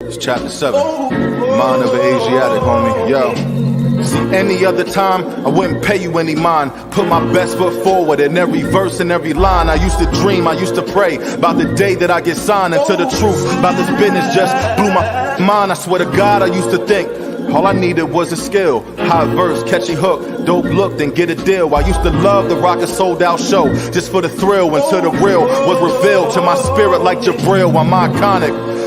It's chapter 7. Mind of an Asiatic, homie. Yo. See, any other time, I wouldn't pay you any mind. Put my best foot forward in every verse and every line. I used to dream, I used to pray about the day that I get signed into the truth. About this business just blew my mind. I swear to God, I used to think all I needed was a skill. Hot verse, catchy hook, dope look, then get a deal. I used to love the rock a sold out show just for the thrill until the real was revealed to my spirit like Jabril. I'm iconic.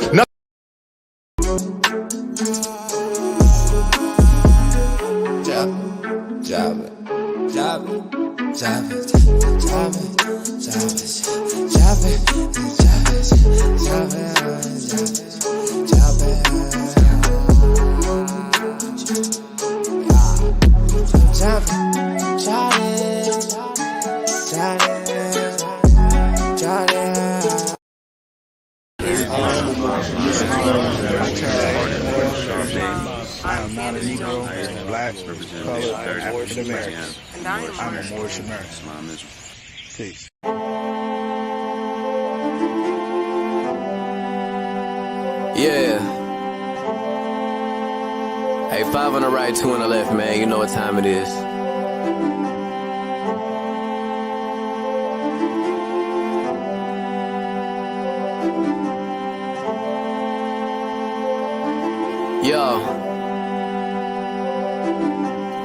I'm not a Negro, black, colored, African American. I'm a Moorish American. Peace. Yeah. Hey, 5 on the right, 2 on the left, man. You know what time it is. Yo.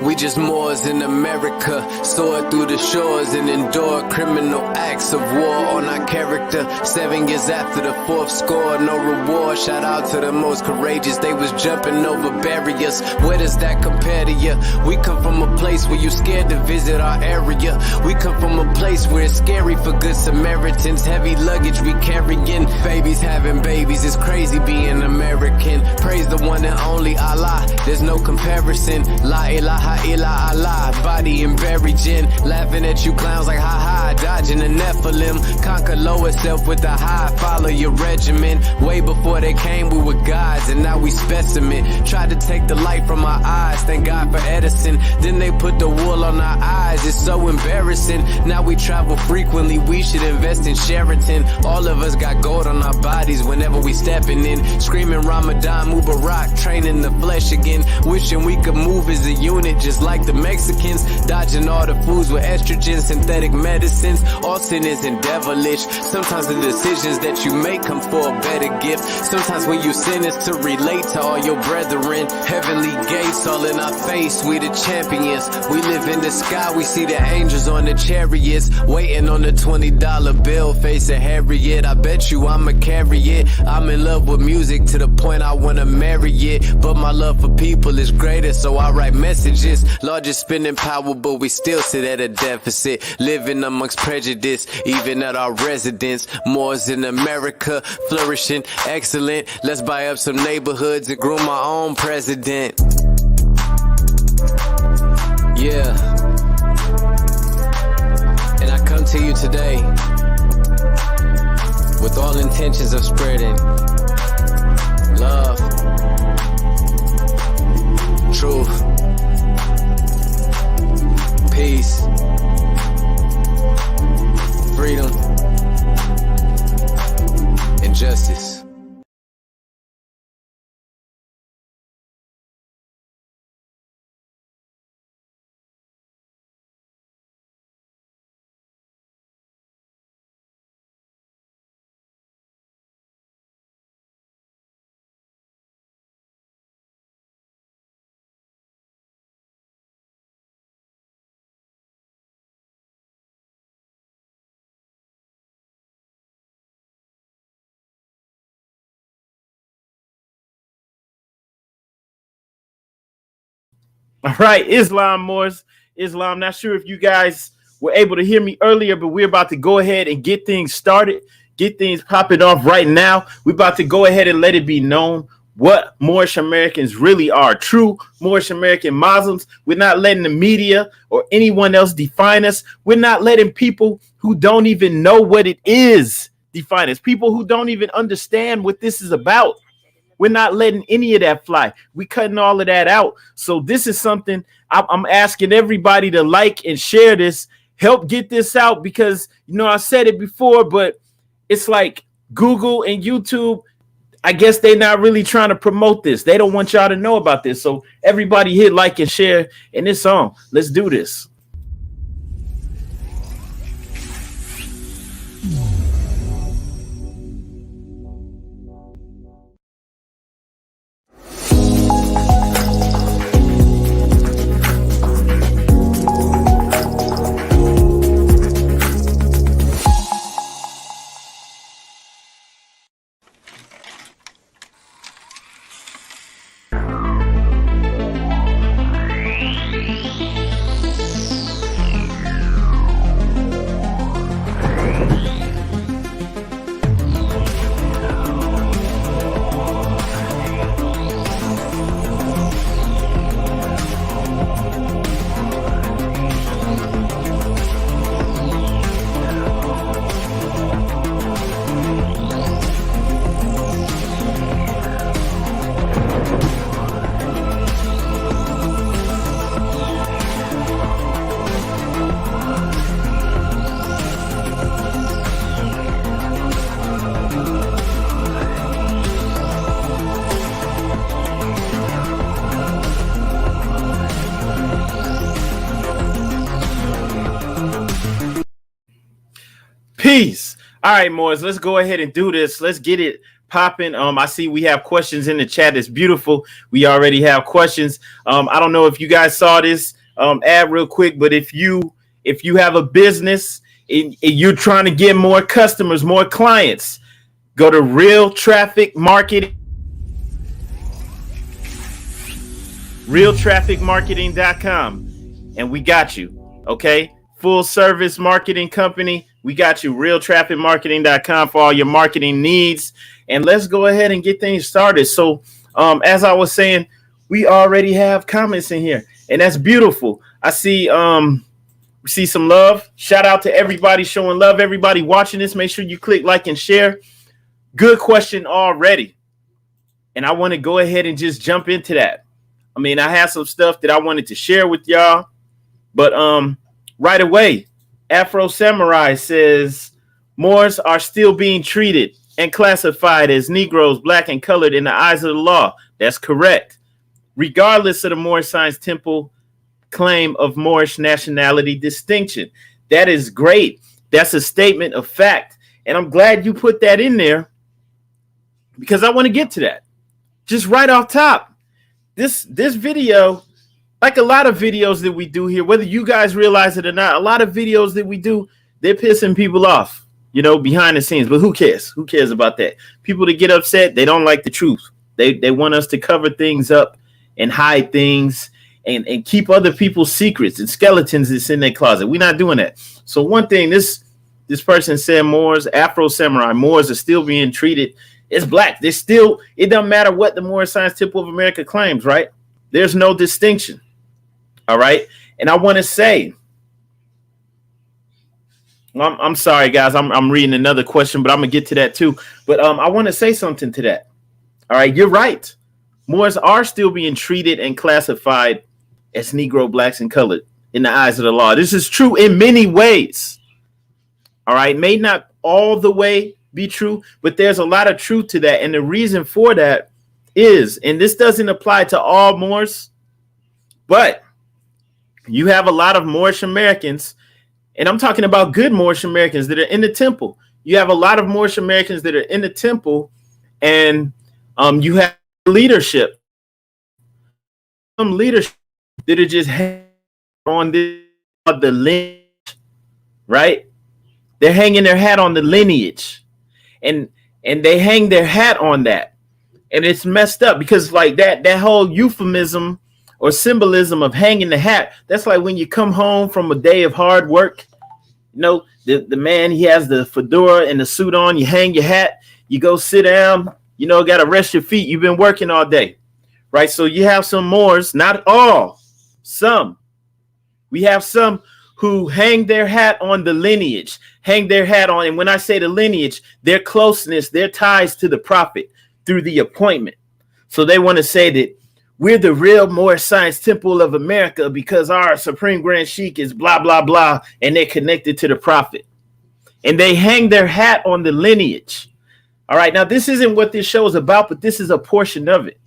We just Moors in America, soared through the shores and endured criminal acts of war on our character. 7 years after the 4th score, no reward. Shout out to the most courageous, they was jumping over barriers. Where does that compare to you? We come from a place where you scared to visit our area. We come from a place where it's scary for good Samaritans. Heavy luggage we carrying, babies having babies. It's crazy being American. Praise the one and only Allah, there's no comparison. La ilaha illa Allah, body and buried gin. Laughing at you clowns like ha-ha, dodging the Nephilim. Conquer lower self with a high, follow your regimen. Way before they came we were gods and now we specimen. Tried to take the light from our eyes, thank God for Edison. Then they put the wool on our eyes, it's so embarrassing. Now we travel frequently, we should invest in Sheraton. All of us got gold on our bodies whenever we stepping in. Screaming Ramadan, Mubarak, training the flesh again. Wishing we could move as a unit just like the Mexicans. Dodging all the foods with estrogen, synthetic medicines. All sin isn't devilish. Sometimes the decisions that you make come for a better gift. Sometimes when you sin is to relate to all your brethren. Heavenly gates all in our face, we the champions. We live in the sky, we see the angels on the chariots. Waiting on the $20 bill, face a Harriet. I bet you I'ma carry it. I'm in love with music to the point I wanna marry it. But my love for people is greater, so I write messages. Largest spending power, but we still sit at a deficit. Living amongst prejudice, even at our residence. Moors in America, flourishing, excellent. Let's buy up some neighborhoods and groom our own president. Yeah. And I come to you today with all intentions of spreading love, truth, peace, freedom, and justice. All right, Islam Moors, Islam. Not sure if you guys were able to hear me earlier, but we're about to go ahead and get things started, get things popping off right now. We're about to go ahead and let it be known what Moorish Americans really are. True Moorish American Muslims. We're not letting the media or anyone else define us. We're not letting people who don't even know what it is define us. People who don't even understand what this is about. We're not letting any of that fly. We're cutting all of that out. So this is something I'm asking everybody to like and share this. Help get this out because, you know, I said it before, but it's like Google and YouTube. I guess they're not really trying to promote this. They don't want y'all to know about this. So everybody hit like and share in this song. Let's do this. Peace. All right, Moors, let's go ahead and do this. Let's get it popping. I see we have questions in the chat. It's beautiful. We already have questions. I don't know if you guys saw this ad real quick, but if you have a business and you're trying to get more customers, more clients, go to Real Traffic Marketing. realtrafficmarketing.com, and we got you. Okay, full service marketing company. We got you. realtrafficmarketing.com for all your marketing needs. And let's go ahead and get things started. So as I was saying, we already have comments in here, and that's beautiful. I see some love. Shout out to everybody showing love. Everybody watching this, make sure you click like and share. Good question already, and I want to go ahead and just jump into that. I mean, I have some stuff that I wanted to share with y'all, but right away, Afro Samurai says Moors are still being treated and classified as Negroes, black and colored in the eyes of the law. That's correct. Regardless of the Moorish Science Temple claim of Moorish nationality distinction. That is great. That's a statement of fact. And I'm glad you put that in there because I want to get to that. Just right off top. This video, like a lot of videos that we do here, whether you guys realize it or not, a lot of videos that we do, they're pissing people off, you know, behind the scenes. But who cares? Who cares about that? People that get upset, they don't like the truth. They want us to cover things up and hide things and keep other people's secrets and skeletons that's in their closet. We're not doing that. So one thing, this person said Moors, Afro Samurai, Moors are still being treated as black. They're still, it doesn't matter what the Moorish Science Temple of America claims, right? There's no distinction. All right. And I want to say, I'm sorry, guys. I'm reading another question, but I'm going to get to that too. But I want to say something to that. All right. You're right. Moors are still being treated and classified as Negro, blacks, and colored in the eyes of the law. This is true in many ways. All right. May not all the way be true, but there's a lot of truth to that. And the reason for that is, and this doesn't apply to all Moors, but you have a lot of Moorish Americans, and I'm talking about good Moorish Americans that are in the temple. You have a lot of Moorish Americans that are in the temple, and you have leadership, some leadership that are just on the lineage, right? They're hanging their hat on the lineage, and they hang their hat on that, and it's messed up because like that whole euphemism or symbolism of hanging the hat, that's like when you come home from a day of hard work, you know, the man, he has the fedora and the suit on, you hang your hat, you go sit down, you know, got to rest your feet. You've been working all day, right? So you have some Moors, not all, some. We have some who hang their hat on the lineage, hang their hat on, and when I say the lineage, their closeness, their ties to the prophet through the appointment. So they want to say that we're the real Moorish Science Temple of America because our Supreme Grand Sheikh is blah, blah, blah, and they're connected to the prophet. And they hang their hat on the lineage. All right. Now, this isn't what this show is about, but this is a portion of it.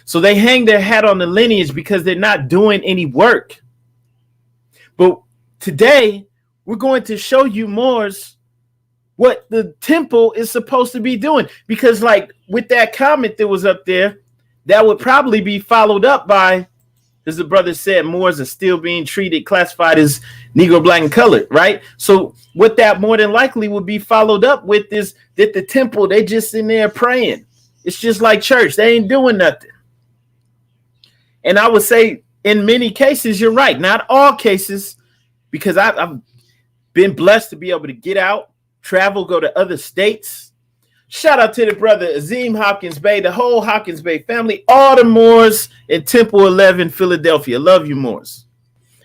So they hang their hat on the lineage because they're not doing any work. But today, we're going to show you Moors what the temple is supposed to be doing. Because like with that comment that was up there, that would probably be followed up by, as the brother said, Moors are still being treated, classified as Negro, black, and colored, right? So what that more than likely would be followed up with is that the temple, they just in there praying. It's just like church. They ain't doing nothing. And I would say in many cases, you're right. Not all cases, because I've been blessed to be able to get out, travel, go to other states. Shout out to the brother Azim Hopkins Bay, the whole Hopkins Bay family, all the Moors in Temple 11, Philadelphia. Love you, Moors.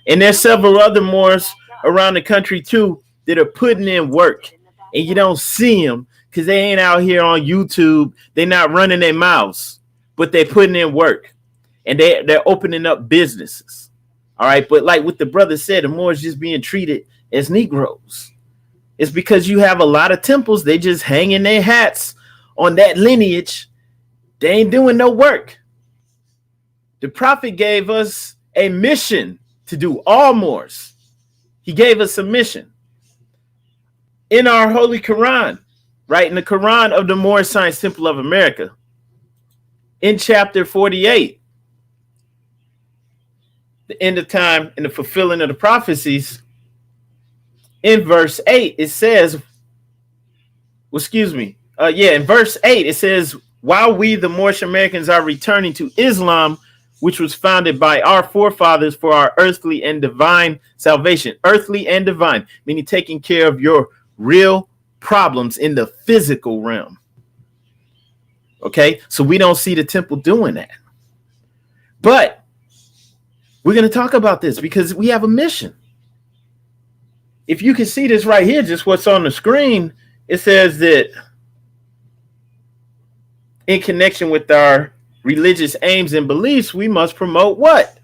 And there's several other Moors around the country, too, that are putting in work. And you don't see them because they ain't out here on YouTube. They're not running their mouths, but they're putting in work. And they're opening up businesses. All right. But like what the brother said, the Moors just being treated as Negroes. It's because you have a lot of temples. They just hanging their hats on that lineage. They ain't doing no work. The prophet gave us a mission to do, all Moors. He gave us a mission. In our Holy Quran, right? In the Quran of the Moorish Science Temple of America, in chapter 48, the end of time and the fulfilling of the prophecies, in verse 8, it says, in verse 8, it says, while we, the Moorish Americans, are returning to Islam, which was founded by our forefathers for our earthly and divine salvation. Earthly and divine, meaning taking care of your real problems in the physical realm. Okay, so we don't see the temple doing that. But we're going to talk about this because we have a mission. If you can see this right here, just what's on the screen, it says that in connection with our religious aims and beliefs, we must promote what?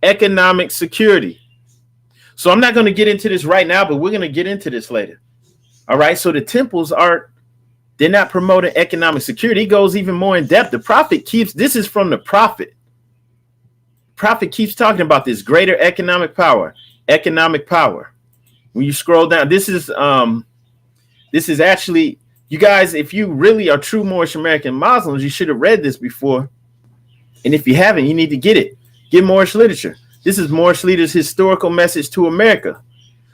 Economic security. So I'm not going to get into this right now, but we're going to get into this later. All right. So the temples they're not promoting economic security. It goes even more in depth. The prophet this is from the prophet. Prophet keeps talking about this greater economic power. When you scroll down, this is actually, you guys, if you really are true Moorish American Muslims, you should have read this before. And if you haven't, you need to get it. Get Moorish Literature. This is Moorish Leaders' historical message to America.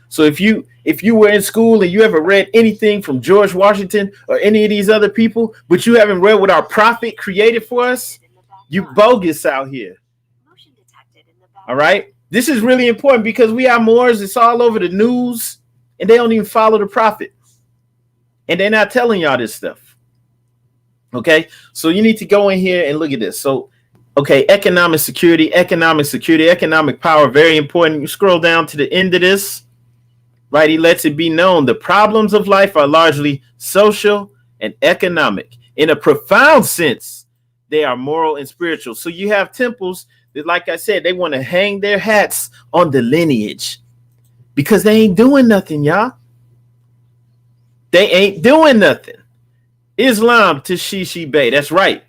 So if you were in school and you ever read anything from George Washington or any of these other people, but you haven't read what our prophet created for us, you bogus out here. All right. This is really important because we have Moors. It's all over the news and they don't even follow the prophet. And they're not telling y'all this stuff. Okay. So you need to go in here and look at this. So, okay. Economic security, economic power. Very important. You scroll down to the end of this, right? He lets it be known. The problems of life are largely social and economic. In a profound sense, they are moral and spiritual. So you have temples that, like I said, they want to hang their hats on the lineage because they ain't doing nothing, y'all. They ain't doing nothing. Islam to Shishi Bay. That's right.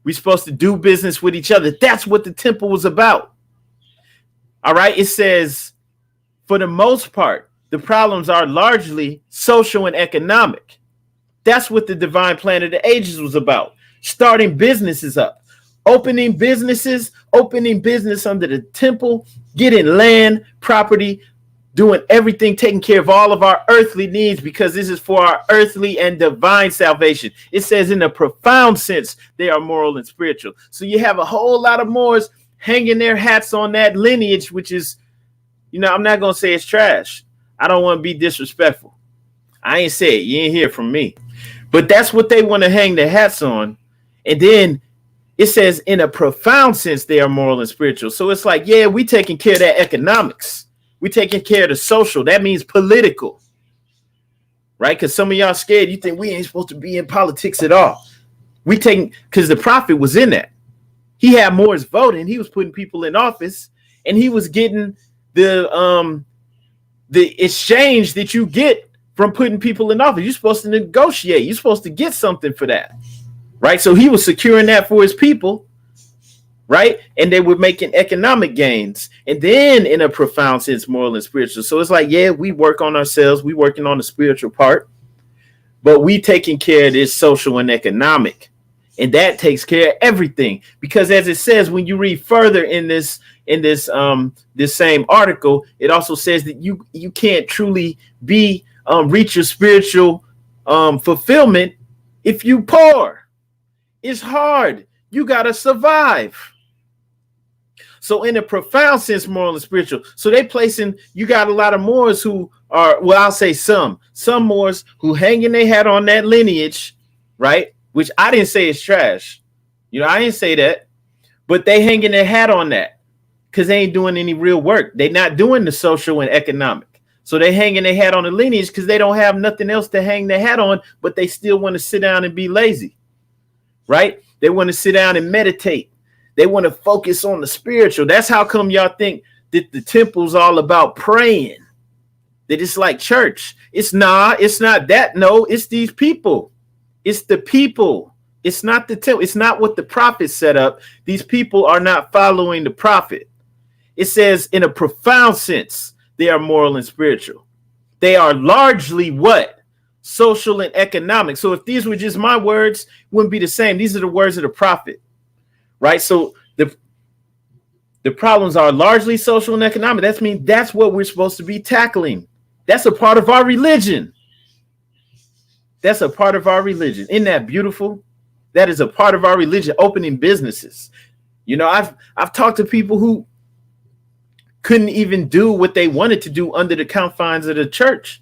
We're supposed to do business with each other. That's what the temple was about. All right. It says, for the most part, the problems are largely social and economic. That's what the divine plan of the ages was about. Starting businesses up. Opening business under the temple, getting land, property, doing everything, taking care of all of our earthly needs because this is for our earthly and divine salvation. It says in a profound sense, they are moral and spiritual. So you have a whole lot of Moors hanging their hats on that lineage, which is, I'm not going to say it's trash. I don't want to be disrespectful. I ain't say it. You ain't hear from me. But that's what they want to hang their hats on. And then it says in a profound sense, they are moral and spiritual. So it's like, yeah, we taking care of that economics. We taking care of the social. That means political, right? Because some of y'all scared. You think we ain't supposed to be in politics at all. Because the prophet was in that. He had Moors voting. He was putting people in office and he was getting the exchange that you get from putting people in office. You're supposed to negotiate. You're supposed to get something for that, right? So he was securing that for his people, right? And they were making economic gains. And then in a profound sense, moral and spiritual. So it's like, yeah, we work on ourselves. We working on the spiritual part, but we taking care of this social and economic. And that takes care of everything. Because as it says, when you read further in this same article, it also says that you can't truly be reach your spiritual fulfillment if you poor. It's hard. You gotta survive. So in a profound sense, moral and spiritual. So they placing, you got a lot of Moors who are, well, I'll say some Moors who hanging their hat on that lineage, right? Which I didn't say is trash. You know, I didn't say that, but they hanging their hat on that because they ain't doing any real work. They not doing the social and economic. So they hanging their hat on the lineage because they don't have nothing else to hang their hat on, but they still want to sit down and be lazy, right? They want to sit down and meditate. They want to focus on the spiritual. That's how come y'all think that the temple's all about praying, that it's like church. It's not that. No, it's these people. It's the people. It's not the temple. It's not what the prophet set up. These people are not following the prophet. It says in a profound sense, they are moral and spiritual. They are largely what? Social and economic. So if these were just my words, it wouldn't be the same. These are the words of the prophet, right? So the problems are largely social and economic. That means that's what we're supposed to be tackling. That's a part of our religion. That's a part of our religion. Isn't that beautiful? That is a part of our religion, opening businesses. You know, I've talked to people who couldn't even do what they wanted to do under the confines of the church,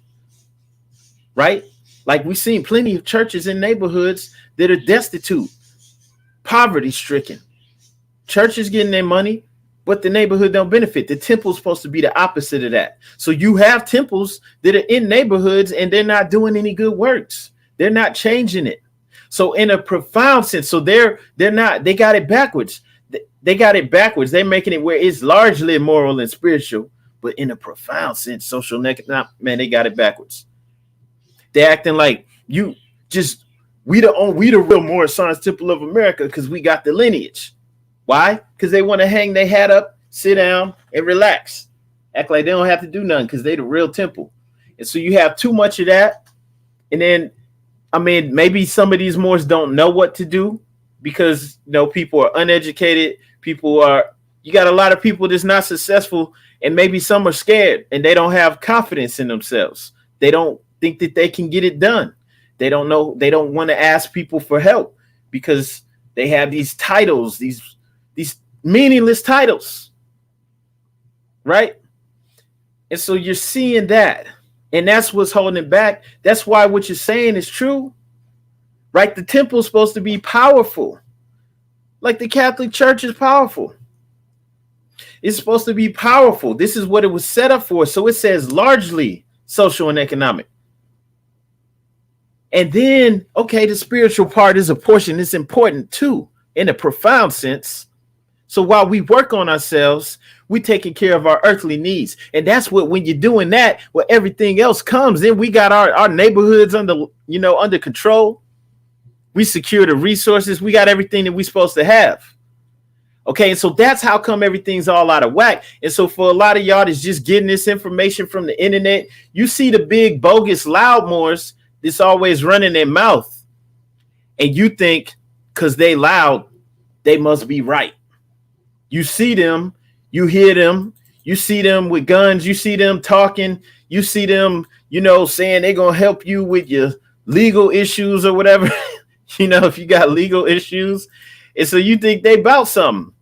right? Like we've seen plenty of churches in neighborhoods that are destitute, poverty-stricken. Churches getting their money, but the neighborhood don't benefit. The temple's supposed to be the opposite of that. So you have temples that are in neighborhoods and they're not doing any good works. They're not changing it. So in a profound sense, so they got it backwards. They got it backwards. They're making it where it's largely moral and spiritual, but in a profound sense, social and economic, man, they got it backwards. They're acting like we the real Moorish Science Temple of America because we got the lineage. Why? Because they want to hang their hat up, sit down, and relax. Act like they don't have to do nothing because they the real temple. And so you have too much of that. And then, I mean, maybe some of these Moors don't know what to do because, you know, people are uneducated. You got a lot of people that's not successful, and maybe some are scared and they don't have confidence in themselves. They don't think that they can get it done. They don't know. They don't want to ask people for help because they have these titles, these meaningless titles, right? And so you're seeing that, and that's what's holding it back. That's why what you're saying is true, right? The temple is supposed to be powerful, like the Catholic Church is powerful. It's supposed to be powerful. This is what it was set up for. So it says largely social and economic. And then, okay, the spiritual part is a portion. It's important too, in a profound sense. So while we work on ourselves, we're taking care of our earthly needs. And that's what, when you're doing that, where everything else comes in, we got our neighborhoods under control. We secure the resources. We got everything that we're supposed to have. Okay, and so that's how come everything's all out of whack. And so for a lot of y'all that's just getting this information from the internet, you see the big bogus loud Moors that's always running their mouth. And you think because they loud, they must be right. You see them, you hear them, you see them with guns, you see them talking, you see them, saying they're going to help you with your legal issues or whatever, if you got legal issues. And so you think they about something.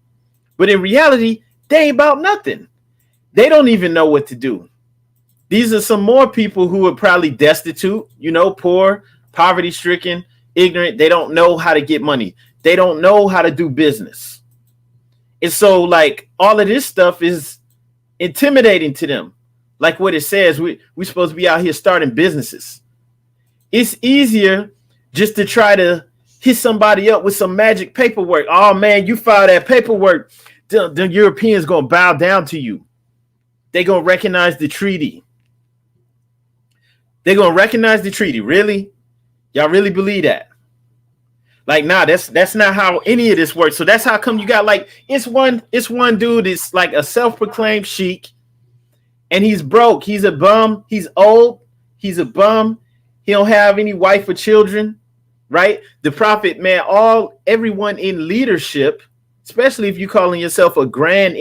But in reality, they ain't about nothing. They don't even know what to do. These are some more people who are probably destitute, poor, poverty-stricken, ignorant. They don't know how to get money. They don't know how to do business. And so, like, all of this stuff is intimidating to them. Like what it says, we're supposed to be out here starting businesses. It's easier just to try to hit somebody up with some magic paperwork. Oh, man, you file that paperwork, the Europeans going to bow down to you. They're going to recognize the treaty. They're gonna recognize the treaty. Really? Y'all really believe that? Like, nah, that's not how any of this works. So that's how come you got like it's one dude. It's like a self-proclaimed sheik, and he's broke. He's a bum. He's old. He's a bum. He don't have any wife or children, right? The prophet, man, everyone in leadership, especially if you calling yourself a grand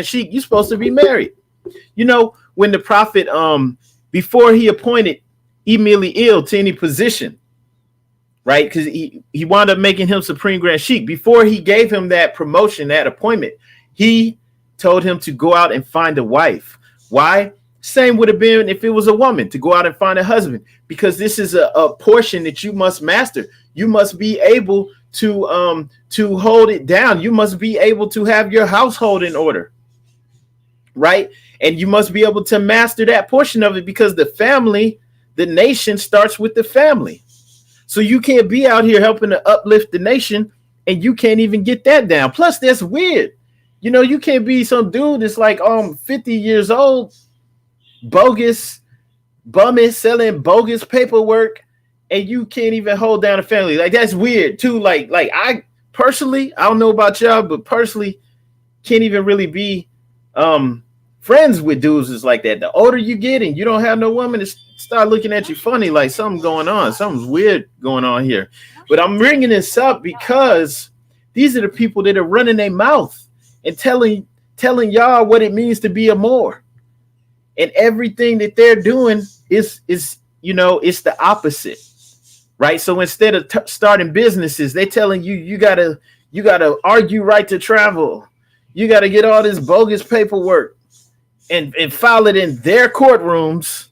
sheik, you're supposed to be married. You know, when the prophet, before he appointed Emily Ill to any position, right? Because he wound up making him Supreme Grand Sheik. Before he gave him that promotion, that appointment, he told him to go out and find a wife. Why? Same would have been if it was a woman, to go out and find a husband, because this is a portion that you must master. You must be able to hold it down. You must be able to have your household in order, right? And you must be able to master that portion of it, because the family, the nation starts with the family. So you can't be out here helping to uplift the nation and you can't even get that down. Plus, that's weird. You know, you can't be some dude that's like 50 years old, bogus, bumming, selling bogus paperwork, and you can't even hold down a family. Like, that's weird too. Like I personally, I don't know about y'all, but personally can't even really be friends with dudes is like that. The older you get and you don't have no woman, to start looking at you funny, like something's going on, something's weird going on here. But I'm bringing this up because these are the people that are running their mouth and telling y'all what it means to be a Moor, and everything that they're doing is you know, it's the opposite, right? So instead of starting businesses, they're telling you gotta argue right to travel, you gotta get all this bogus paperwork and file it in their courtrooms.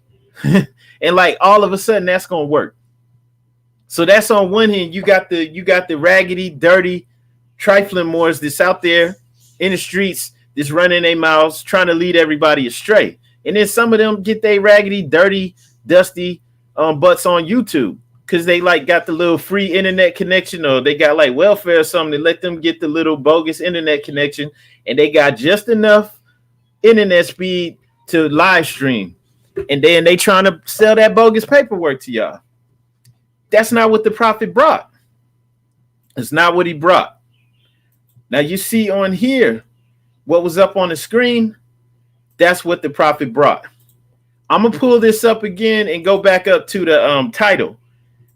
And like all of a sudden that's gonna work. So that's on one hand, you got the raggedy, dirty, trifling Moors that's out there in the streets, that's running their mouths, trying to lead everybody astray. And then some of them get their raggedy, dirty, dusty butts on YouTube because they like got the little free internet connection, or they got like welfare or something to let them get the little bogus internet connection, and they got just enough internet speed to live stream. And then they trying to sell that bogus paperwork to y'all. That's not what the prophet brought. It's not what he brought. Now you see on here what was up on the screen. That's what the prophet brought. I'm gonna pull this up again and go back up to the title,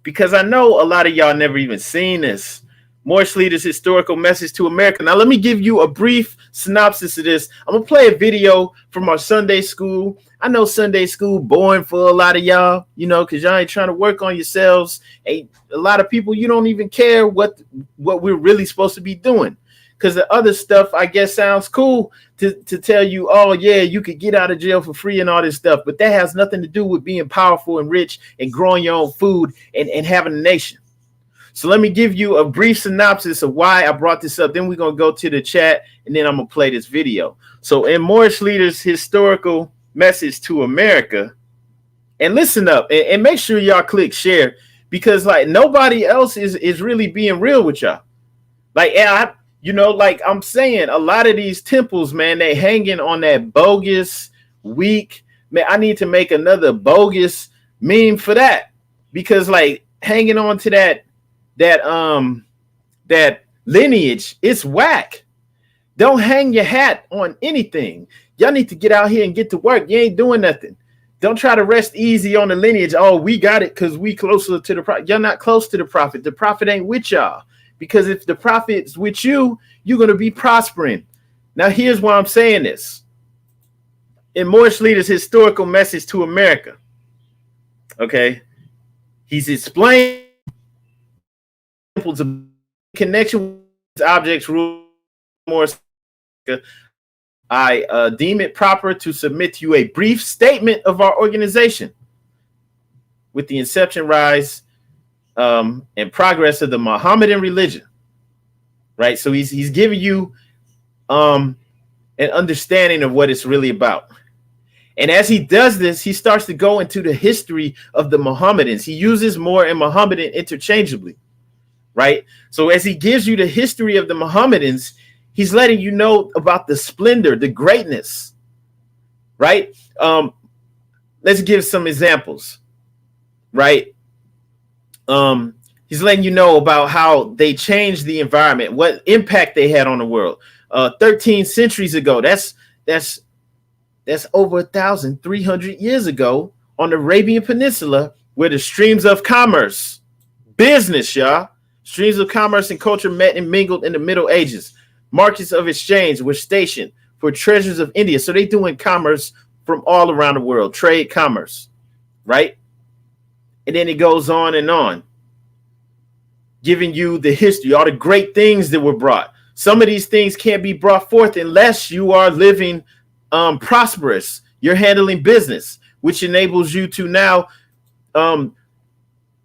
because I know a lot of y'all never even seen this. Moorish Leaders' Historical Message to America. Now, let me give you a brief synopsis of this. I'm going to play a video from our Sunday school. I know Sunday school boring for a lot of y'all, you know, because y'all ain't trying to work on yourselves. A lot of people, you don't even care what we're really supposed to be doing, because the other stuff, I guess, sounds cool to tell you, oh, yeah, you could get out of jail for free and all this stuff. But that has nothing to do with being powerful and rich and growing your own food and having a nation. So let me give you a brief synopsis of why I brought this up. Then we're going to go to the chat, and then I'm going to play this video. So in Moorish Leaders' Historical Message to America, and listen up and make sure y'all click share, because like nobody else is really being real with y'all. Like, like I'm saying, a lot of these temples, man, they hanging on that bogus, weak, man, I need to make another bogus meme for that, because like hanging on to that lineage, it's whack. Don't hang your hat on anything. Y'all need to get out here and get to work. You ain't doing nothing. Don't try to rest easy on the lineage. Oh, we got it because we closer to the prophet. You're not close to the prophet. The prophet ain't with y'all, because if the prophet's with you, you're going to be prospering. Now, here's why I'm saying this. In Moorish Leaders' Historical Message to America, okay, he's explained of connection with objects rule more. I deem it proper to submit to you a brief statement of our organization with the inception, rise, and progress of the Mohammedan religion. Right, so he's giving you an understanding of what it's really about. And as he does this, he starts to go into the history of the Mohammedans. He uses Moor and Mohammedan interchangeably. Right. So as he gives you the history of the Mohammedans, he's letting you know about the splendor, the greatness. Right. Let's give some examples. right? He's letting you know about how they changed the environment, what impact they had on the world. 13 centuries ago, that's over 1,300 years ago on the Arabian Peninsula, where the streams of commerce, business, y'all, streams of commerce and culture met and mingled in the Middle Ages. Markets of exchange were stationed for treasures of India. So they doing commerce from all around the world, trade, commerce, right? And then it goes on, giving you the history, all the great things that were brought. Some of these things can't be brought forth unless you are living prosperous. You're handling business, which enables you to now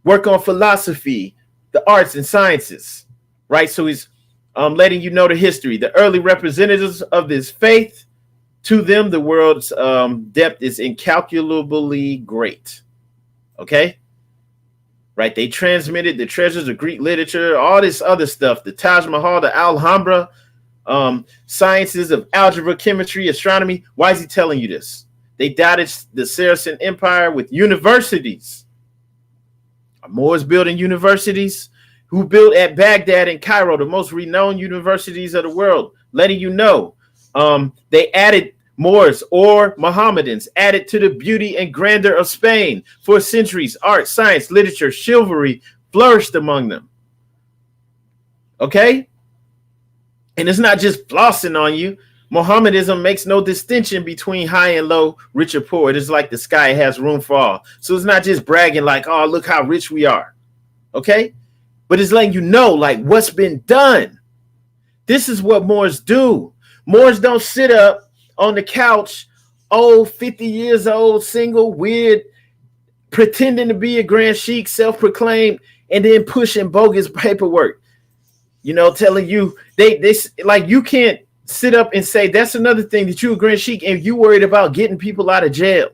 work on philosophy, the arts and sciences, right? So he's letting you know the history, the early representatives of this faith. To them, the world's depth is incalculably great. Okay? Right? They transmitted the treasures of Greek literature, all this other stuff, the Taj Mahal, the Alhambra, sciences of algebra, chemistry, astronomy. Why is he telling you this? They dotted the Saracen Empire with universities. Moors building universities. Who built at Baghdad and Cairo, the most renowned universities of the world, letting you know they added Moors or Mohammedans, added to the beauty and grandeur of Spain. For centuries, art, science, literature, chivalry flourished among them. Okay? And it's not just flossing on you. Mohammedanism makes no distinction between high and low, rich or poor. It is like the sky has room for all. So it's not just bragging like, oh, look how rich we are. Okay? But it's letting you know, like, what's been done. This is what Moors do. Moors don't sit up on the couch, old, 50 years old, single, weird, pretending to be a grand sheik, self-proclaimed, and then pushing bogus paperwork. You know, telling you, they like, you can't sit up and say, that's another thing, that you a grand sheik and you worried about getting people out of jail.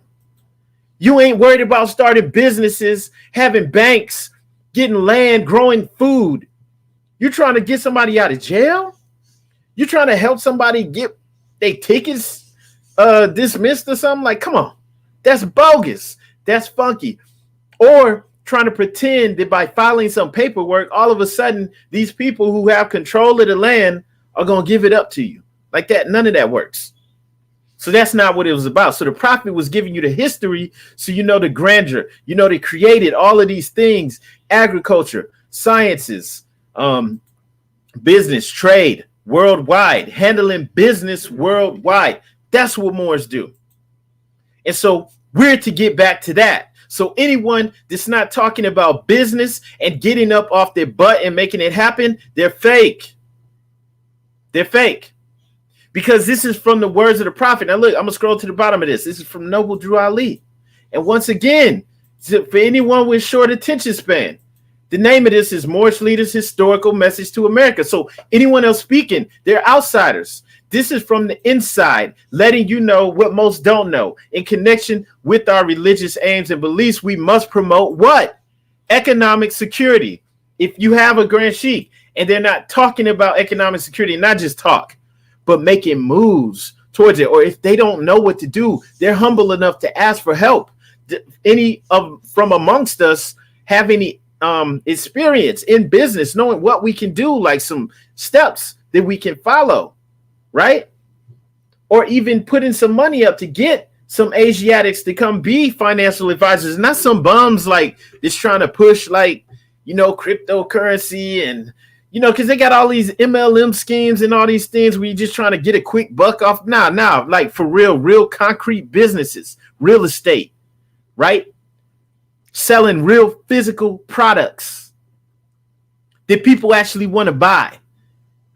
You ain't worried about starting businesses, having banks, getting land, growing food. You trying to get somebody out of jail? You trying to help somebody get their tickets dismissed or something? Like, come on. That's bogus. That's funky. Or trying to pretend that by filing some paperwork, all of a sudden, these people who have control of the land are going to give it up to you. Like that, none of that works. So that's not what it was about. So the prophet was giving you the history so you know the grandeur. You know, they created all of these things, agriculture, sciences, business, trade, worldwide, handling business worldwide. That's what Moors do. And so we're to get back to that. So anyone that's not talking about business and getting up off their butt and making it happen, they're fake. They're fake. Because this is from the words of the prophet. Now, look, I'm going to scroll to the bottom of this. This is from Noble Drew Ali. And once again, for anyone with short attention span, the name of this is Moorish Leaders' Historical Message to America. So anyone else speaking, they're outsiders. This is from the inside, letting you know what most don't know. In connection with our religious aims and beliefs, we must promote what? Economic security. If you have a grand sheik and they're not talking about economic security, not just talk, but making moves towards it, or if they don't know what to do, they're humble enough to ask for help. Any of from amongst us have any experience in business, knowing what we can do, like some steps that we can follow, right? Or even putting some money up to get some Asiatics to come be financial advisors, not some bums like just trying to push, like, you know, cryptocurrency and, you know, because they got all these MLM schemes and all these things where you're just trying to get a quick buck off. Nah, like for real concrete businesses, real estate, right? Selling real physical products that people actually want to buy,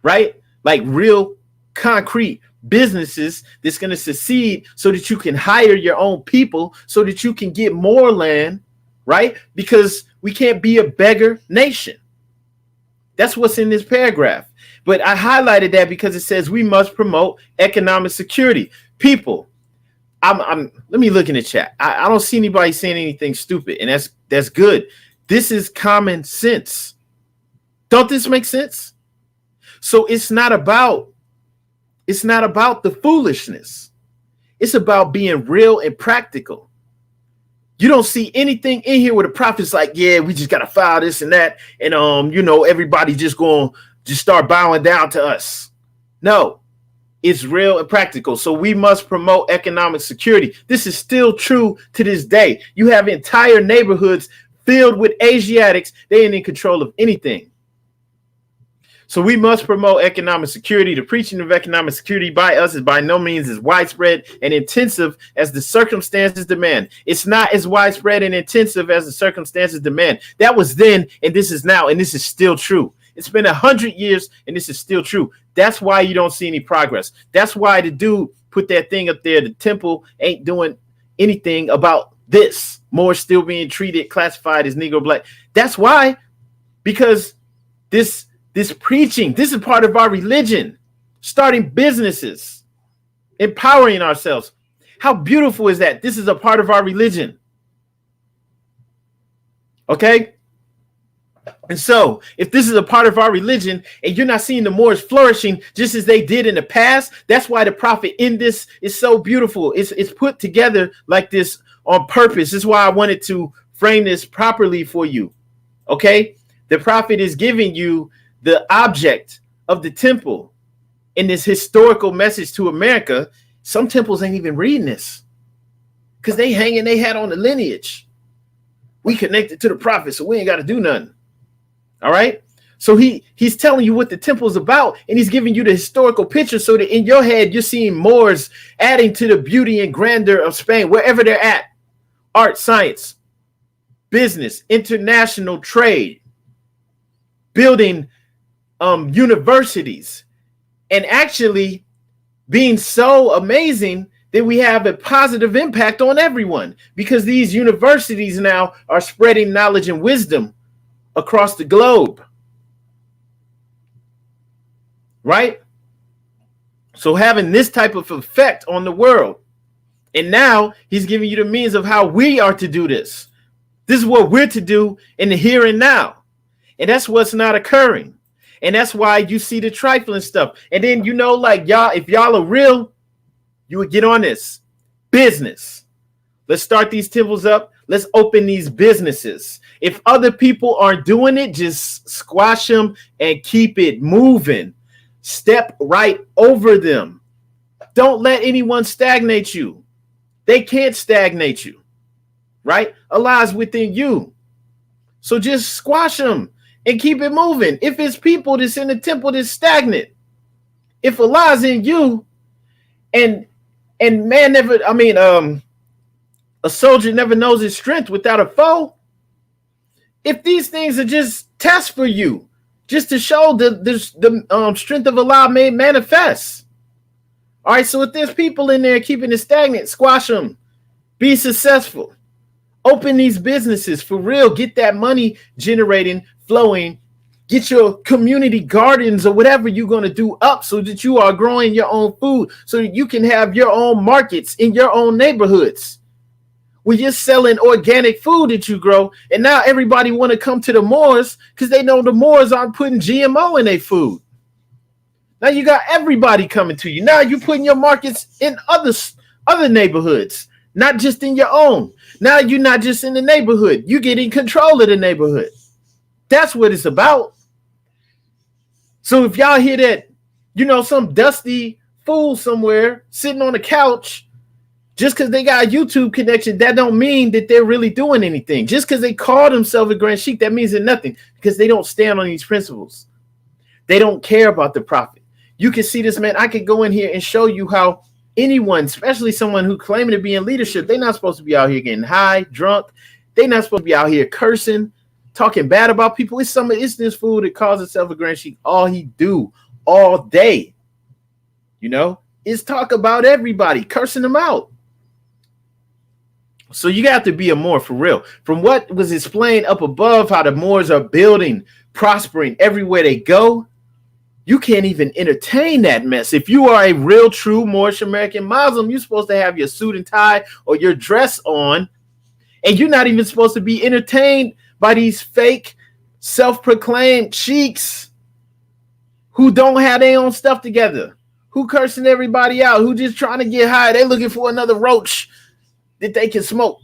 right? Like real concrete businesses that's going to succeed so that you can hire your own people, so that you can get more land, right? Because we can't be a beggar nation. That's what's in this paragraph. But I highlighted that because it says we must promote economic security. People, let me look in the chat. I don't see anybody saying anything stupid, and that's good. This is common sense. Don't this make sense? So it's not about the foolishness. It's about being real and practical. You don't see anything in here where the prophet's like, yeah, we just got to file this and that. And, everybody just going to just start bowing down to us. No, it's real and practical. So we must promote economic security. This is still true to this day. You have entire neighborhoods filled with Asiatics. They ain't in control of anything. So we must promote economic security. The preaching of economic security by us is by no means as widespread and intensive as the circumstances demand. It's not as widespread and intensive as the circumstances demand. That was then, and this is now, and this is still true. It's been 100 years, and this is still true. That's why you don't see any progress. That's why the dude put that thing up there. The temple ain't doing anything about this. More still being treated, classified as Negro Black. That's why, because this preaching, this is part of our religion. Starting businesses, empowering ourselves. How beautiful is that? This is a part of our religion. Okay? And so, if this is a part of our religion and you're not seeing the Moors flourishing just as they did in the past, that's why the prophet in this is so beautiful. It's put together like this on purpose. This is why I wanted to frame this properly for you. Okay? The prophet is giving you the object of the temple in this historical message to America. Some temples ain't even reading this because they hanging their hat on the lineage. We connected to the prophet, so we ain't got to do nothing. All right. So he's telling you what the temple is about, and he's giving you the historical picture so that in your head you're seeing Moors adding to the beauty and grandeur of Spain, wherever they're at. Art, science, business, international trade, building universities, and actually being so amazing that we have a positive impact on everyone, because these universities now are spreading knowledge and wisdom across the globe. Right? So having this type of effect on the world. And now he's giving you the means of how we are to do this. This is what we're to do in the here and now. And that's what's not occurring. And that's why you see the trifling stuff. And then, like y'all, if y'all are real, you would get on this business. Let's start these temples up. Let's open these businesses. If other people aren't doing it, just squash them and keep it moving. Step right over them. Don't let anyone stagnate you. They can't stagnate you, right? Allah is within you. So just squash them and keep it moving. If it's people that's in the temple that's stagnant, if Allah is in you, and man never, a soldier never knows his strength without a foe. If these things are just tests for you, just to show the strength of Allah may manifest. All right, so if there's people in there keeping it stagnant, squash them. Be successful. Open these businesses for real. Get that money generating, flowing. Get your community gardens or whatever you're going to do up so that you are growing your own food, so that you can have your own markets in your own neighborhoods where you're selling organic food that you grow. And now everybody want to come to the Moors because they know the Moors aren't putting GMO in their food. Now you got everybody coming to you. Now you're putting your markets in other neighborhoods, not just in your own. Now you're not just in the neighborhood. You get in control of the neighborhood. That's what it's about. So if y'all hear that, some dusty fool somewhere sitting on the couch, just because they got a YouTube connection, that don't mean that they're really doing anything. Just because they call themselves a Grand Sheikh, that means they're nothing, because they don't stand on these principles. They don't care about the prophet. You can see this, man. I could go in here and show you how anyone, especially someone who claiming to be in leadership, they're not supposed to be out here getting high, drunk. They're not supposed to be out here cursing, talking bad about people. It's this fool that calls himself a Grand Sheikh. All he do all day, is talk about everybody, cursing them out. So you got to be a Moor for real. From what was explained up above, how the Moors are building, prospering everywhere they go, you can't even entertain that mess. If you are a real, true Moorish American Muslim, you're supposed to have your suit and tie or your dress on, and you're not even supposed to be entertained by these fake, self-proclaimed sheiks who don't have their own stuff together, who cursing everybody out, who just trying to get high. They're looking for another roach that they can smoke.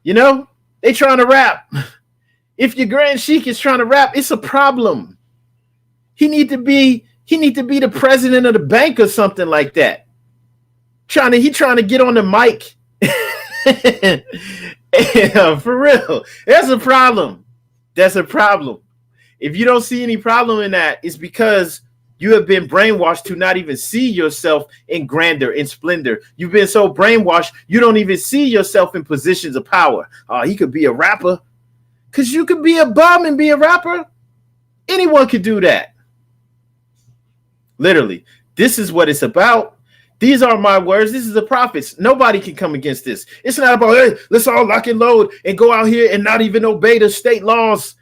You know, they trying to rap. If your Grand Sheik is trying to rap, it's a problem. He need to be the president of the bank or something like that. He trying to get on the mic. Yeah, for real. That's a problem. That's a problem. If you don't see any problem in that, it's because you have been brainwashed to not even see yourself in grandeur, in splendor. You've been so brainwashed, you don't even see yourself in positions of power. Oh, he could be a rapper. Because you could be a bum and be a rapper. Anyone could do that. Literally. This is what it's about. These are my words. This is the prophets. Nobody can come against this. It's not about, hey, let's all lock and load and go out here and not even obey the state laws.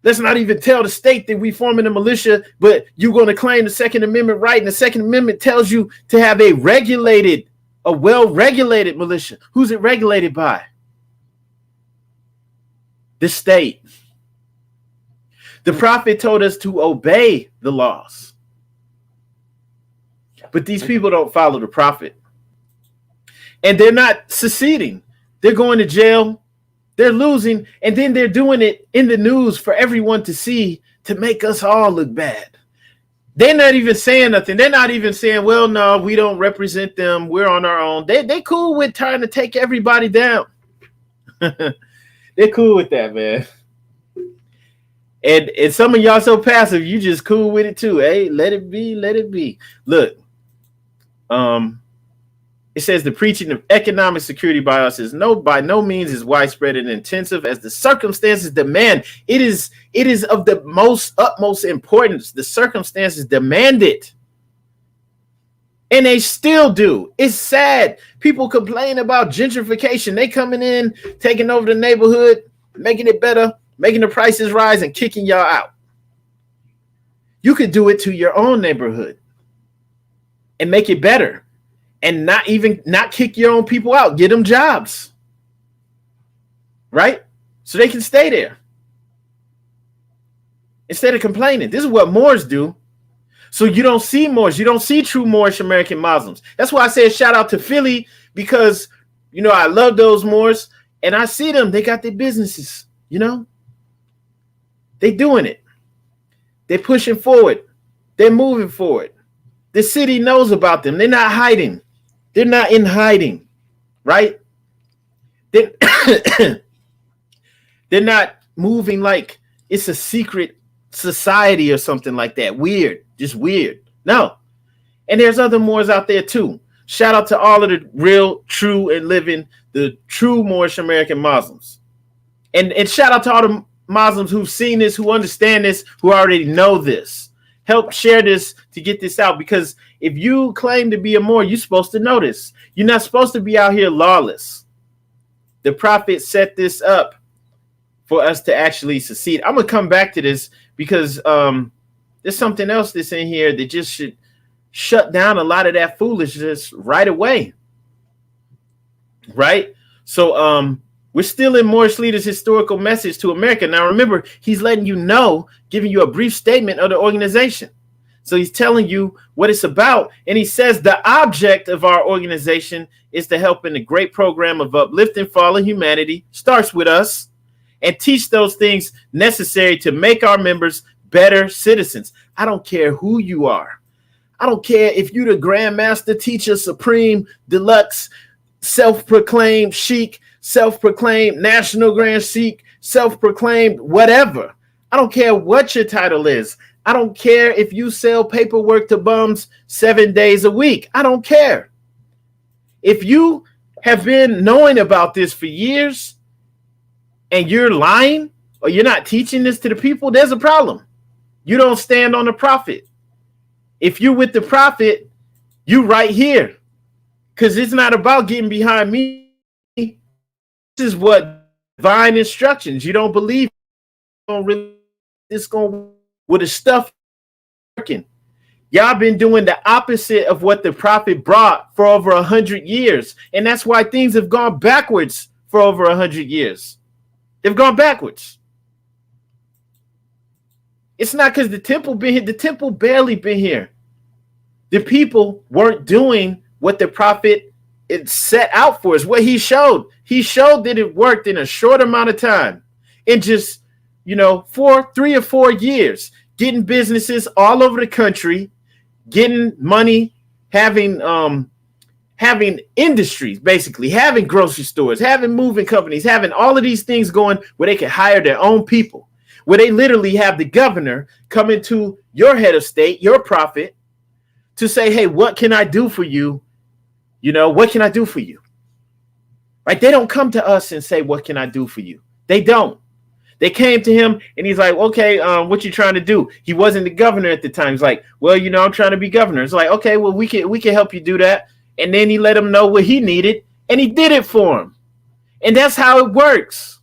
Let's not even tell the state that we forming a militia, but you're going to claim the Second Amendment right. And the Second Amendment tells you to have a well-regulated militia. Who's it regulated by? The state. The prophet told us to obey the laws. But these people don't follow the prophet. And they're not seceding. They're going to jail. They're losing. And then they're doing it in the news for everyone to see, to make us all look bad. They're not even saying nothing. They're not even saying, well, no, we don't represent them. We're on our own. They cool with trying to take everybody down. They're cool with that, man. And some of y'all so passive, you just cool with it too. Hey, let it be, let it be. Look, it says the preaching of economic security by us is by no means as widespread and intensive as the circumstances demand. It is of the utmost importance. The circumstances demand it. And they still do. It's sad. People complain about gentrification. They coming in, taking over the neighborhood, making it better, making the prices rise and kicking y'all out. You could do it to your own neighborhood and make it better and not kick your own people out. Get them jobs, right? So they can stay there instead of complaining. This is what Moors do. So you don't see Moors. You don't see true Moorish American Muslims. That's why I said shout out to Philly, because, you know, I love those Moors and I see them. They got their businesses, you know. They doing it. They're pushing forward. They're moving forward. The city knows about them. They're not hiding. They're not in hiding, right? They're not moving like it's a secret society or something like that. Weird. Just weird. No. And there's other Moors out there too. Shout out to all of the real, true, and living, the true Moorish American Muslims. And shout out to all the Muslims who've seen this, who understand this, who already know this. Help share this to get this out, because if you claim to be a Moor, you're supposed to know this. You're not supposed to be out here lawless. The prophet set this up for us to actually succeed. I'm going to come back to this because there's something else that's in here that just should shut down a lot of that foolishness right away. Right? So we're still in Moorish Leader's historical message to America. Now, remember, he's letting you know, giving you a brief statement of the organization. So he's telling you what it's about. And he says the object of our organization is to help in the great program of uplifting fallen humanity, starts with us, and teach those things necessary to make our members better citizens. I don't care who you are. I don't care if you're the Grandmaster, Teacher, Supreme, Deluxe, self-proclaimed Sheik, self-proclaimed National Grand Sheik, self-proclaimed whatever. I don't care what your title is. I don't care if you sell paperwork to bums 7 days a week. I don't care. If you have been knowing about this for years and you're lying or you're not teaching this to the people, there's a problem. You don't stand on the prophet. If you with the prophet, you right here. Because it's not about getting behind me. This is what divine instructions. You don't believe it's going with the stuff working. Y'all been doing the opposite of what the prophet brought for over 100 years. And that's why things have gone backwards for over 100 years. They've gone backwards. It's not because the temple been here. The temple barely been here. The people weren't doing what the prophet it set out for us. What he showed that it worked in a short amount of time, in just 3 or 4 years, getting businesses all over the country, getting money, having industries, basically having grocery stores, having moving companies, having all of these things going where they can hire their own people, where they literally have the governor come into your head of state, your prophet, to say, hey, what can I do for you? What can I do for you? Right? They don't come to us and say, what can I do for you? They don't. They came to him and he's like, okay, what you trying to do? He wasn't the governor at the time. He's like, well, I'm trying to be governor. It's like, okay, well, we can help you do that. And then he let him know what he needed and he did it for him. And that's how it works.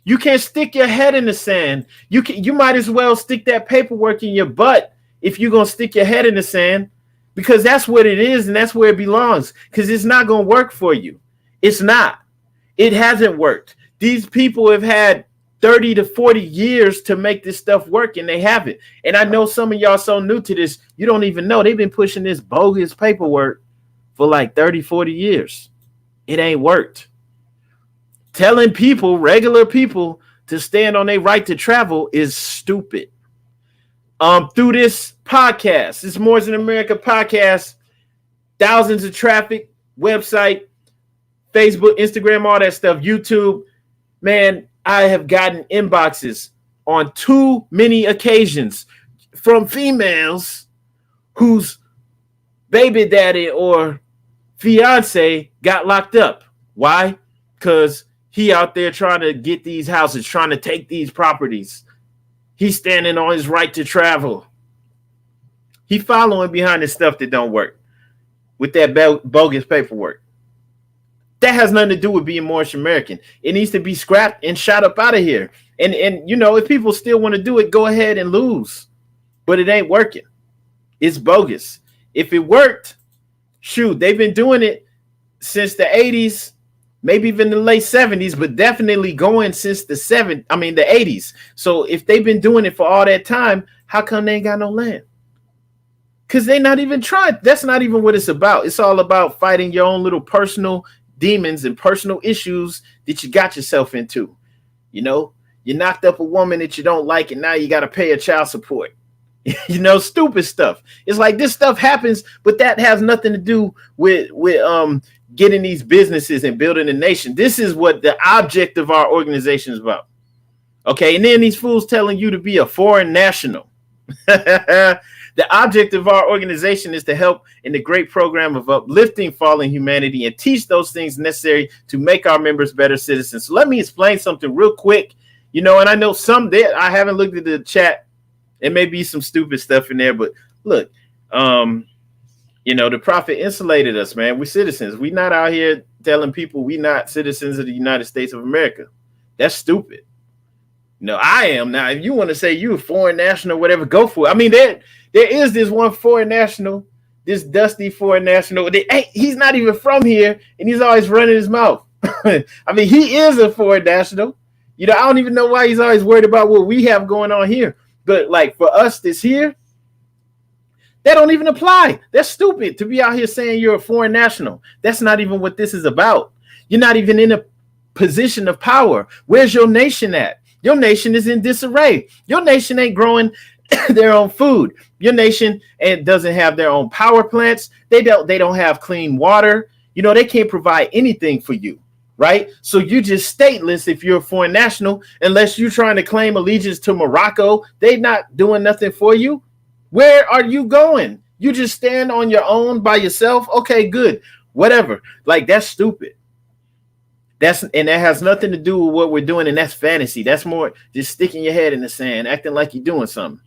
You can't stick your head in the sand. You might as well stick that paperwork in your butt if you're going to stick your head in the sand, because that's what it is and that's where it belongs, because it's not going to work for you. It's not. It hasn't worked. These people have had 30 to 40 years to make this stuff work, and they haven't. And I know some of y'all so new to this, you don't even know. They've been pushing this bogus paperwork for like 30, 40 years. It ain't worked. Telling people, regular people, to stand on their right to travel is stupid. Through this podcast, this Moorish American podcast, thousands of traffic, website, Facebook, Instagram, all that stuff, YouTube, man, I have gotten inboxes on too many occasions from females whose baby daddy or fiance got locked up. Why? Because he out there trying to get these houses, trying to take these properties. He's standing on his right to travel. He following behind the stuff that don't work with that bogus paperwork. That has nothing to do with being Moorish American. It needs to be scrapped and shot up out of here. And if people still want to do it, go ahead and lose. But it ain't working. It's bogus. If it worked, shoot, they've been doing it since the 80s, maybe even the late 70s, but definitely going since the 80s. So if they've been doing it for all that time, how come they ain't got no land? Because they not even trying. That's not even what it's about. It's all about fighting your own little personal demons and personal issues that you got yourself into. You knocked up a woman that you don't like, and now you got to pay a child support. Stupid stuff. It's like this stuff happens, but that has nothing to do with getting these businesses and building a nation. This is what the object of our organization is about. Okay, and then these fools telling you to be a foreign national. The object of our organization is to help in the great program of uplifting fallen humanity and teach those things necessary to make our members better citizens. So let me explain something real quick. And I know some there, I haven't looked at the chat. There may be some stupid stuff in there, but look, the prophet insulated us, man. We're citizens. We're not out here telling people we're not citizens of the United States of America. That's stupid. I am. Now, if you want to say you're a foreign national, whatever, go for it. I mean, there is this one foreign national, this dusty foreign national. He's not even from here, and he's always running his mouth. I mean, he is a foreign national. I don't even know why he's always worried about what we have going on here. But like for us this here, that don't even apply. That's stupid to be out here saying you're a foreign national. That's not even what this is about. You're not even in a position of power. Where's your nation at? Your nation is in disarray. Your nation ain't growing their own food. Your nation doesn't have their own power plants. They don't have clean water. They can't provide anything for you, right? So you just stateless if you're a foreign national, unless you're trying to claim allegiance to Morocco. They're not doing nothing for you. Where are you going? You just stand on your own by yourself? Okay, good. Whatever. Like, that's stupid. And that has nothing to do with what we're doing, and that's fantasy. That's more just sticking your head in the sand, acting like you're doing something,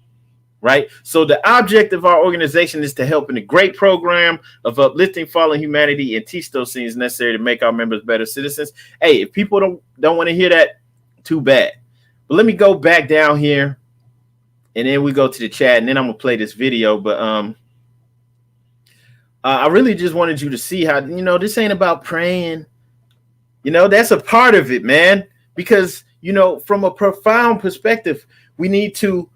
right? So the object of our organization is to help in a great program of uplifting fallen humanity and teach those things necessary to make our members better citizens. Hey, if people don't want to hear that, too bad. But let me go back down here, and then we go to the chat, and then I'm gonna play this video. But I really just wanted you to see how this ain't about praying. That's a part of it, man, because, from a profound perspective, we need to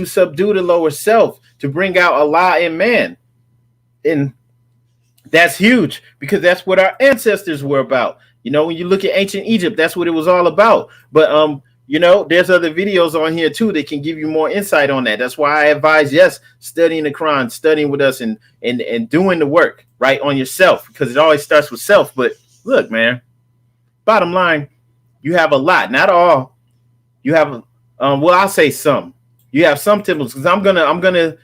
subdue the lower self to bring out Allah in man. And That's huge because that's what our ancestors were about. You know, when you look at ancient Egypt, that's what it was all about. But you know, there's other videos on here too that can give you more insight on that. That's why I advise, yes, studying the Quran, studying with us, and doing the work right on yourself, because it always starts with self. But look, man, bottom line, you have a lot, not all. You have well, I'll say some. You have some temples, because I'm gonna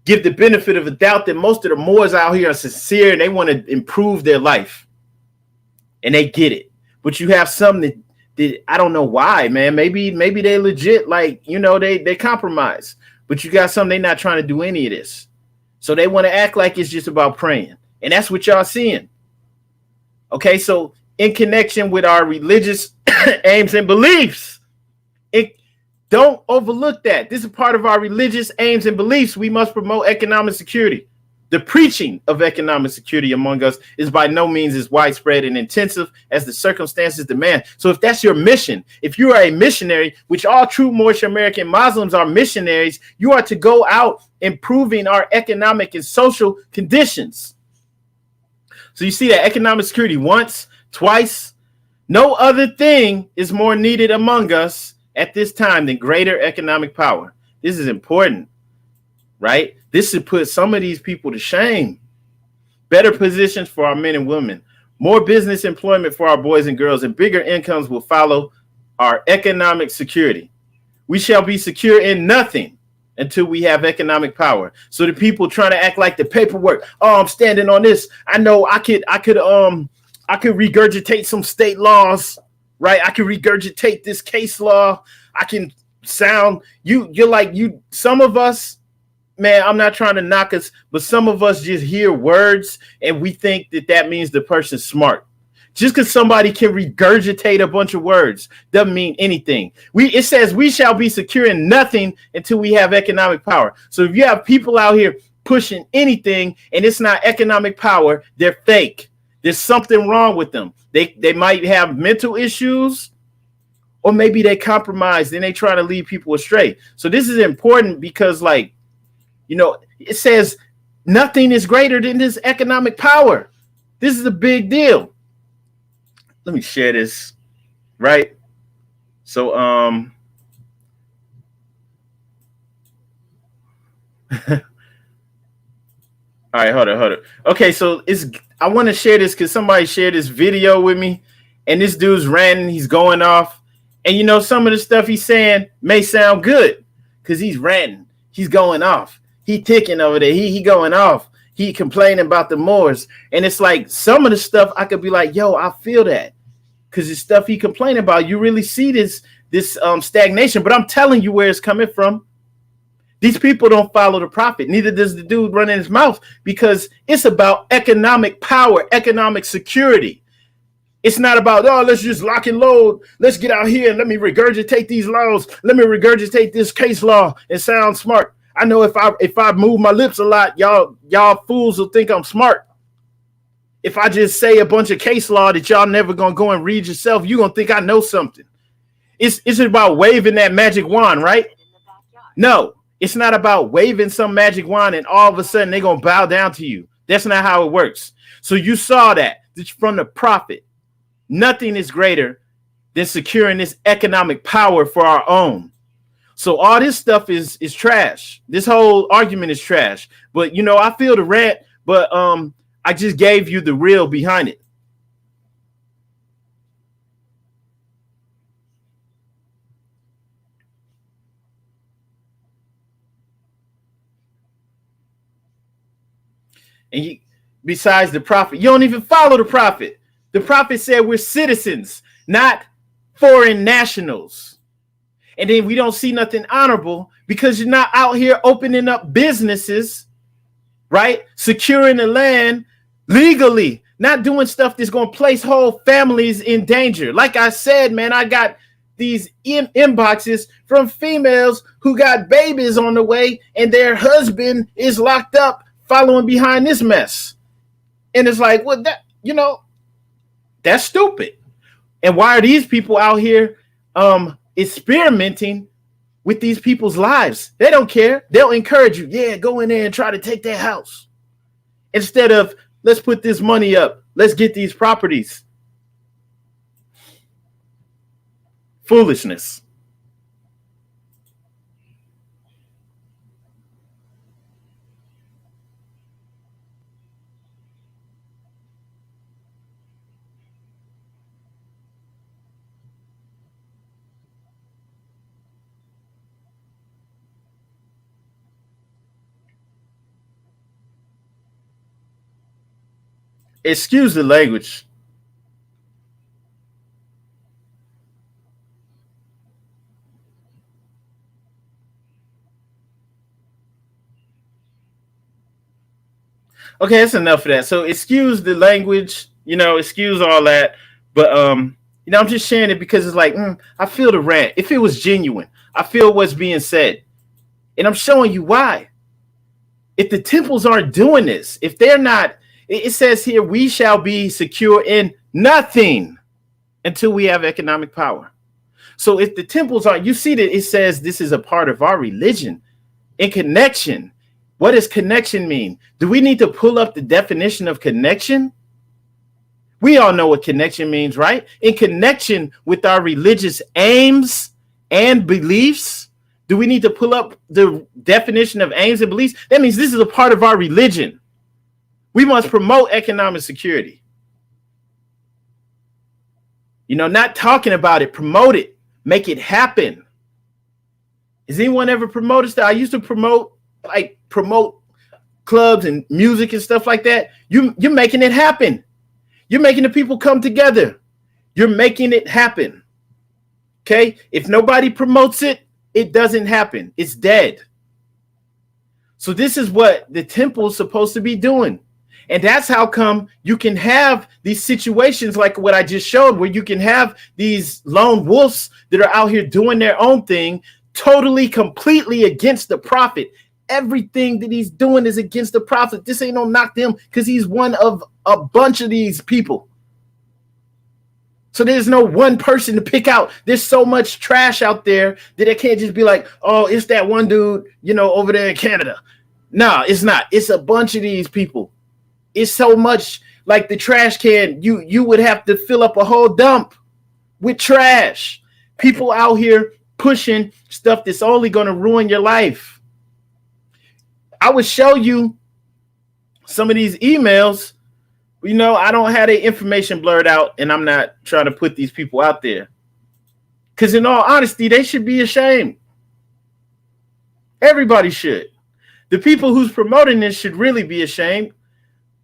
give the benefit of the doubt that most of the Moors out here are sincere and they want to improve their life, and they get it. But you have some that I don't know why, man. Maybe they legit, like, you know, they compromise. But you got some, they not trying to do any of this, so they want to act like it's just about praying, and that's what y'all seeing. Okay, so in connection with our religious aims and beliefs, don't overlook that. This is part of our religious aims and beliefs. We must promote economic security. The preaching of economic security among us is by no means as widespread and intensive as the circumstances demand. So if that's your mission, if you are a missionary, which all true Moorish American Muslims are missionaries, you are to go out improving our economic and social conditions. So you see that economic security once, twice. No other thing is more needed among us at this time than greater economic power. This is important, right? This should put some of these people to shame. Better positions for our men and women, more business employment for our boys and girls, and bigger incomes will follow our economic security. We shall be secure in nothing until we have economic power. So the people trying to act like the paperwork, oh, I'm standing on this, I know I could regurgitate some state laws, right? I can regurgitate this case law. I can sound you're like you. Some of us, man, I'm not trying to knock us, but some of us just hear words and we think that means the person's smart. Just because somebody can regurgitate a bunch of words doesn't mean anything. It says we shall be secure in nothing until we have economic power. So if you have people out here pushing anything and it's not economic power, they're fake. There's something wrong with them. They might have mental issues, or maybe they compromised and they try to lead people astray. So this is important because, like, you know, it says nothing is greater than this economic power. This is a big deal. Let me share this, right? So, all right, hold on. Okay, so I want to share this because somebody shared this video with me, and this dude's ranting, he's going off. And you know, some of the stuff he's saying may sound good because he's ranting, he's going off, he ticking over there, he going off, he complaining about the Moors. And it's like some of the stuff I could be like, yo, I feel that, because the stuff he complaining about, you really see this stagnation. But I'm telling you where it's coming from. These people don't follow the prophet. Neither does the dude running his mouth, because it's about economic power, economic security. It's not about, oh, let's just lock and load. Let's get out here and let me regurgitate these laws. Let me regurgitate this case law and sound smart. I know if I move my lips a lot, y'all fools will think I'm smart. If I just say a bunch of case law that y'all never gonna go and read yourself, you're gonna think I know something. It's about waving that magic wand, right? No. It's not about waving some magic wand and all of a sudden they're going to bow down to you. That's not how it works. So you saw that from the prophet. Nothing is greater than securing this economic power for our own. So all this stuff is trash. This whole argument is trash. But, you know, I feel the rant, but I just gave you the real behind it. And besides the prophet, you don't even follow the prophet. The prophet said we're citizens, not foreign nationals. And then we don't see nothing honorable because you're not out here opening up businesses, right? Securing the land legally, not doing stuff that's going to place whole families in danger. Like I said, man, I got these inboxes from females who got babies on the way and their husband is locked up following behind this mess. And it's like, well, that, you know, that's stupid. And why are these people out here experimenting with these people's lives? They don't care. They'll encourage you. Yeah, go in there and try to take their house. instead of let's put this money up, let's get these properties. Foolishness. Excuse the language. Okay, that's enough of that. So excuse the language, excuse all that. But I'm just sharing it because it's like, I feel the rant. If it was genuine, I feel what's being said. And I'm showing you why. If the temples aren't doing this, if they're not, it says here, we shall be secure in nothing until we have economic power. So if the temples aren't, you see that it says this is a part of our religion in connection. What does connection mean? Do we need to pull up the definition of connection? We all know what connection means, right? In connection with our religious aims and beliefs. Do we need to pull up the definition of aims and beliefs? That means this is a part of our religion. We must promote economic security. Not talking about it, promote it, make it happen. Has anyone ever promoted stuff? I used to promote clubs and music and stuff like that. You're making it happen. You're making the people come together. You're making it happen. Okay? If nobody promotes it, it doesn't happen. It's dead. So this is what the temple is supposed to be doing. And that's how come you can have these situations like what I just showed, where you can have these lone wolves that are out here doing their own thing, totally, completely against the prophet. Everything that he's doing is against the prophet. This ain't no knock them because he's one of a bunch of these people. So there's no one person to pick out. There's so much trash out there that it can't just be like, oh, it's that one dude, over there in Canada. No, it's not. It's a bunch of these people. It's so much like the trash can. You would have to fill up a whole dump with trash. People out here pushing stuff that's only going to ruin your life. I would show you some of these emails. I don't have the information blurred out, and I'm not trying to put these people out there. Because in all honesty, they should be ashamed. Everybody should. The people who's promoting this should really be ashamed.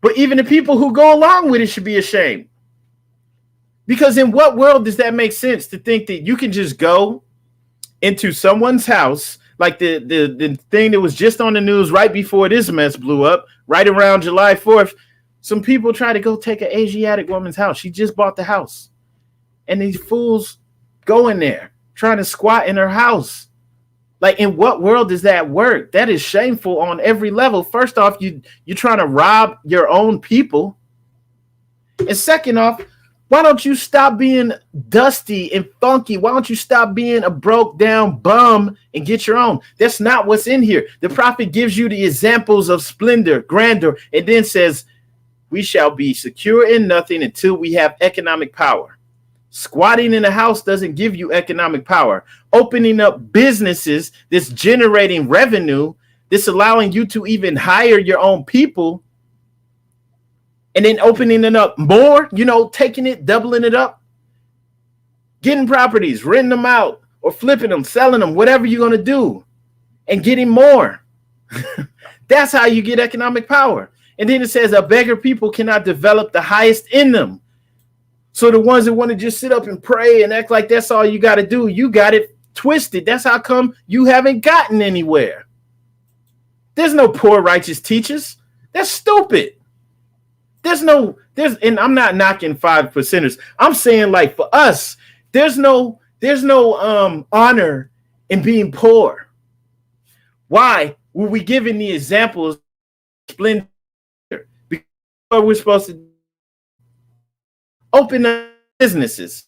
But even the people who go along with it should be ashamed. Because in what world does that make sense to think that you can just go into someone's house, like the thing that was just on the news right before this mess blew up, right around July 4th, some people try to go take an Asiatic woman's house. She just bought the house. And these fools go in there trying to squat in her house. Like, in what world does that work? That is shameful on every level. First off, you're trying to rob your own people. And second off, why don't you stop being dusty and funky? Why don't you stop being a broke down bum and get your own? That's not what's in here. The prophet gives you the examples of splendor, grandeur, and then says, we shall be secure in nothing until we have economic power. Squatting in a house doesn't give you economic power. Opening up businesses that's generating revenue, that's allowing you to even hire your own people, and then opening it up more, taking it, doubling it up, getting properties, renting them out, or flipping them, selling them, whatever you're going to do, and getting more. That's how you get economic power. And then it says a beggar people cannot develop the highest in them. So the ones that want to just sit up and pray and act like that's all you got to do, you got it twisted. That's how come you haven't gotten anywhere. There's no poor righteous teachers. That's stupid. And I'm not knocking 5%ers. I'm saying, like, for us, there's no honor in being poor. Why were we given the examples of splendor? Because we're supposed to open up businesses.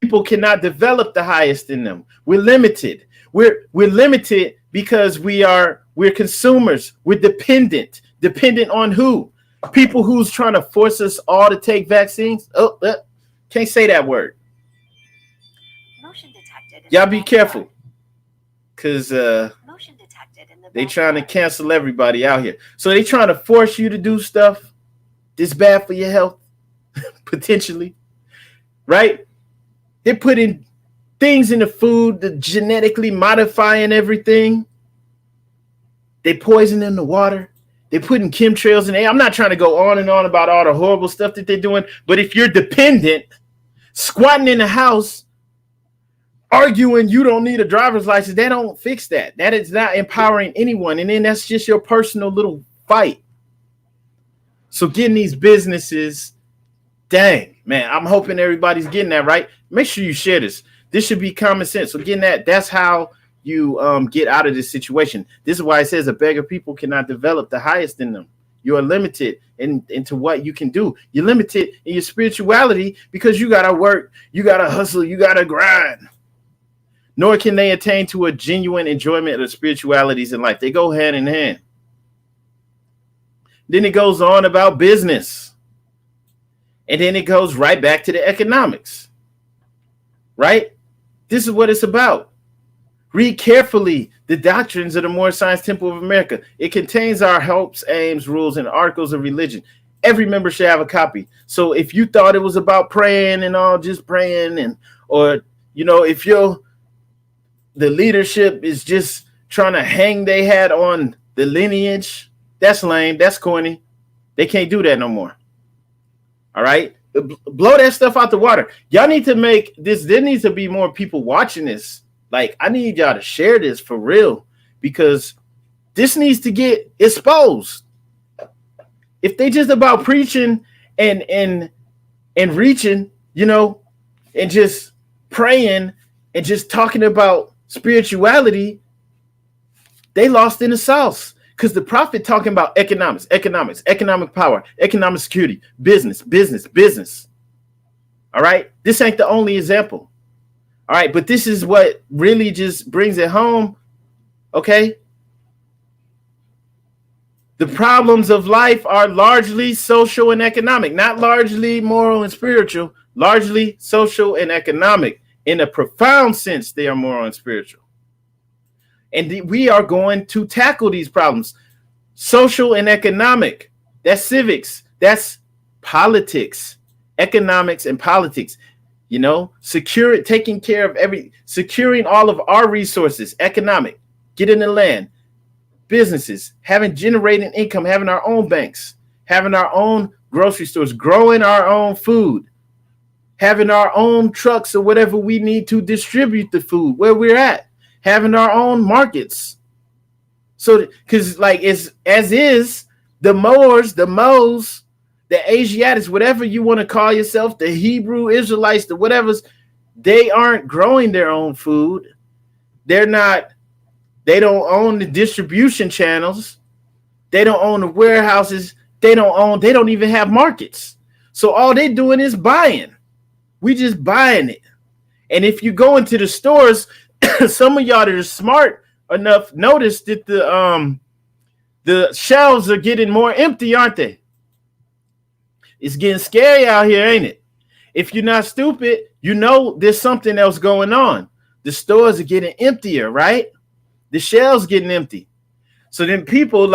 People cannot develop the highest in them. We're limited. We're limited because we're consumers. We're dependent. Dependent on who? People who's trying to force us all to take vaccines. Can't say that word. Y'all be careful, because they trying to cancel everybody out here. So they trying to force you to do stuff that's bad for your health, potentially, right? They're putting things in the food, the genetically modifying everything. They poisoning the water. They're putting chemtrails in there. I'm not trying to go on and on about all the horrible stuff that they're doing, but if you're dependent, squatting in the house, arguing you don't need a driver's license, they don't fix that. That is not empowering anyone. And then that's just your personal little fight. So getting these businesses, dang, man, I'm hoping everybody's getting that right. Make sure you share this. This should be common sense. So getting that's how you get out of this situation. This is why it says a beggar people cannot develop the highest in them. You are limited into what you can do. You're limited in your spirituality because you got to work, you got to hustle, you got to grind. Nor can they attain to a genuine enjoyment of spiritualities in life. They go hand in hand. Then it goes on about business. And then it goes right back to the economics. Right? This is what it's about. Read carefully the doctrines of the Moorish Science Temple of America. It contains our hopes, aims, rules, and articles of religion. Every member should have a copy. So if you thought it was about praying and all, just praying, and or if the leadership is just trying to hang their hat on the lineage, that's lame. That's corny. They can't do that no more. All right? Blow that stuff out the water. Y'all need to make this. There needs to be more people watching this. Like, I need y'all to share this for real, because this needs to get exposed. If they just about preaching and reaching, and just praying and just talking about spirituality, they lost in the sauce. Because the prophet talking about economics, economic power, economic security, business. All right? This ain't the only example. All right, but this is what really just brings it home, okay? The problems of life are largely social and economic, not largely moral and spiritual, largely social and economic. In a profound sense, they are moral and spiritual. And we are going to tackle these problems. Social and economic, that's civics, that's politics, economics and politics. Taking care of securing all of our resources, economic, getting the land, businesses, generating income, having our own banks, having our own grocery stores, growing our own food, having our own trucks or whatever we need to distribute the food where we're at, having our own markets. So, because the Moors, the Asiatics, whatever you want to call yourself, the Hebrew Israelites, the whatever's, they aren't growing their own food. They don't own the distribution channels. They don't own the warehouses. They don't even have markets. So all they're doing is buying. We just buying it. And if you go into the stores, some of y'all that are smart enough notice that the shelves are getting more empty, aren't they? It's getting scary out here, ain't it? If you're not stupid, there's something else going on. The stores are getting emptier, right? The shelves getting empty. So then people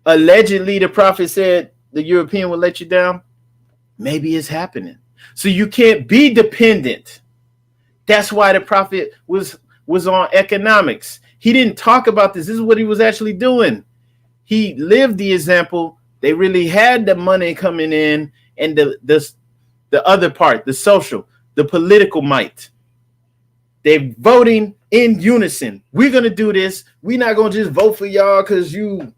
allegedly the prophet said the European will let you down. Maybe it's happening. So you can't be dependent. That's why the prophet was on economics. He didn't talk about this. This is what he was actually doing. He lived the example. They really had the money coming in, and the other part, the social, the political might. They're voting in unison. We're gonna do this. We're not gonna just vote for y'all because you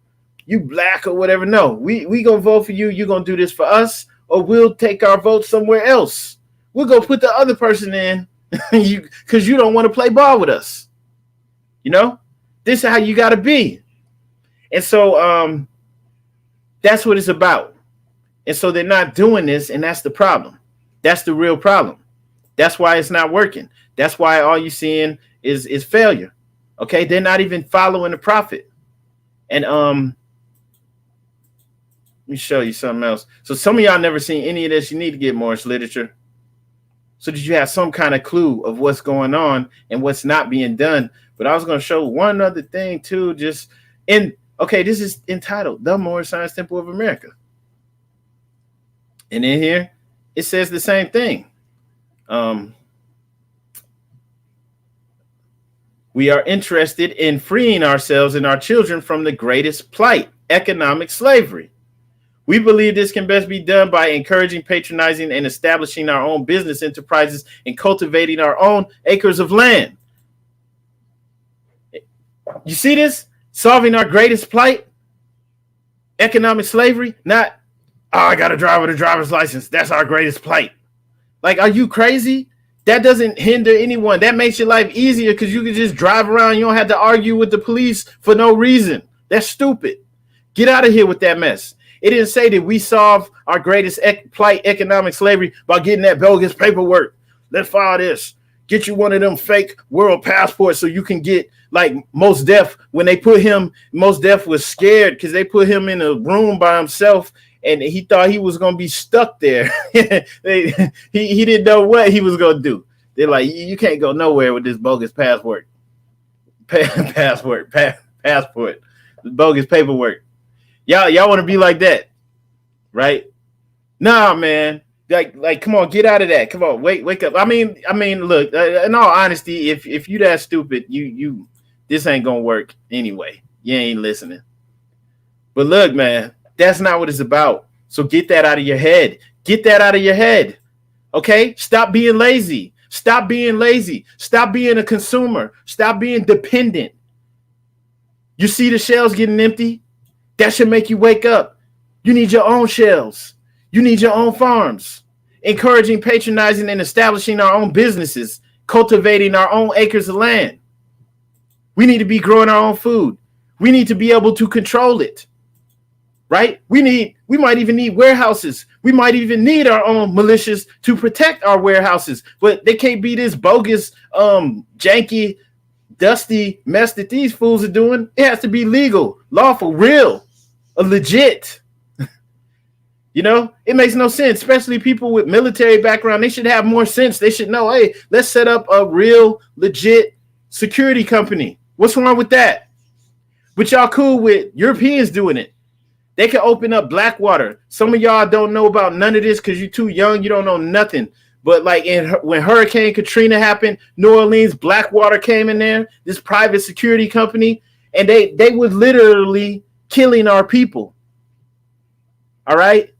black or whatever. No, we gonna vote for you. You're gonna do this for us, or we'll take our vote somewhere else. We'll go put the other person in because you don't want to play ball with us. This is how you gotta be. And so that's what it's about. And so they're not doing this, and that's the problem. That's the real problem. That's why it's not working. That's why all you're seeing is failure. Okay, they're not even following the prophet. And me show you something else. So some of y'all never seen any of this. You need to get Moorish literature so that you have some kind of clue of what's going on and what's not being done. But I was going to show one other thing too. This is entitled The Moorish Science Temple of America. And in here, it says the same thing. We are interested in freeing ourselves and our children from the greatest plight, economic slavery. We believe this can best be done by encouraging, patronizing, and establishing our own business enterprises and cultivating our own acres of land. You see this? Solving our greatest plight, economic slavery, not, I got to drive with a driver's license. That's our greatest plight. Like, are you crazy? That doesn't hinder anyone. That makes your life easier because you can just drive around. You don't have to argue with the police for no reason. That's stupid. Get out of here with that mess. It didn't say that we solve our greatest plight, economic slavery, by getting that bogus paperwork. Let's file this. Get you one of them fake world passports so you can get, like Mos Def. When they put him, Mos Def was scared because they put him in a room by himself and he thought he was going to be stuck there. he didn't know what he was going to do. They're like, you can't go nowhere with this bogus passport. Passport. Bogus paperwork. Y'all want to be like that, right? Nah, man. Like, come on, get out of that. Come on, wake up. I mean, look. In all honesty, if you that stupid, you this ain't gonna work anyway. You ain't listening. But look, man, that's not what it's about. So get that out of your head. Get that out of your head. Okay? Stop being lazy. Stop being lazy. Stop being a consumer. Stop being dependent. You see the shelves getting empty? That should make you wake up. You need your own shelves. You need your own farms. Encouraging, patronizing, and establishing our own businesses. Cultivating our own acres of land. We need to be growing our own food. We need to be able to control it. Right? We might even need warehouses. We might even need our own militias to protect our warehouses. But they can't be this bogus, janky, dusty mess that these fools are doing. It has to be legal, lawful, real, legit. You know, it makes no sense, especially people with military background. They should have more sense. They should know, hey, let's set up a real, legit security company. What's wrong with that? But y'all cool with Europeans doing it. They can open up Blackwater. Some of y'all don't know about none of this because you're too young. You don't know nothing. But like when Hurricane Katrina happened, New Orleans, Blackwater came in there, this private security company, and they were literally killing our people. All right?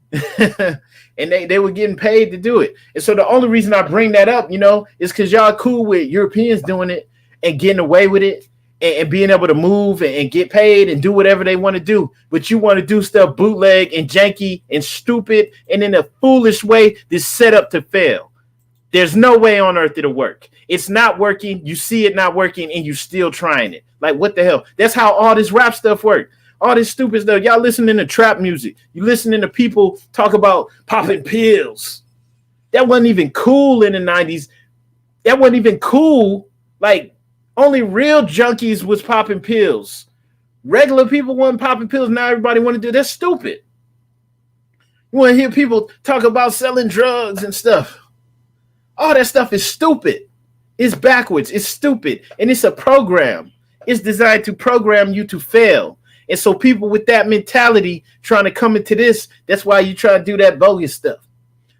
And they were getting paid to do it. And so the only reason I bring that up, is because y'all cool with Europeans doing it and getting away with it and being able to move and get paid and do whatever they want to do. But you want to do stuff bootleg and janky and stupid and in a foolish way that's set up to fail. There's no way on earth it'll work. It's not working. You see it not working and you still trying it. Like, what the hell? That's how all this rap stuff works. All this stupid stuff. Y'all listening to trap music. You listening to people talk about popping pills. That wasn't even cool in the 90s. That wasn't even cool. Like, only real junkies was popping pills. Regular people weren't popping pills. Now everybody want to do. That's stupid. You want to hear people talk about selling drugs and stuff. All that stuff is stupid. It's backwards. It's stupid. And it's a program. It's designed to program you to fail. And so people with that mentality trying to come into this, that's why you try to do that bogus stuff.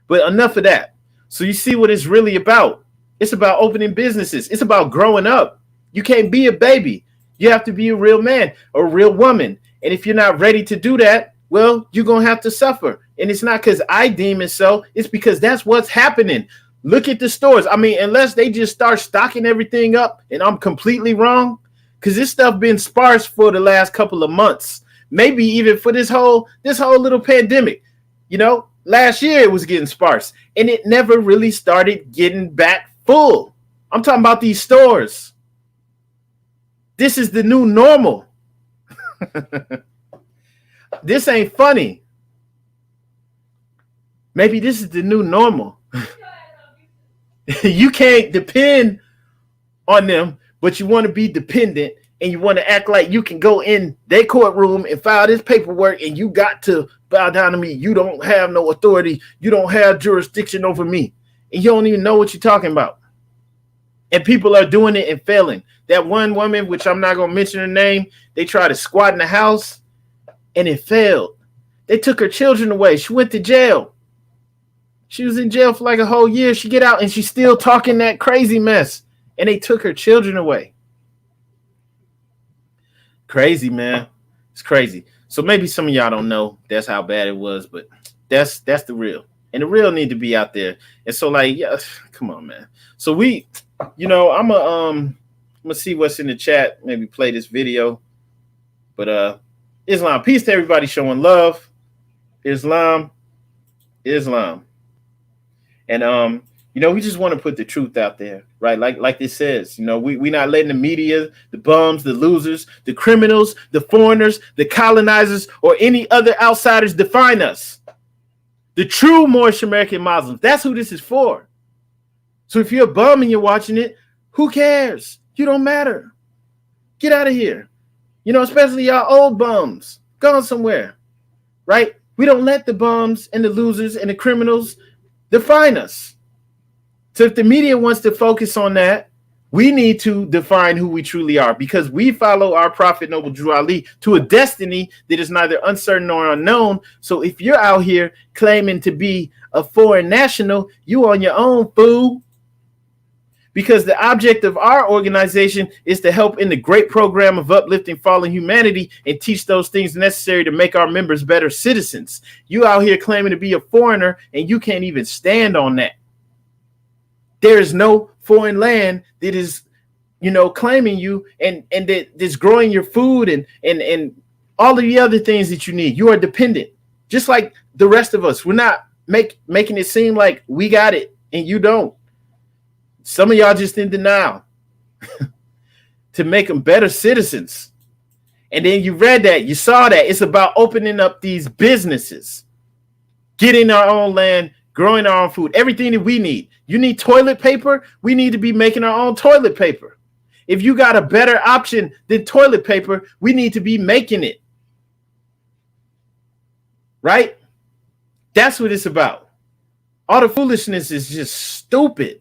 But enough of that. So you see what it's really about. It's about opening businesses. It's about growing up. You can't be a baby. You have to be a real man or a real woman. And if you're not ready to do that, well, you're going to have to suffer. And it's not because I deem it so. It's because that's what's happening. Look at the stores. I mean, unless they just start stocking everything up and I'm completely wrong, because this stuff been sparse for the last couple of months, maybe even for this whole little pandemic. Last year it was getting sparse and it never really started getting back full. I'm talking about these stores. This is the new normal. This ain't funny. Maybe this is the new normal. You can't depend on them, but you want to be dependent and you want to act like you can go in their courtroom and file this paperwork and you got to bow down to me. You don't have no authority. You don't have jurisdiction over me. And you don't even know what you're talking about. And people are doing it and failing. That one woman, which I'm not going to mention her name, they tried to squat in the house and it failed. They took her children away. She went to jail. She was in jail for like a whole year. She get out and she's still talking that crazy mess. And they took her children away. Crazy, man. It's crazy. So maybe some of y'all don't know that's how bad it was, but that's the real. And the real need to be out there. And so, like, yeah, come on, man. So we, you know, I'm gonna see what's in the chat, maybe play this video. But Islam, peace to everybody showing love. Islam. And you know, we just want to put the truth out there, right? Like this says, you know, we not letting the media, the bums, the losers, the criminals, the foreigners, the colonizers, or any other outsiders define us. The true Moorish American Muslims, that's who this is for. So if you're a bum and you're watching it, who cares? You don't matter. Get out of here. You know, especially y'all old bums. Go somewhere, right? We don't let the bums and the losers and the criminals define us. So if the media wants to focus on that, we need to define who we truly are, because we follow our prophet Noble Drew Ali to a destiny that is neither uncertain nor unknown. So if you're out here claiming to be a foreign national, you on your own, fool. Because the object of our organization is to help in the great program of uplifting fallen humanity and teach those things necessary to make our members better citizens. You out here claiming to be a foreigner and you can't even stand on that. There is no foreign land that is, you know, claiming you and that's growing your food and all of the other things that you need. You are dependent, just like the rest of us. We're not making it seem like we got it and you don't. Some of y'all just in denial to make them better citizens. And then you read that, you saw that. It's about opening up these businesses, getting our own land, growing our own food, everything that we need. You need toilet paper? We need to be making our own toilet paper. If you got a better option than toilet paper, we need to be making it. Right? That's what it's about. All the foolishness is just stupid.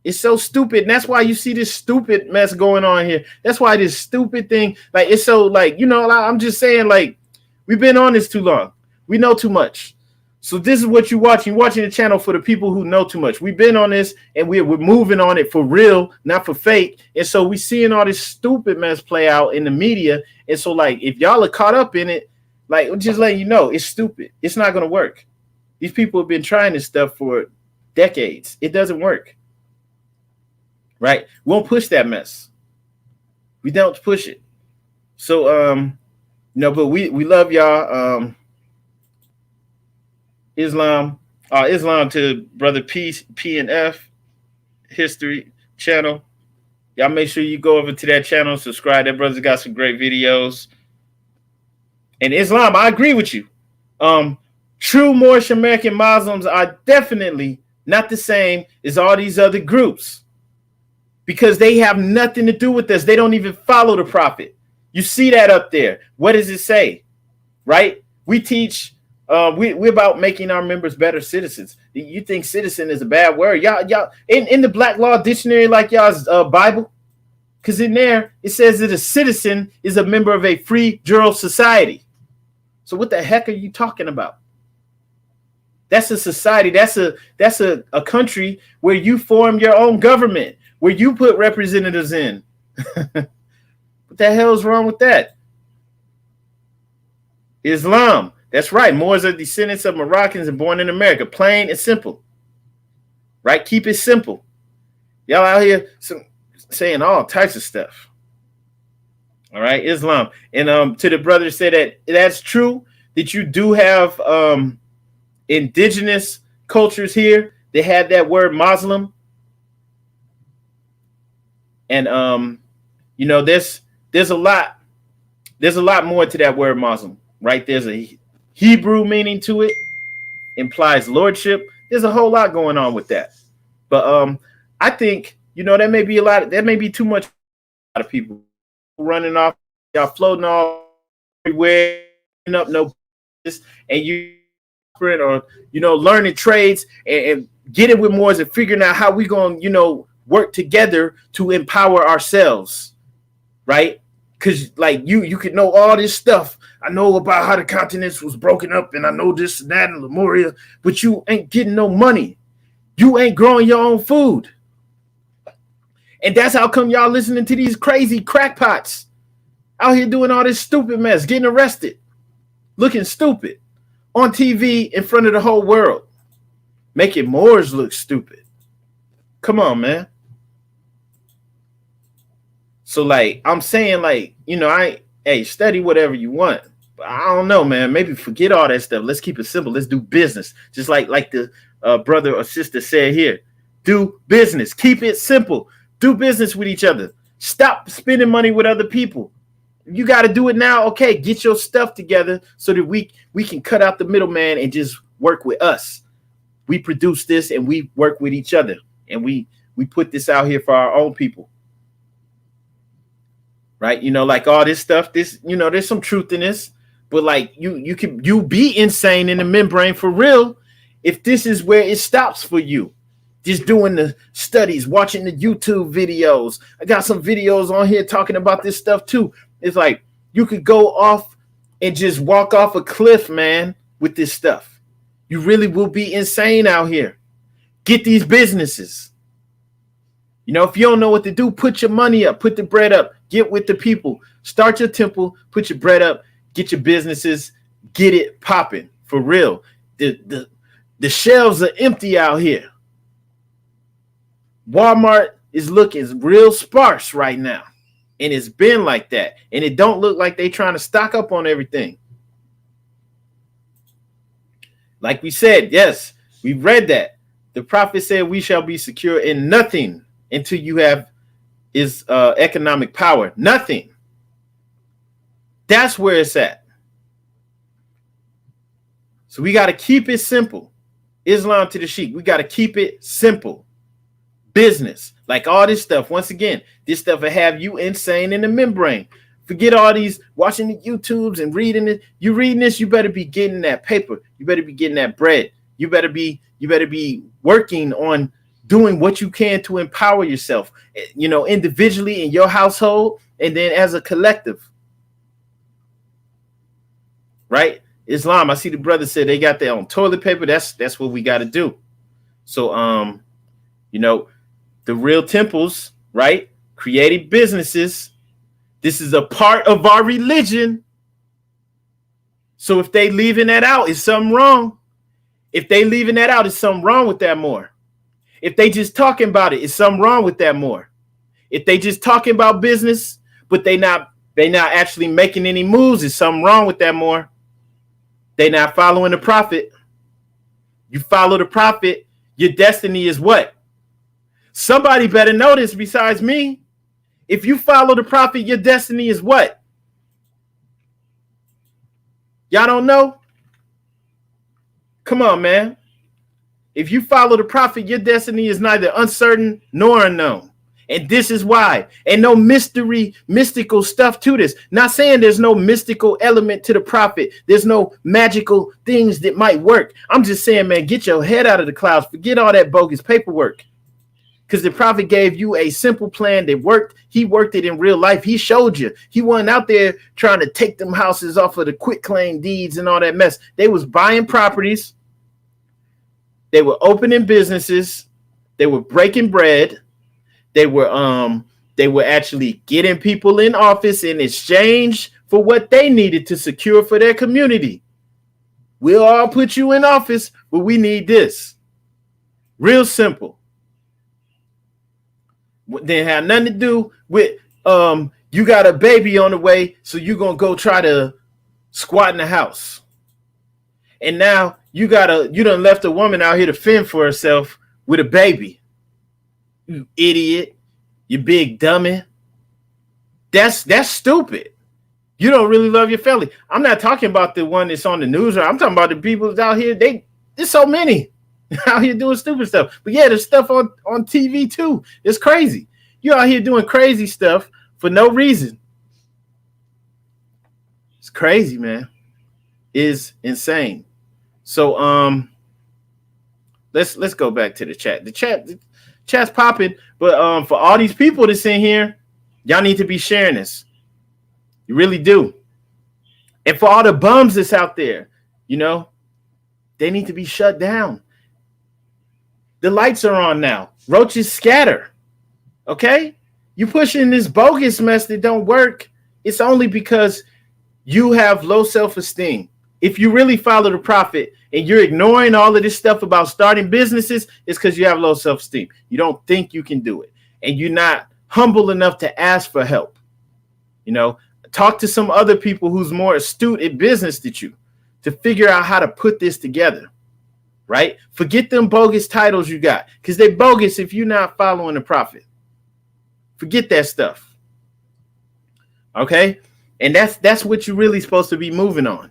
It's so stupid. And that's why you see this stupid mess going on here. That's why this stupid thing, like, it's so, like, you know, I'm just saying, like, we've been on this too long. We know too much. So this is what you're watching. You're watching the channel for the people who know too much. We've been on this and we're moving on it for real, not for fake. And so we're seeing all this stupid mess play out in the media. And so, like, if y'all are caught up in it, like, just letting you know, it's stupid. It's not going to work. These people have been trying this stuff for decades. It doesn't work. Right? We won't push that mess. We don't push it. So, you know, but we love y'all. Islam to Brother P and F History channel. Y'all make sure you go over to that channel, subscribe. That brother's got some great videos. And Islam, I agree with you. True Moorish American Muslims are definitely not the same as all these other groups, because they have nothing to do with us. They don't even follow the prophet. You see that up there. What does it say? Right? We teach, we're about making our members better citizens. You think citizen is a bad word? Y'all in the Black Law Dictionary, like y'all's Bible, because in there it says that a citizen is a member of a free juror society. So what the heck are you talking about? That's a society. That's a country where you form your own government, where you put representatives in. What the hell is wrong with that? Islam. That's right. Moors are descendants of Moroccans and born in America. Plain and simple. Right? Keep it simple. Y'all out here saying all types of stuff. All right, Islam. And to the brother say that that's true, that you do have indigenous cultures here. They had that word Muslim. And you know, there's a lot more to that word Muslim, right? There's a Hebrew meaning to it, implies lordship. There's a whole lot going on with that. But I think, you know, that may be too much. A lot of people running off, y'all floating off everywhere, up no and you or learning trades and getting with Moors and figuring out how we gonna work together to empower ourselves, right? Because like you could know all this stuff. I know about how the continents was broken up, and I know this and that and Lemuria, but you ain't getting no money. You ain't growing your own food. And that's how come y'all listening to these crazy crackpots out here doing all this stupid mess, getting arrested, looking stupid on TV in front of the whole world, making Moors look stupid. Come on, man. So like I'm saying, like, study whatever you want. But I don't know, man. Maybe forget all that stuff. Let's keep it simple. Let's do business. Just like the brother or sister said here. Do business. Keep it simple. Do business with each other. Stop spending money with other people. You got to do it now. Okay, get your stuff together so that we can cut out the middleman and just work with us. We produce this and we work with each other, and we put this out here for our own people. Right? Like all this stuff, there's some truth in this, but like you be insane in the membrane for real if this is where it stops for you. Just doing the studies, watching the YouTube videos. I got some videos on here talking about this stuff too. It's like you could go off and just walk off a cliff, man, with this stuff. You really will be insane out here. Get these businesses. If you don't know what to do, put your money up, put the bread up, get with the people, start your temple, put your bread up, get your businesses, get it popping for real. The shelves are empty out here. Walmart is looking real sparse right now. And it's been like that. And it don't look like they trying to stock up on everything. Like we said, yes, we read that. The prophet said we shall be secure in nothing until you have is economic power. Nothing. That's where it's at. So we got to keep it simple. Islam to the Sheikh. We got to keep it simple. Business, like all this stuff. Once again, this stuff will have you insane in the membrane. Forget all these watching the YouTubes and reading it. You reading this, you better be getting that paper. You better be getting that bread. You better be working on doing what you can to empower yourself, individually in your household and then as a collective. Right? Islam, I see the brother said they got their own toilet paper. That's what we got to do. So, the real temples, right? Created businesses. This is a part of our religion. So if they leaving that out, is something wrong. If they leaving that out, is something wrong with that more. If they just talking about it, is something wrong with that more. If they just talking about business, but they not actually making any moves, is something wrong with that more. They not following the prophet. You follow the prophet, your destiny is what? Somebody better know this besides me. If you follow the prophet, your destiny is what? Y'all don't know? Come on, man. If you follow the prophet, your destiny is neither uncertain nor unknown. And this is why. And no mystical stuff to this. Not saying there's no mystical element to the prophet. There's no magical things that might work. I'm just saying, man, get your head out of the clouds. Forget all that bogus paperwork. Because the prophet gave you a simple plan that worked. He worked it in real life. He showed you. He wasn't out there trying to take them houses off of the quit claim deeds and all that mess. They was buying properties. They were opening businesses. They were breaking bread. They were actually getting people in office in exchange for what they needed to secure for their community. We'll all put you in office, but we need this. Real simple. They have nothing to do with you got a baby on the way, so you're gonna go try to squat in the house. And now you done left a woman out here to fend for herself with a baby. You idiot, you big dummy. That's stupid. You don't really love your family. I'm not talking about the one that's on the news. I'm talking about the people that's out here. There's so many out here doing stupid stuff. But yeah, there's stuff on TV too. It's crazy. You're out here doing crazy stuff for no reason. It's crazy, man. is insane. So let's go back to the chat. The chat's popping, but for all these people that's in here, y'all need to be sharing this. You really do. And for all the bums that's out there, they need to be shut down. The lights are on now. Roaches scatter. Okay? You pushing this bogus mess that don't work. It's only because you have low self-esteem. If you really follow the prophet and you're ignoring all of this stuff about starting businesses, it's because you have low self-esteem. You don't think you can do it. And you're not humble enough to ask for help. Talk to some other people who's more astute at business than you to figure out how to put this together. Right? Forget them bogus titles you got, because they're bogus if you're not following the prophet. Forget that stuff. Okay? And that's what you're really supposed to be moving on.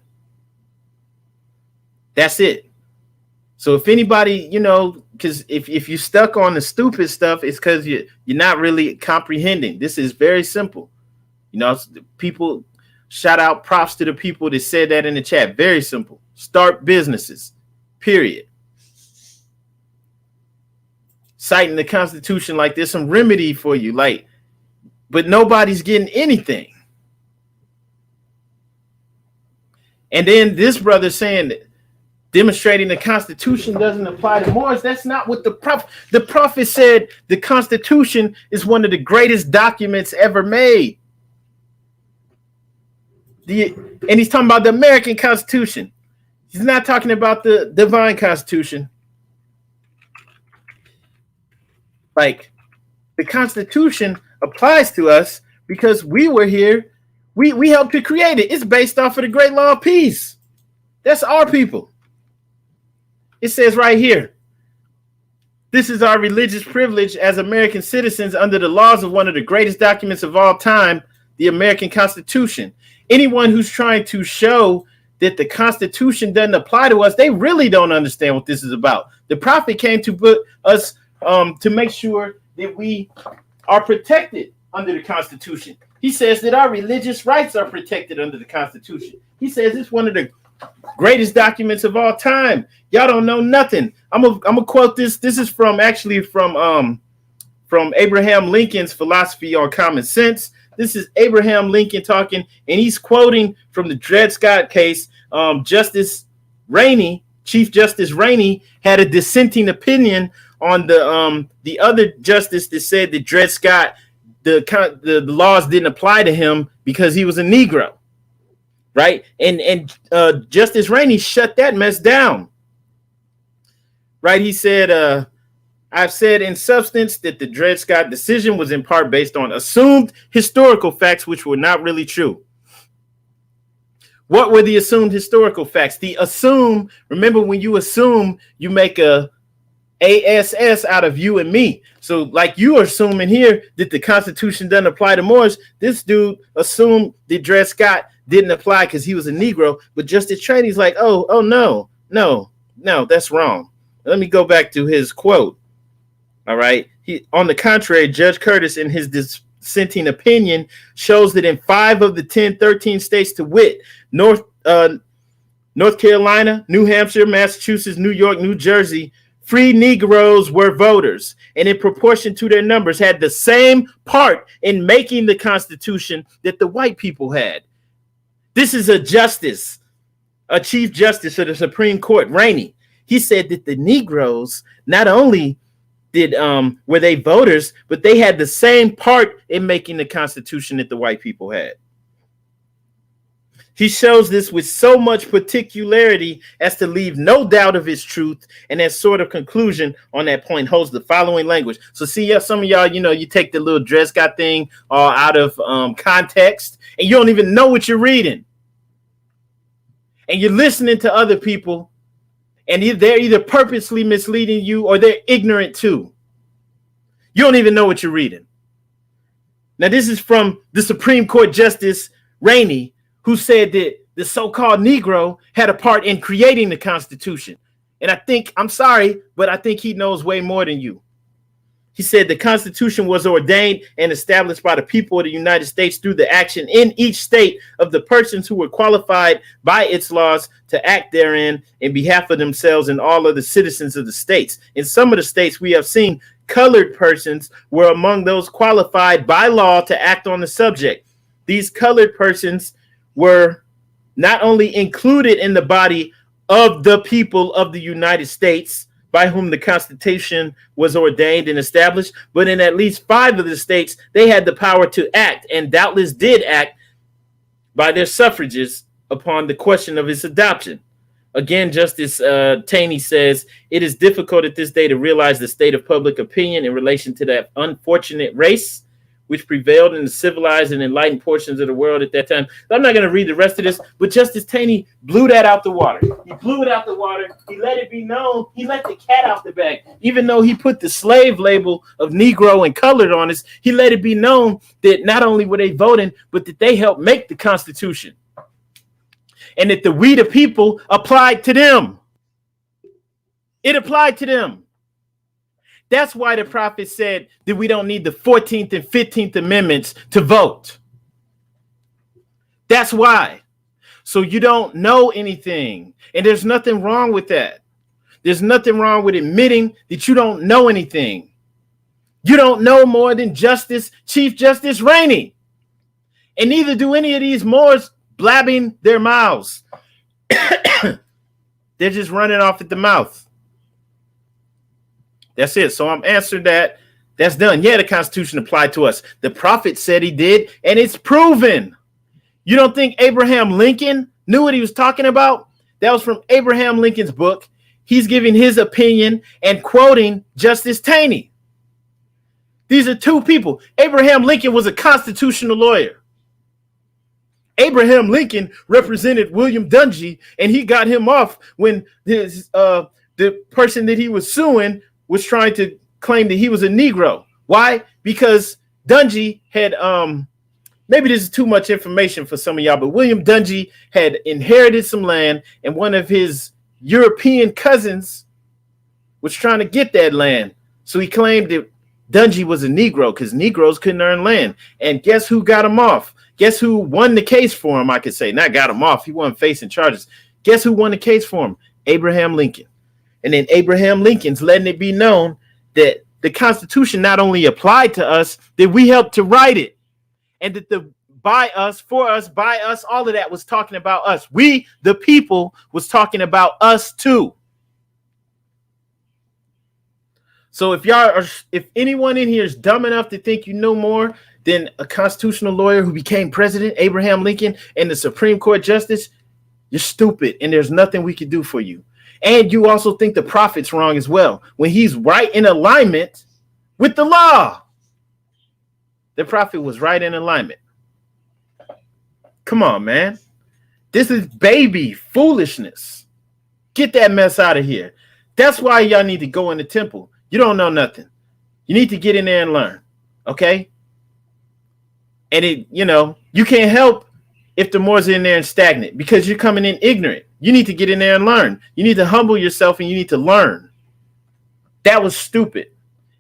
That's it. So if anybody, because if you're stuck on the stupid stuff, it's because you're not really comprehending. This is very simple. People, shout out, props to the people that said that in the chat. Very simple. Start businesses, period. Citing the Constitution like there's some remedy for you, but nobody's getting anything. And then this brother saying that demonstrating the Constitution doesn't apply to Moors. That's not what the prophet said. The Constitution is one of the greatest documents ever made. And he's talking about the American Constitution. He's not talking about the divine Constitution. The Constitution applies to us because we were here. We helped to create it. It's based off of the Great Law of Peace. That's our people. It says right here, this is our religious privilege as American citizens under the laws of one of the greatest documents of all time, the American Constitution. Anyone who's trying to show that the Constitution doesn't apply to us, they really don't understand what this is about. The prophet came to put us to make sure that we are protected under the Constitution. He says that our religious rights are protected under the Constitution. He says it's one of the greatest documents of all time. Y'all don't know nothing. I'm gonna quote this. This is from Abraham Lincoln's philosophy on common sense. This is Abraham Lincoln talking, and he's quoting from the Dred Scott case. Chief Justice Rainey had a dissenting opinion on the other justice that said that Dred Scott, the laws didn't apply to him because he was a Negro, right? And Justice Rainey shut that mess down, right? He said, I've said in substance that the Dred Scott decision was in part based on assumed historical facts which were not really true. What were the assumed historical facts? Remember, when you assume, you make a ASS out of you and me. So like you are assuming here that the Constitution doesn't apply to Moors. This dude assumed that Dred Scott didn't apply because he was a Negro. But Justice Rainey's like, oh no, that's wrong. Let me go back to his quote. All right. On the contrary, Judge Curtis, in his dissenting opinion, shows that in 5 of the 13 states, to wit, North Carolina, New Hampshire, Massachusetts, New York, New Jersey, free Negroes were voters, and in proportion to their numbers had the same part in making the Constitution that the white people had. This is a Chief Justice of the Supreme Court, Rainey. He said that the Negroes not only were they voters, but they had the same part in making the Constitution that the white people had. He shows this with so much particularity as to leave no doubt of its truth, and as sort of conclusion on that point holds the following language. So see, some of y'all, you take the little Dred Scott thing all out of context, and you don't even know what you're reading. And you're listening to other people, and they're either purposely misleading you or they're ignorant too. You don't even know what you're reading. Now, this is from the Supreme Court Justice Rainey, who said that the so-called Negro had a part in creating the Constitution. And I'm sorry, but I think he knows way more than you. He said the Constitution was ordained and established by the people of the United States through the action in each state of the persons who were qualified by its laws to act therein in behalf of themselves and all of the citizens of the states. In some of the states, we have seen colored persons were among those qualified by law to act on the subject. These colored persons were not only included in the body of the people of the United States, by whom the Constitution was ordained and established, but in at least 5 of the states, they had the power to act, and doubtless did act by their suffrages upon the question of its adoption. Again, Justice Taney says, it is difficult at this day to realize the state of public opinion in relation to that unfortunate race which prevailed in the civilized and enlightened portions of the world at that time. I'm not going to read the rest of this, but Justice Taney blew that out the water. He blew it out the water. He let it be known. He let the cat out the bag. Even though he put the slave label of Negro and colored on us, he let it be known that not only were they voting, but that they helped make the Constitution. And that the we the people applied to them. It applied to them. That's why the prophet said that we don't need the 14th and 15th Amendments to vote. That's why. So you don't know anything. And there's nothing wrong with that. There's nothing wrong with admitting that you don't know anything. You don't know more than Chief Justice Rainey. And neither do any of these Moors blabbing their mouths. They're just running off at the mouth. That's it. So I'm answered that. That's done. Yeah, the Constitution applied to us. The prophet said he did, and it's proven. You don't think Abraham Lincoln knew what he was talking about? That was from Abraham Lincoln's book. He's giving his opinion and quoting Justice Taney. These are two people. Abraham Lincoln was a constitutional lawyer. Abraham Lincoln represented William Dungy, and he got him off when the person that he was suing was trying to claim that he was a Negro. Why? Because Dungy had, maybe this is too much information for some of y'all, but William Dungy had inherited some land, and one of his European cousins was trying to get that land. So he claimed that Dungy was a Negro because Negroes couldn't earn land. And guess who got him off? Guess who won the case for him, I could say. Not got him off. He wasn't facing charges. Guess who won the case for him? Abraham Lincoln. And then Abraham Lincoln's letting it be known that the Constitution not only applied to us, that we helped to write it. And that the by us, for us, by us, all of that was talking about us. We, the people, was talking about us too. So if anyone in here is dumb enough to think you know more than a constitutional lawyer who became president, Abraham Lincoln, and the Supreme Court justice, you're stupid, and there's nothing we can do for you. And you also think the prophet's wrong as well, when he's right in alignment with the law. The prophet was right in alignment. Come on, man. This is baby foolishness. Get that mess out of here. That's why y'all need to go in the temple. You don't know nothing. You need to get in there and learn. Okay? And you can't help if the Moors are in there and stagnant because you're coming in ignorant. You need to get in there and learn. You need to humble yourself and you need to learn. That was stupid.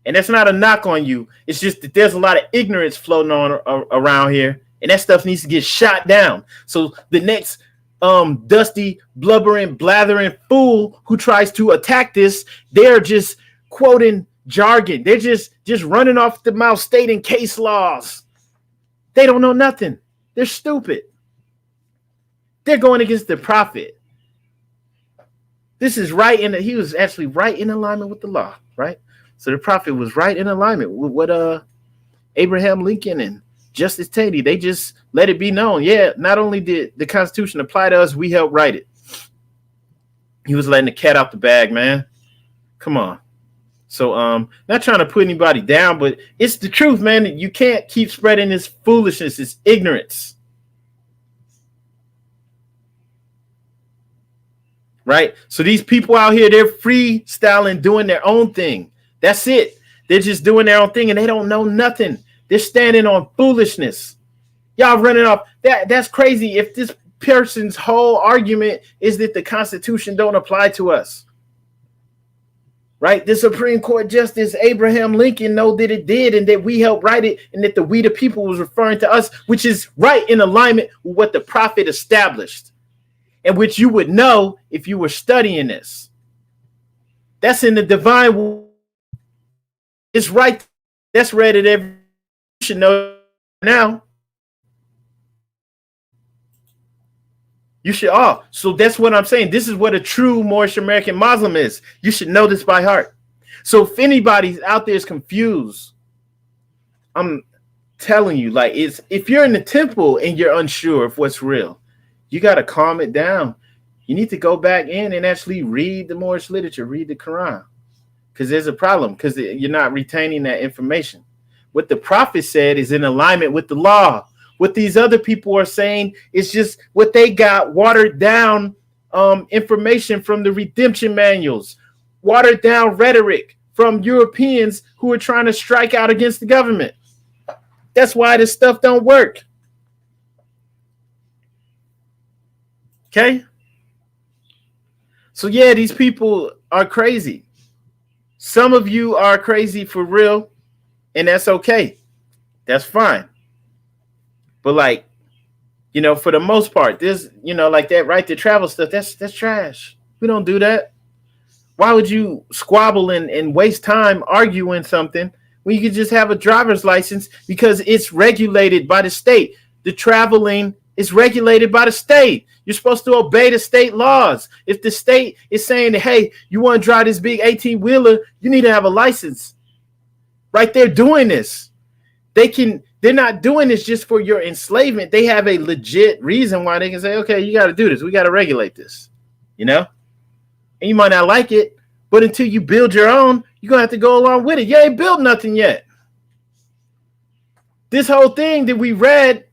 And that's not a knock on you. It's just that there's a lot of ignorance floating on around here. And that stuff needs to get shot down. So the next dusty, blubbering, blathering fool who tries to attack this, they're just quoting jargon. They're just running off the mouth stating case laws. They don't know nothing. They're stupid. They're going against the prophet. This is he was actually right in alignment with the law, right? So the prophet was right in alignment with what Abraham Lincoln and Justice Taney, they just let it be known. Yeah, not only did the Constitution apply to us, we helped write it. He was letting the cat out the bag, man. Come on. So not trying to put anybody down, but it's the truth, man. You can't keep spreading this foolishness, this ignorance. Right? So these people out here, they're freestyling, doing their own thing. That's it. They're just doing their own thing and they don't know nothing. They're standing on foolishness. Y'all running off. That's crazy if this person's whole argument is that the Constitution don't apply to us. right? The Supreme Court Justice Abraham Lincoln know that it did, and that we helped write it, and that the we the people was referring to us, which is right in alignment with what the prophet established, and which you would know if you were studying this. That's in the divine. It's right. That's read it every. You should know now. You should all. So that's what I'm saying. This is what a true Moorish American Muslim is. You should know this by heart. So if anybody's out there is confused, I'm telling you, like, it's if you're in the temple and you're unsure of what's real, you got to calm it down. You need to go back in and actually read the Moorish literature, read the Quran, because there's a problem because you're not retaining that information. What the prophet said is in alignment with the law. What these other people are saying is just what they got watered down information from the redemption manuals, watered down rhetoric from Europeans who are trying to strike out against the government. That's why this stuff don't work. Okay? So yeah, these people are crazy. Some of you are crazy for real, and that's okay. That's fine. But like, you know, for the most part, this, you know, like that right to travel stuff, that's trash. We don't do that. Why would you squabble and waste time arguing something when you could just have a driver's license because it's regulated by the state? The traveling is regulated by the state. You're supposed to obey the state laws. If the state is saying that, hey, you want to drive this big 18-wheeler, you need to have a license. Right? They're doing this. They're not doing this just for your enslavement. They have a legit reason why they can say, okay, you got to do this. We got to regulate this, you know? And you might not like it, but until you build your own, you're going to have to go along with it. You ain't built nothing yet. This whole thing that we read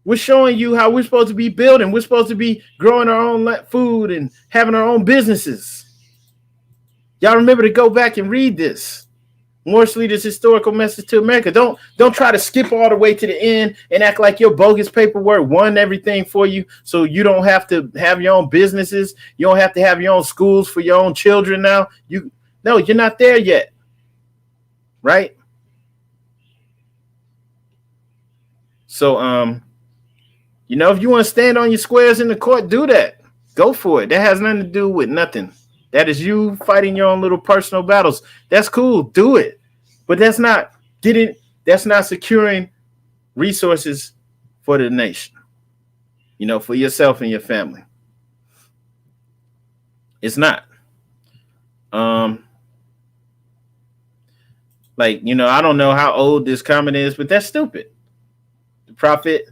was showing you how we're supposed to be building. We're supposed to be growing our own food and having our own businesses. Y'all remember to go back and read this. Moorish Leaders' Historical Message to America. Don't try to skip all the way to the end and act like your bogus paperwork won everything for you, so you don't have to have your own businesses. You don't have to have your own schools for your own children now. No, you're not there yet. Right? So, you know, if you want to stand on your squares in the court, do that. Go for it. That has nothing to do with nothing. That is you fighting your own little personal battles. That's cool. Do it. But that's not securing resources for the nation, you know, for yourself and your family. It's not. Like, you know, I don't know how old this comment is, but that's stupid. The prophet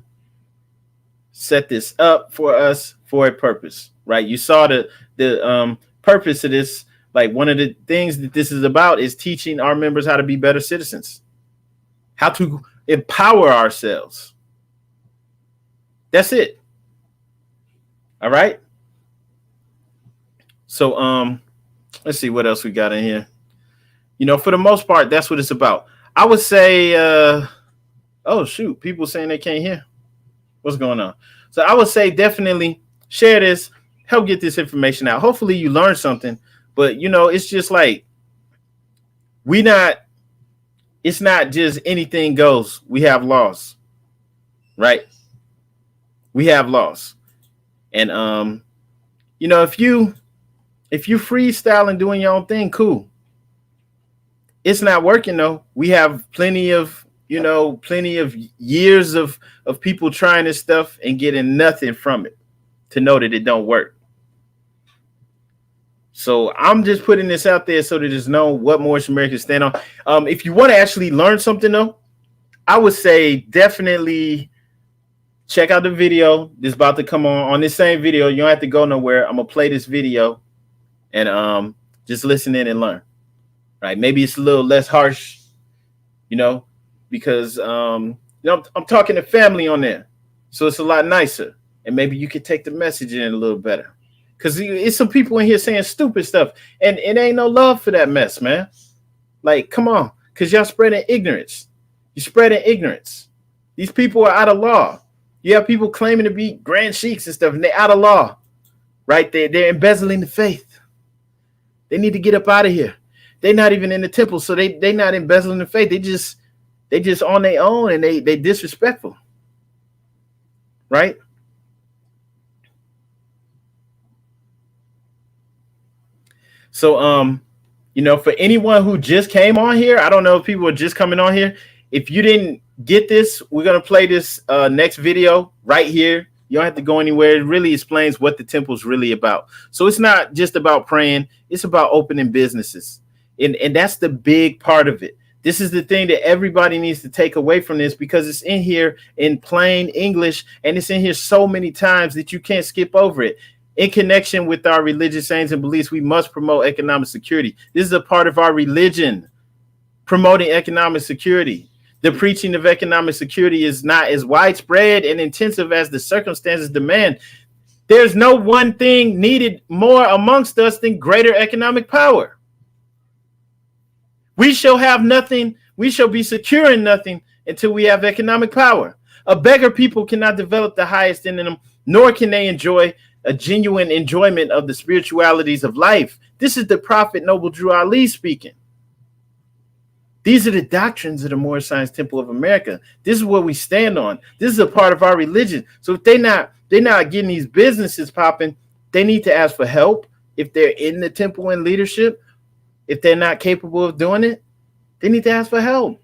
set this up for us for a purpose, right? You saw the purpose of this. Like, one of the things that this is about is teaching our members how to be better citizens, how to empower ourselves. That's it. All right. So, let's see what else we got in here. You know, for the most part, that's what it's about. I would say, oh shoot, people saying they can't hear. What's going on? So I would say definitely share this, help get this information out. Hopefully you learn something, but you know, it's just like, it's not just anything goes. We have laws, right? We have laws. And, you know, if you freestyle and doing your own thing, cool. It's not working though. We have plenty of years of people trying this stuff and getting nothing from it to know that it don't work. So I'm just putting this out there so that there's known what Moorish Americans stand on. If you want to actually learn something though, I would say definitely check out the video that's about to come on this same video. You don't have to go nowhere. I'm gonna play this video and just listen in and learn. Right? Maybe it's a little less harsh, you know, because you know, I'm talking to family on there, so it's a lot nicer, and maybe you could take the message in a little better, because it's some people in here saying stupid stuff, and it ain't no love for that mess, man. Like, come on, because y'all spreading ignorance. You're spreading ignorance. These people are out of law. You have people claiming to be grand sheiks and stuff, and they're out of law, right? They're embezzling the faith. They need to get up out of here. They're not even in the temple, so they not embezzling the faith. They just on their own, and they disrespectful, right? So for anyone who just came on here, I don't know if people are just coming on here. If you didn't get this, we're gonna play this next video right here. You don't have to go anywhere. It really explains what the temple is really about. So it's not just about praying, it's about opening businesses. And that's the big part of it. This is the thing that everybody needs to take away from this, because it's in here in plain English, and it's in here so many times that you can't skip over it. In connection with our religious aims and beliefs, we must promote economic security. This is a part of our religion, promoting economic security. The preaching of economic security is not as widespread and intensive as the circumstances demand. There's no one thing needed more amongst us than greater economic power. We shall have nothing. We shall be secure in nothing until we have economic power. A beggar people cannot develop the highest in them, nor can they enjoy a genuine enjoyment of the spiritualities of life. This is the Prophet Noble Drew Ali speaking. These are the doctrines of the Moorish Science Temple of America. This is what we stand on. This is a part of our religion. So if they're not getting these businesses popping, they need to ask for help. If they're in the temple and leadership, if they're not capable of doing it, they need to ask for help,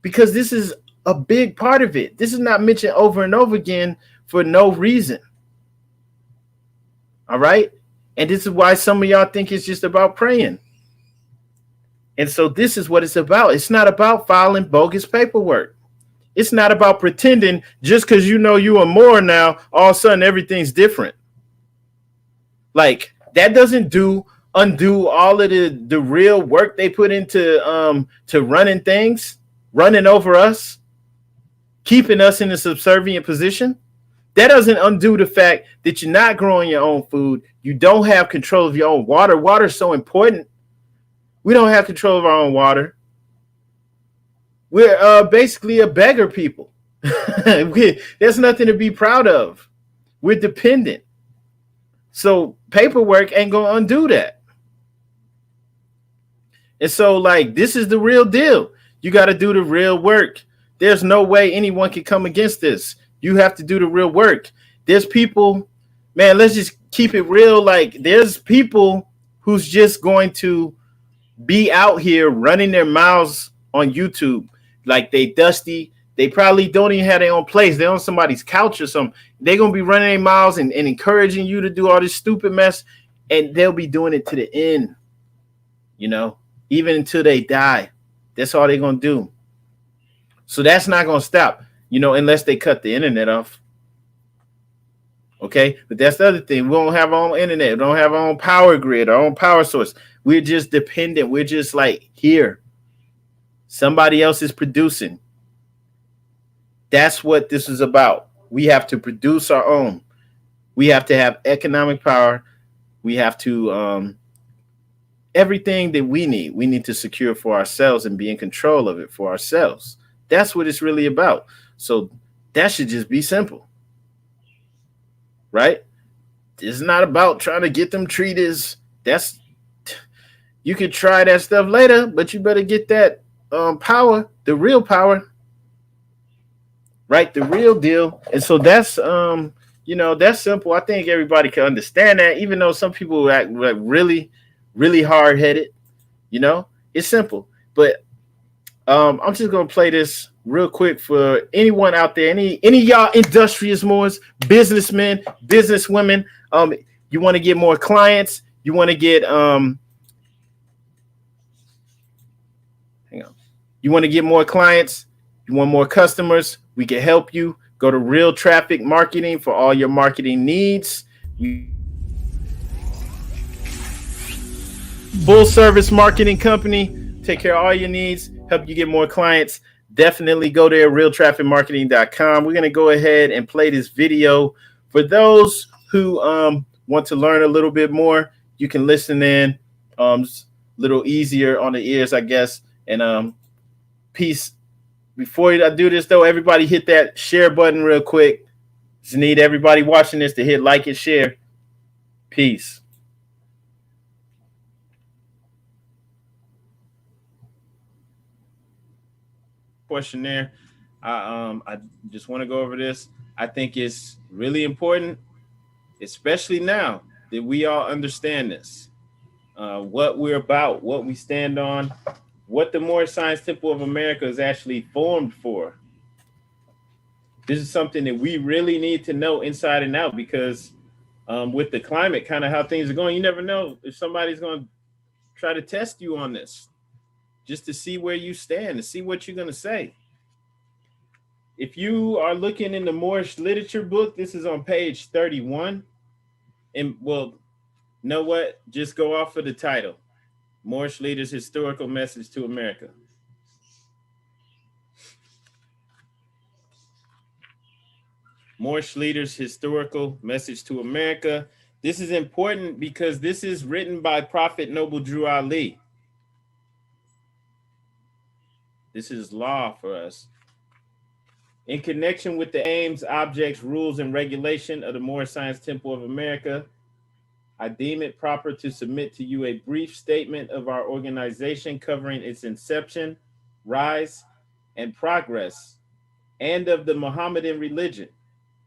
because this is a big part of it. This is not mentioned over and over again for no reason. All right. And this is why some of y'all think it's just about praying. And so this is what it's about. It's not about filing bogus paperwork. It's not about pretending just because you know you are more now, all of a sudden everything's different. Like, that doesn't undo all of the real work they put into to running things, running over us, keeping us in a subservient position. That doesn't undo the fact that you're not growing your own food. You don't have control of your own water. Water is so important. We don't have control of our own water. We're basically a beggar people. There's nothing to be proud of. We're dependent. So paperwork ain't going to undo that. And so, like, this is the real deal. You got to do the real work. There's no way anyone can come against this. You have to do the real work. There's people, man, let's just keep it real. Like, there's people who's just going to be out here running their mouths on YouTube like they dusty. They probably don't even have their own place. They're on somebody's couch or something. They're going to be running their mouths and encouraging you to do all this stupid mess, and they'll be doing it to the end, even until they die. That's all they're going to do. So that's not going to stop, unless they cut the internet off. Okay, but that's the other thing. We don't have our own internet. We don't have our own power grid, our own power source. We're just dependent. We're just like here. Somebody else is producing. That's what this is about. We have to produce our own. We have to have economic power. We have to everything that we need to secure for ourselves and be in control of it for ourselves. That's what it's really about. So that should just be simple. Right? It's not about trying to get them treaties. You can try that stuff later, but you better get that power, the real power, right? The real deal. And so that's that's simple. I think everybody can understand that, even though some people act like really, really hard headed. It's simple. But I'm just gonna play this real quick for anyone out there, any y'all industrious Moors, businessmen, businesswomen. You want to get more clients, you want to get you want to get more clients, you want more customers, we can help you. Go to Real Traffic Marketing for all your marketing needs. Full service marketing company, take care of all your needs, help you get more clients. Definitely go there, realtrafficmarketing.com. We're going to go ahead and play this video. For those who want to learn a little bit more, you can listen in. A little easier on the ears, I guess. And peace. Before I do this, though, everybody hit that share button real quick. Just need everybody watching this to hit like and share. Peace. questionnaire. I just want to go over this. I think it's really important, especially now that we all understand this, what we're about, what we stand on, what the Moorish Science Temple of America is actually formed for. This is something that we really need to know inside and out, because with the climate, kind of how things are going, you never know if somebody's going to try to test you on this, just to see where you stand, to see what you're going to say. If you are looking in the Moorish Literature book, this is on page 31. And well, know what? Just go off of the title, Moorish Leaders' Historical Message to America. Moorish Leaders' Historical Message to America. This is important because this is written by Prophet Noble Drew Ali. This is law for us. In connection with the aims, objects, rules, and regulation of the Moorish Science Temple of America, I deem it proper to submit to you a brief statement of our organization covering its inception, rise, and progress, and of the Mohammedan religion,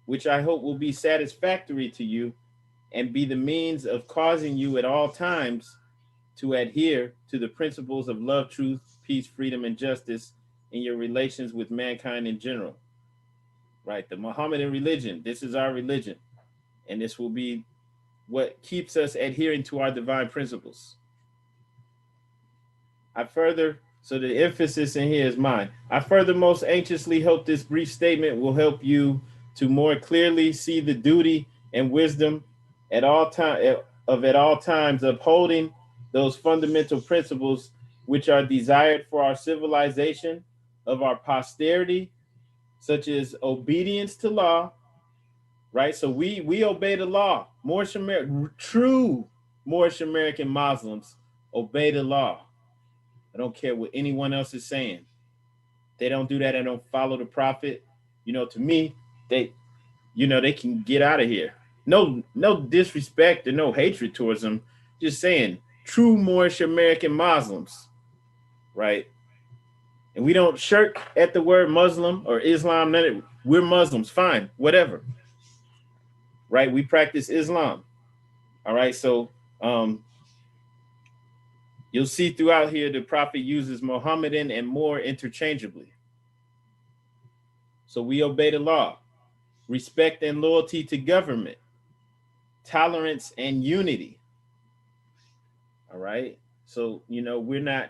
which I hope will be satisfactory to you and be the means of causing you at all times to adhere to the principles of love, truth, peace, freedom, and justice in your relations with mankind in general. Right? The Mohammedan religion, this is our religion, and this will be what keeps us adhering to our divine principles. So the emphasis in here is mine. I further most anxiously hope this brief statement will help you to more clearly see the duty and wisdom at all times upholding those fundamental principles which are desired for our civilization, of our posterity, such as obedience to law, right? So we obey the law. True Moorish American Muslims obey the law. I don't care what anyone else is saying. They don't do that. They don't follow the prophet. To me, they can get out of here. No disrespect and no hatred towards them. Just saying, true Moorish American Muslims, right? And we don't shirk at the word Muslim or Islam. We're Muslims, fine, whatever. Right? We practice Islam. All right. So you'll see throughout here the prophet uses Mohammedan and Moor interchangeably. So we obey the law, respect and loyalty to government, tolerance and unity. All right. So, we're not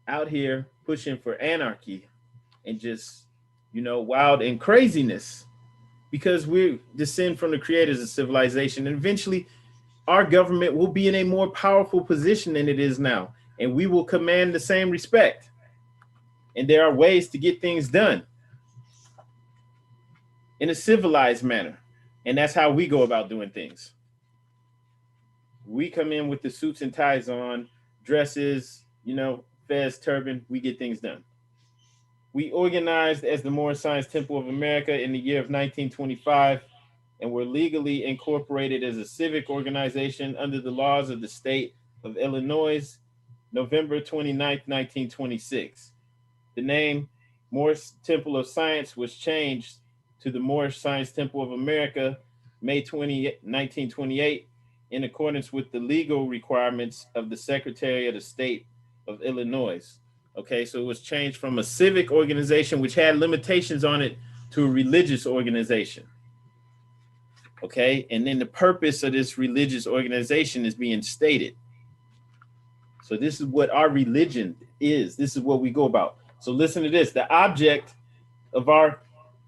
out here pushing for anarchy and just, wild and craziness, because we descend from the creators of civilization. And eventually our government will be in a more powerful position than it is now, and we will command the same respect. And there are ways to get things done in a civilized manner. And that's how we go about doing things. We come in with the suits and ties on, dresses, fez, turban, we get things done. We organized as the Moorish Science Temple of America in the year of 1925, and were legally incorporated as a civic organization under the laws of the state of Illinois, November 29th, 1926. The name Moorish Temple of Science was changed to the Moorish Science Temple of America, May 20, 1928, in accordance with the legal requirements of the Secretary of the State of Illinois. Okay, so it was changed from a civic organization, which had limitations on it, to a religious organization. Okay, and then the purpose of this religious organization is being stated. So this is what our religion is. This is what we go about. So listen to this. The object of our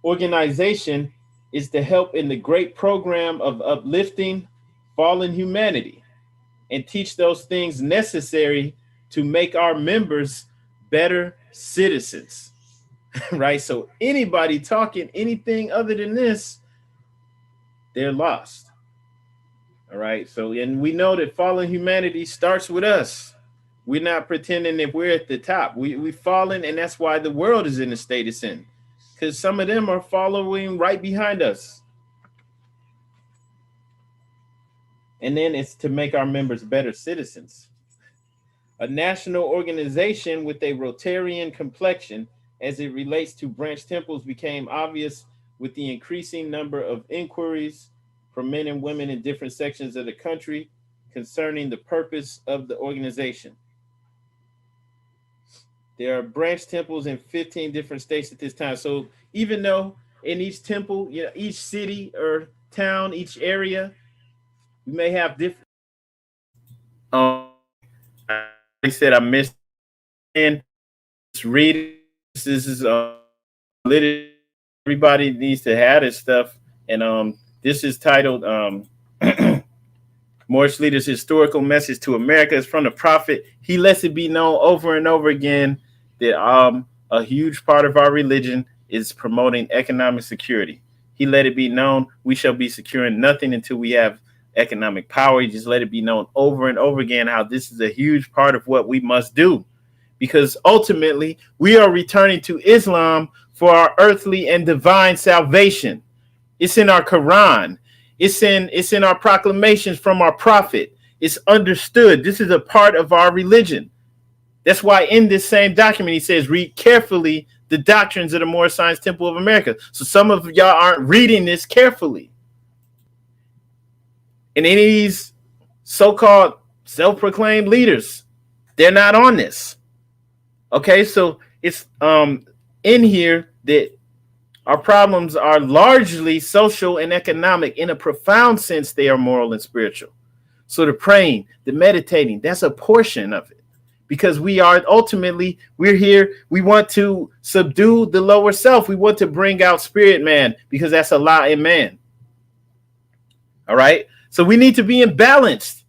organization is to help in the great program of uplifting fallen humanity and teach those things necessary to make our members better citizens, right? So anybody talking anything other than this, they're lost. All right. So, and we know that fallen humanity starts with us. We're not pretending that we're at the top. We've fallen, and that's why the world is in the state it's in, because some of them are following right behind us. And then it's to make our members better citizens. A national organization with a Rotarian complexion as it relates to branch temples became obvious with the increasing number of inquiries from men and women in different sections of the country concerning the purpose of the organization. There are branch temples in 15 different states at this time. So even though in each temple, each city or town, each area, we may have different. I said I missed and read. This is literature. Everybody needs to have this stuff, and this is titled Moorish Leaders' Historical Message to America. It's from the Prophet. He lets it be known over and over again that a huge part of our religion is promoting economic security. He let it be known we shall be securing nothing until we have economic power. He just let it be known over and over again how this is a huge part of what we must do, because ultimately we are returning to Islam for our earthly and divine salvation. It's in our Quran. It's in our proclamations from our prophet. It's understood. This is a part of our religion. That's why in this same document, he says, read carefully the doctrines of the Moorish Science Temple of America. So some of y'all aren't reading this carefully. And any of these so-called self-proclaimed leaders, they're not on this. Okay, so it's in here that our problems are largely social and economic. In a profound sense, they are moral and spiritual. So the praying, the meditating, that's a portion of it. Because we are ultimately, we're here, we want to subdue the lower self. We want to bring out spirit man, because that's Allah in man. All right? So we need to be imbalanced.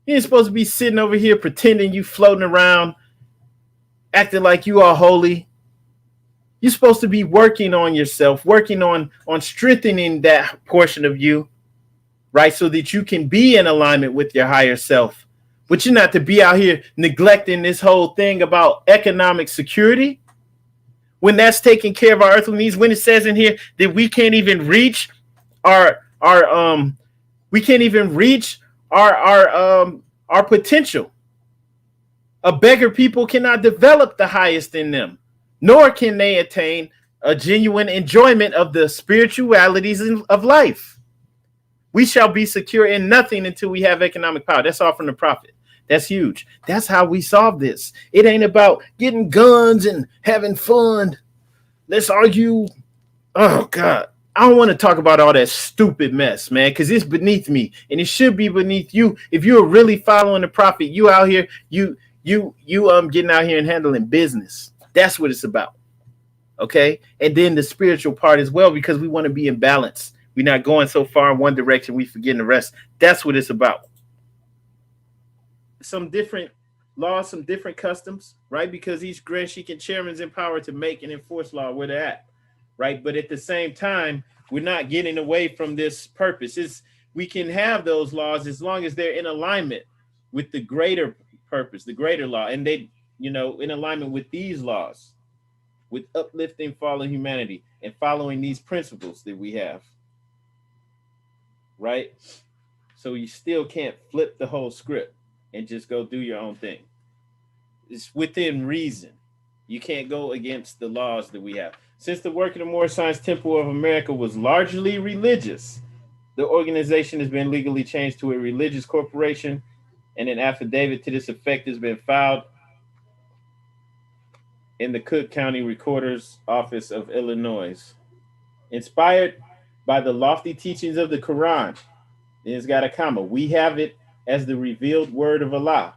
You ain't supposed to be sitting over here pretending you floating around, acting like you are holy. You're supposed to be working on yourself, working on strengthening that portion of you, right? So that you can be in alignment with your higher self. But you're not to be out here neglecting this whole thing about economic security when that's taking care of our earthly needs. When it says in here that we can't even reach our potential. A beggar people cannot develop the highest in them, nor can they attain a genuine enjoyment of the spiritualities of life. We shall be secure in nothing until we have economic power. That's all from the prophet. That's huge. That's how we solve this. It ain't about getting guns and having fun. Let's argue. Oh, God. I don't want to talk about all that stupid mess, man, because it's beneath me, and it should be beneath you. If you're really following the prophet, you out here, you getting out here and handling business. That's what it's about. Okay? And then the spiritual part as well, because we want to be in balance. We're not going so far in one direction, we forgetting the rest. That's what it's about. Some different laws, some different customs, right? Because each Grand Sheikh and chairman's empowered to make and enforce law where they're at, right? But at the same time, we're not getting away from this purpose. We can have those laws as long as they're in alignment with the greater purpose, the greater law, and they, in alignment with these laws, with uplifting fallen humanity and following these principles that we have, right? So you still can't flip the whole script and just go do your own thing. It's within reason. You can't go against the laws that we have. Since the work of the Moorish Science Temple of America was largely religious, the organization has been legally changed to a religious corporation, and an affidavit to this effect has been filed in the Cook County Recorder's Office of Illinois. Inspired by the lofty teachings of the Quran, it's got a comma, we have it as the revealed word of Allah.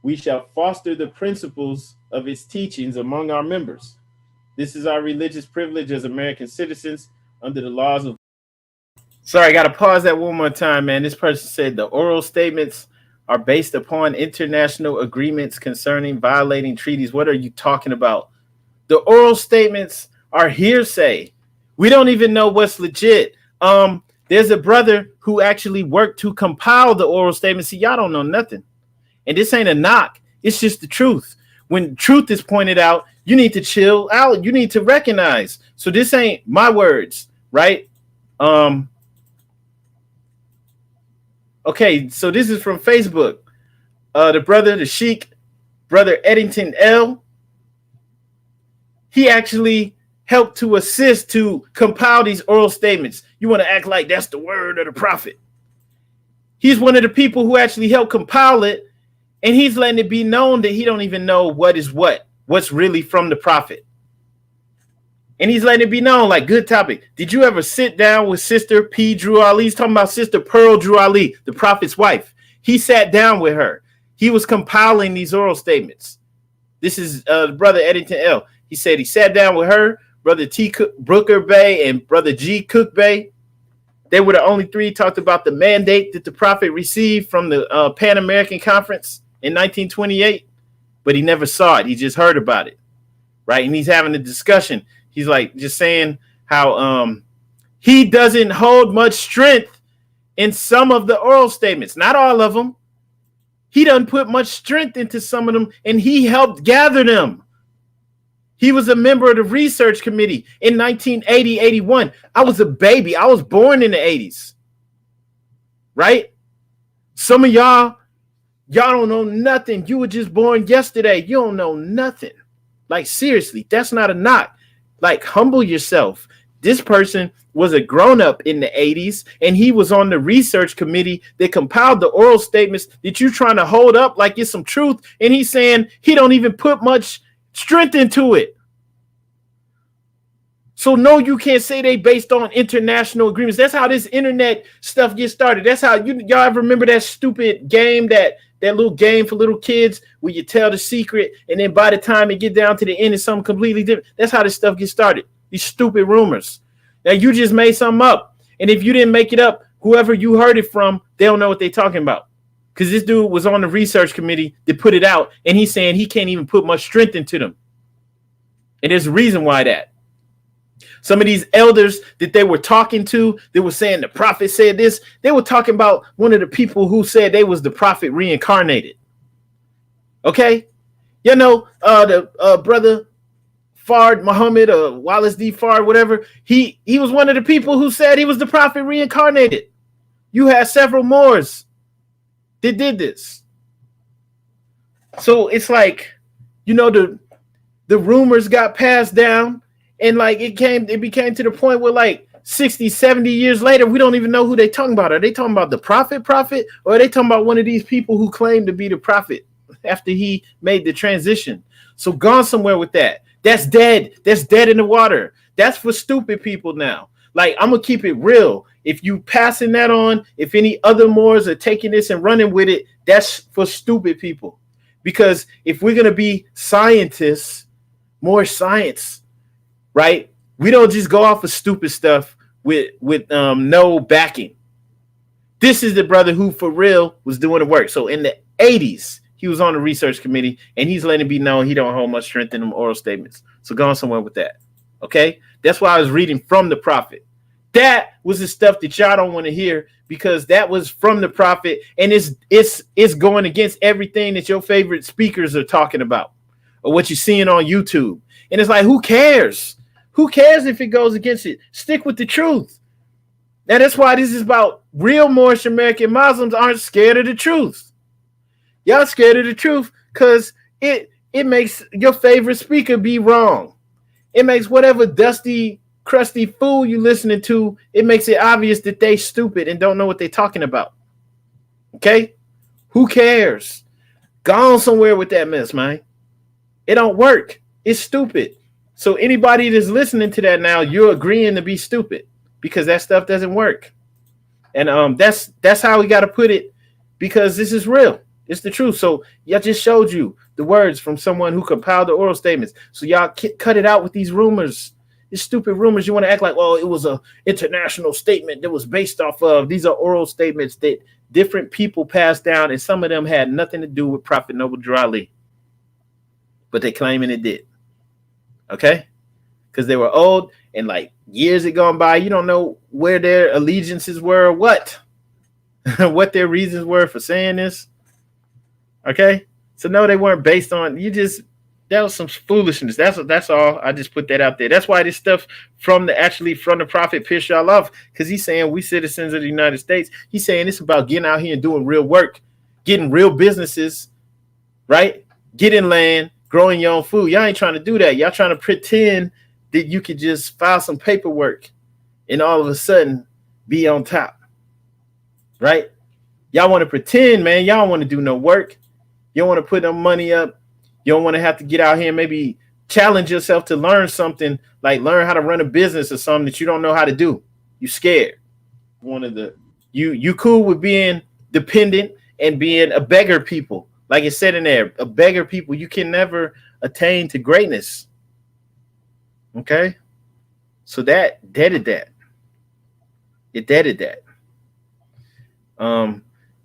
We shall foster the principles of its teachings among our members. This is our religious privilege as American citizens under the laws of... Sorry, I got to pause that one more time, man. This person said the oral statements are based upon international agreements concerning violating treaties. What are you talking about? The oral statements are hearsay. We don't even know what's legit. There's a brother who actually worked to compile the oral statements. See, y'all don't know nothing. And this ain't a knock. It's just the truth. When truth is pointed out, you need to chill out. You need to recognize. So this ain't my words, right? Okay, so this is from Facebook. The Sheikh, Brother Eddington L. he actually helped to assist to compile these oral statements. You want to act like that's the word of the prophet. He's one of the people who actually helped compile it, and he's letting it be known that he don't even know what is what's really from the prophet. And he's letting it be known, like, good topic. Did you ever sit down with Sister P. Drew Ali? He's talking about Sister Pearl Drew Ali, the prophet's wife. He sat down with her. He was compiling these oral statements. This is Brother Eddington L. He said he sat down with her, Brother T. Brooker Bay, and Brother G. Cook Bay. They were the only three talked about the mandate that the prophet received from the Pan American Conference in 1928, but he never saw it. He just heard about it, right? And he's having a discussion. He's like just saying how he doesn't hold much strength in some of the oral statements, not all of them. He doesn't put much strength into some of them, and he helped gather them. He was a member of the research committee in 1980, 81. I was a baby. I was born in the 80s, right? Some of y'all don't know nothing. You were just born yesterday. You don't know nothing. Like, seriously, that's not a knock. Like, humble yourself. This person was a grown-up in the 80s, and he was on the research committee that compiled the oral statements that you're trying to hold up like it's some truth, and he's saying he don't even put much strength into it. So no, you can't say they based on international agreements. That's how this internet stuff gets started. That's how y'all ever remember that stupid game, that little game for little kids where you tell the secret, and then by the time it get down to the end, it's something completely different. That's how this stuff gets started. These stupid rumors. Now you just made something up, and if you didn't make it up, whoever you heard it from, they don't know what they're talking about. Because this dude was on the research committee that put it out, and he's saying he can't even put much strength into them. And there's a reason why that. Some of these elders that they were talking to, they were saying the prophet said this. They were talking about one of the people who said they was the prophet reincarnated. Okay? You know, the brother Fard Muhammad or Wallace D. Fard, whatever, he was one of the people who said he was the prophet reincarnated. You had several Moors that did this. So it's like, you know, the rumors got passed down, and like it became to the point where like 60, 70 years later, we don't even know who they talking about. Are they talking about the prophet, or are they talking about one of these people who claimed to be the prophet after he made the transition? So gone somewhere with that. That's dead. That's dead in the water. That's for stupid people now. Like, I'm going to keep it real. If you passing that on, if any other Moors are taking this and running with it, that's for stupid people. Because if we're going to be scientists, more science, right? We don't just go off of stupid stuff with no backing. This is the brother who for real was doing the work. So in the 80s, he was on the research committee, and he's letting it be known he don't hold much strength in them oral statements. So go on somewhere with that. Okay? That's why I was reading from the prophet. That was the stuff that y'all don't want to hear, because that was from the prophet, and it's going against everything that your favorite speakers are talking about or what you're seeing on YouTube. And it's like, who cares? Who cares if it goes against it? Stick with the truth. Now, that's why this is about real Moorish American Muslims aren't scared of the truth. Y'all scared of the truth because it makes your favorite speaker be wrong. It makes whatever dusty, crusty fool you listening to, it makes it obvious that they stupid and don't know what they're talking about. Okay? Who cares? Go on somewhere with that mess, man. It don't work. It's stupid. So anybody that's listening to that now, you're agreeing to be stupid because that stuff doesn't work. And that's how we got to put it, because this is real. It's the truth. So y'all just showed you the words from someone who compiled the oral statements. So y'all cut it out with these rumors. These stupid rumors. You want to act like, well, it was an international statement that was based off of. These are oral statements that different people passed down, and some of them had nothing to do with Prophet Noble Drew Ali. But they claiming it did. Okay? Because they were old, and like years had gone by. You don't know where their allegiances were or what. What their reasons were for saying this. Okay, so no, they weren't based on that was some foolishness. That's all. I just put that out there. That's why this stuff from the prophet pissed y'all off, because he's saying we citizens of the United States. He's saying it's about getting out here and doing real work, getting real businesses, right? Getting land, growing your own food. Y'all ain't trying to do that. Y'all trying to pretend that you could just file some paperwork and all of a sudden be on top, right? Y'all want to pretend, man. Y'all don't want to do no work. You don't want to put no money up. You don't want to have to get out here and maybe challenge yourself to learn something, like learn how to run a business or something that you don't know how to do. You scared. You cool with being dependent and being a beggar people. Like it said in there, a beggar people, you can never attain to greatness. Okay? So that deaded that. It deaded that.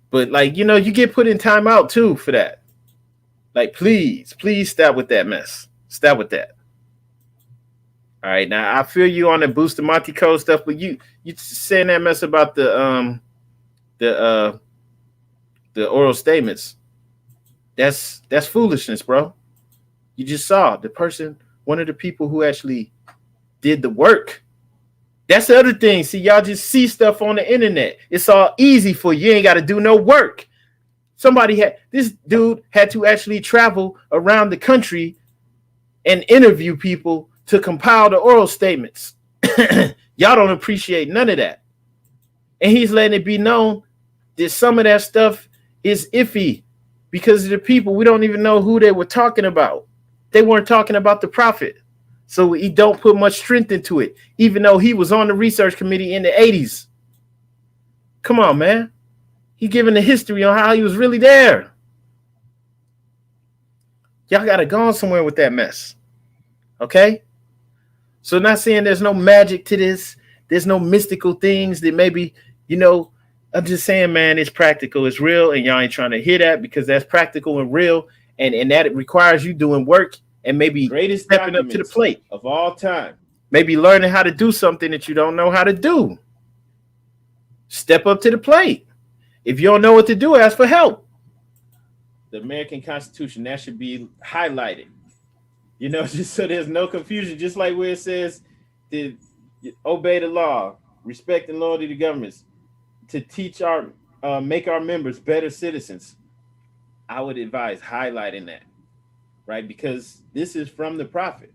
But like, you know, you get put in timeout too for that. Like, please stop with that mess. Stop with that. All right, now I feel you on the Bustamante Code stuff, but you saying that mess about the oral statements. That's foolishness, bro. You just saw the person, one of the people who actually did the work. That's the other thing. See, y'all just see stuff on the internet. It's all easy for you. You ain't got to do no work. This dude had to actually travel around the country and interview people to compile the oral statements. Y'all don't appreciate none of that. And he's letting it be known that some of that stuff is iffy because of the people. We don't even know who they were talking about. They weren't talking about the prophet. So he don't put much strength into it, even though he was on the research committee in the 80s. Come on, man. He giving the history on how he was really there. Y'all got to go on somewhere with that mess. Okay? So not saying there's no magic to this. There's no mystical things that maybe, you know, I'm just saying, man, it's practical. It's real. And y'all ain't trying to hear that because that's practical and real. And that it requires you doing work and maybe greatest stepping up to the plate of all time. Maybe learning how to do something that you don't know how to do. Step up to the plate. If you don't know what to do, ask for help. The American Constitution, that should be highlighted. You know, just so there's no confusion, just like where it says to obey the law, respect and loyalty to governments, to teach make our members better citizens. I would advise highlighting that, right? Because this is from the prophet.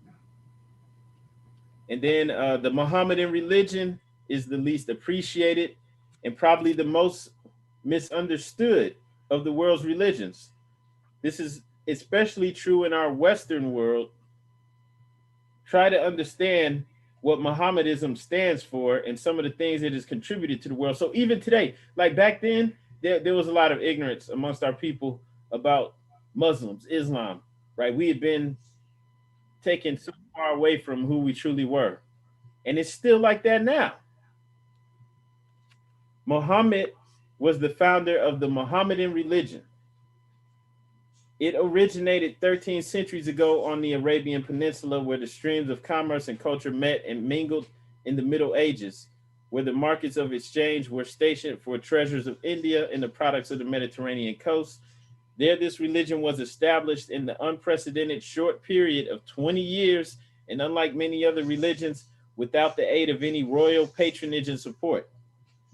And then the Mohammedan religion is the least appreciated and probably the most misunderstood of the world's religions. This is especially true in our Western world. Try to understand what Mohammedanism stands for and some of the things it has contributed to the world. So even today, like back then, there was a lot of ignorance amongst our people about Muslims, Islam, right? We had been taken so far away from who we truly were. And it's still like that now. Muhammad was the founder of the Mohammedan religion. It originated 13 centuries ago on the Arabian Peninsula, where the streams of commerce and culture met and mingled in the Middle Ages, where the markets of exchange were stationed for treasures of India and the products of the Mediterranean coast. There, this religion was established in the unprecedented short period of 20 years, and unlike many other religions, without the aid of any royal patronage and support.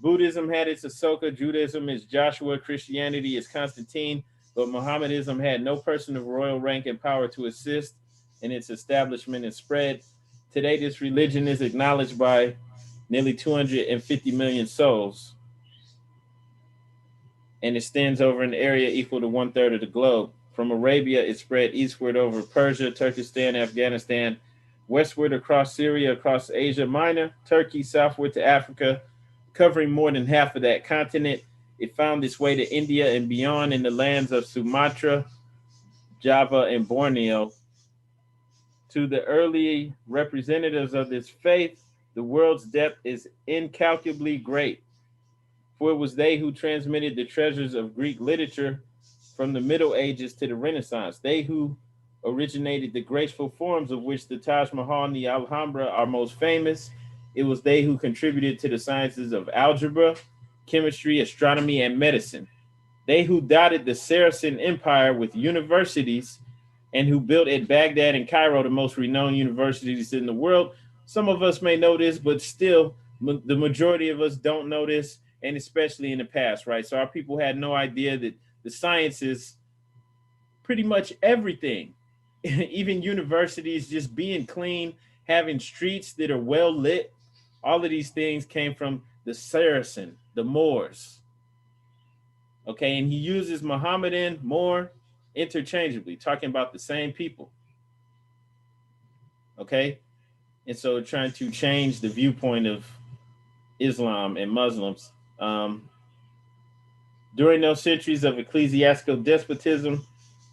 Buddhism had its Ashoka, Judaism is Joshua, Christianity is Constantine, but Mohammedanism had no person of royal rank and power to assist in its establishment and spread. Today, this religion is acknowledged by nearly 250 million souls, and it extends over an area equal to 1/3 of the globe. From Arabia, it spread eastward over Persia, Turkestan, Afghanistan, westward across Syria, across Asia Minor, Turkey, southward to Africa, covering more than half of that continent. It found its way to India and beyond in the lands of Sumatra, Java, and Borneo. To the early representatives of this faith, the world's depth is incalculably great, for it was they who transmitted the treasures of Greek literature from the Middle Ages to the Renaissance. They who originated the graceful forms of which the Taj Mahal and the Alhambra are most famous. It was they who contributed to the sciences of algebra, chemistry, astronomy, and medicine. They who dotted the Saracen Empire with universities and who built at Baghdad and Cairo the most renowned universities in the world. Some of us may know this, but still, the majority of us don't know this, and especially in the past, right? So our people had no idea that the sciences, pretty much everything, even universities just being clean, having streets that are well lit. All of these things came from the Saracen, the Moors. Okay, and he uses Mohammedan, Moor interchangeably, talking about the same people. Okay, and so trying to change the viewpoint of Islam and Muslims. During those centuries of ecclesiastical despotism,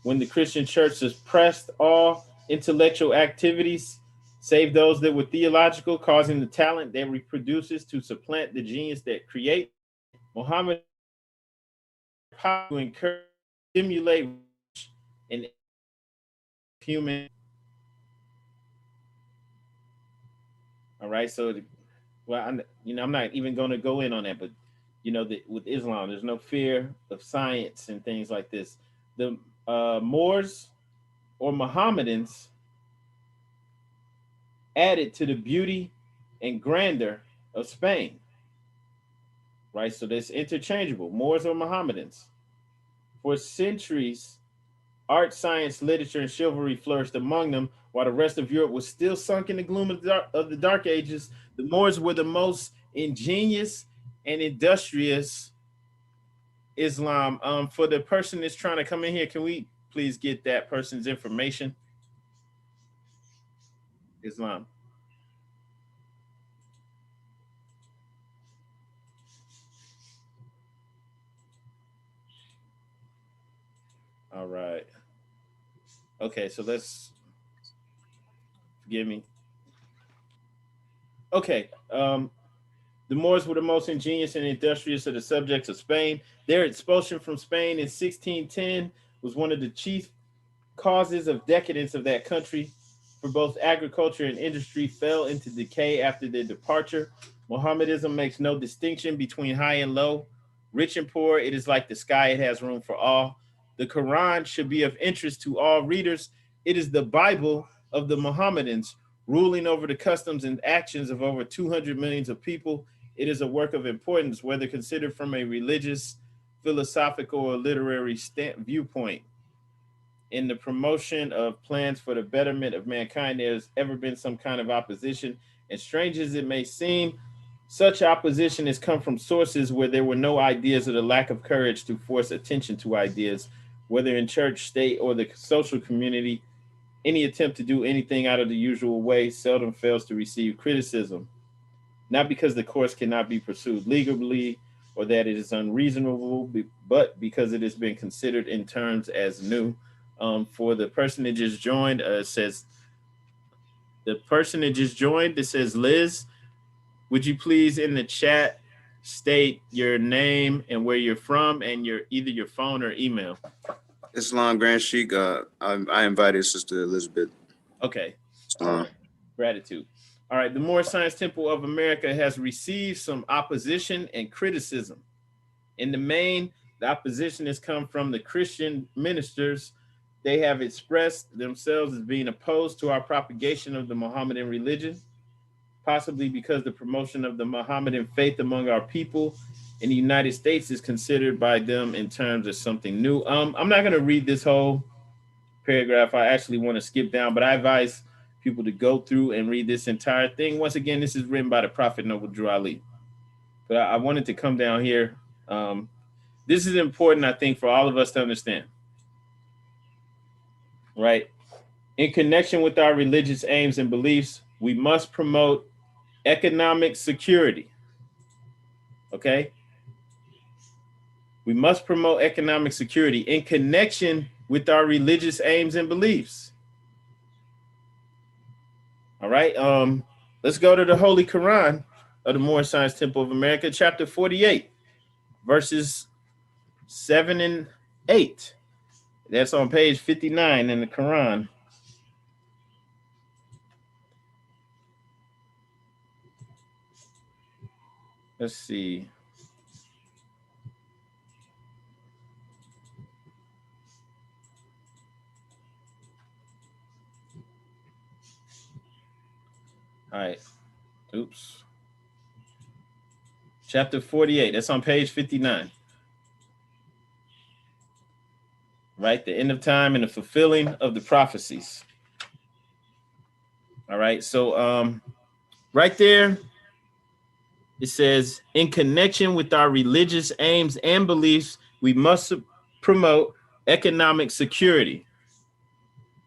when the Christian church suppressed all intellectual activities, save those that were theological, causing the talent that reproduces to supplant the genius that create, Muhammad to encourage, stimulate, and human. All right, so well, I'm not even going to go in on that, but with Islam, there's no fear of science and things like this. The Moors or Mohammedans added to the beauty and grandeur of Spain, right? So that's interchangeable, Moors or Mohammedans. For centuries, art, science, literature, and chivalry flourished among them, while the rest of Europe was still sunk in the gloom of the Dark Ages. The Moors were the most ingenious and industrious Islam. For the person that's trying to come in here, can we please get that person's information? Islam. All right. Okay, so let's forgive me. Okay. The Moors were the most ingenious and industrious of the subjects of Spain. Their expulsion from Spain in 1610 was one of the chief causes of decadence of that country, for both agriculture and industry fell into decay after their departure. Mohammedanism makes no distinction between high and low, rich and poor. It is like the sky, it has room for all. The Quran should be of interest to all readers. It is the Bible of the Mohammedans, ruling over the customs and actions of over 200 millions of people. It is a work of importance, whether considered from a religious, philosophical, or literary viewpoint. In the promotion of plans for the betterment of mankind, there's ever been some kind of opposition. And strange as it may seem, such opposition has come from sources where there were no ideas, or the lack of courage to force attention to ideas, whether in church, state, or the social community. Any attempt to do anything out of the usual way seldom fails to receive criticism, not because the course cannot be pursued legally or that it is unreasonable, but because it has been considered in terms as new. For the person that just joined, it says Liz, would you please in the chat state your name and where you're from and either your phone or email? Islam Grand Sheik. I invited Sister Elizabeth. Okay. Gratitude. All right. The Moorish Science Temple of America has received some opposition and criticism. In the main, the opposition has come from the Christian ministers. They have expressed themselves as being opposed to our propagation of the Mohammedan religion, possibly because the promotion of the Mohammedan faith among our people in the United States is considered by them in terms of something new. I'm not going to read this whole paragraph. I actually want to skip down, but I advise people to go through and read this entire thing. Once again, this is written by the Prophet Noble Drew Ali. But I wanted to come down here. This is important, I think, for all of us to understand. Right? In connection with our religious aims and beliefs, we must promote economic security. Okay? We must promote economic security in connection with our religious aims and beliefs. All right? Let's go to the Holy Quran of the Moorish Science Temple of America, chapter 48, verses 7 and 8. That's on page 59 in the Quran. Let's see. All right. Oops. Chapter 48. That's on page 59. right? The end of time and the fulfilling of the prophecies. All right. So right there, it says, in connection with our religious aims and beliefs, we must promote economic security.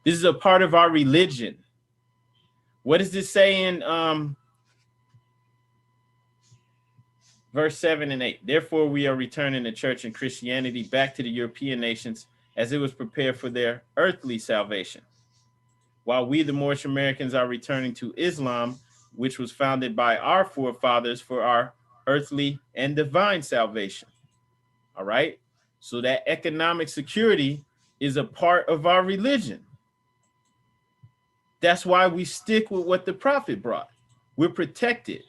This is a part of our religion. What does this say in verse 7 and 8? Therefore, we are returning the church and Christianity back to the European nations as it was prepared for their earthly salvation, while we, the Moorish Americans, are returning to Islam, which was founded by our forefathers for our earthly and divine salvation. All right. So that economic security is a part of our religion. That's why we stick with what the prophet brought. We're protected.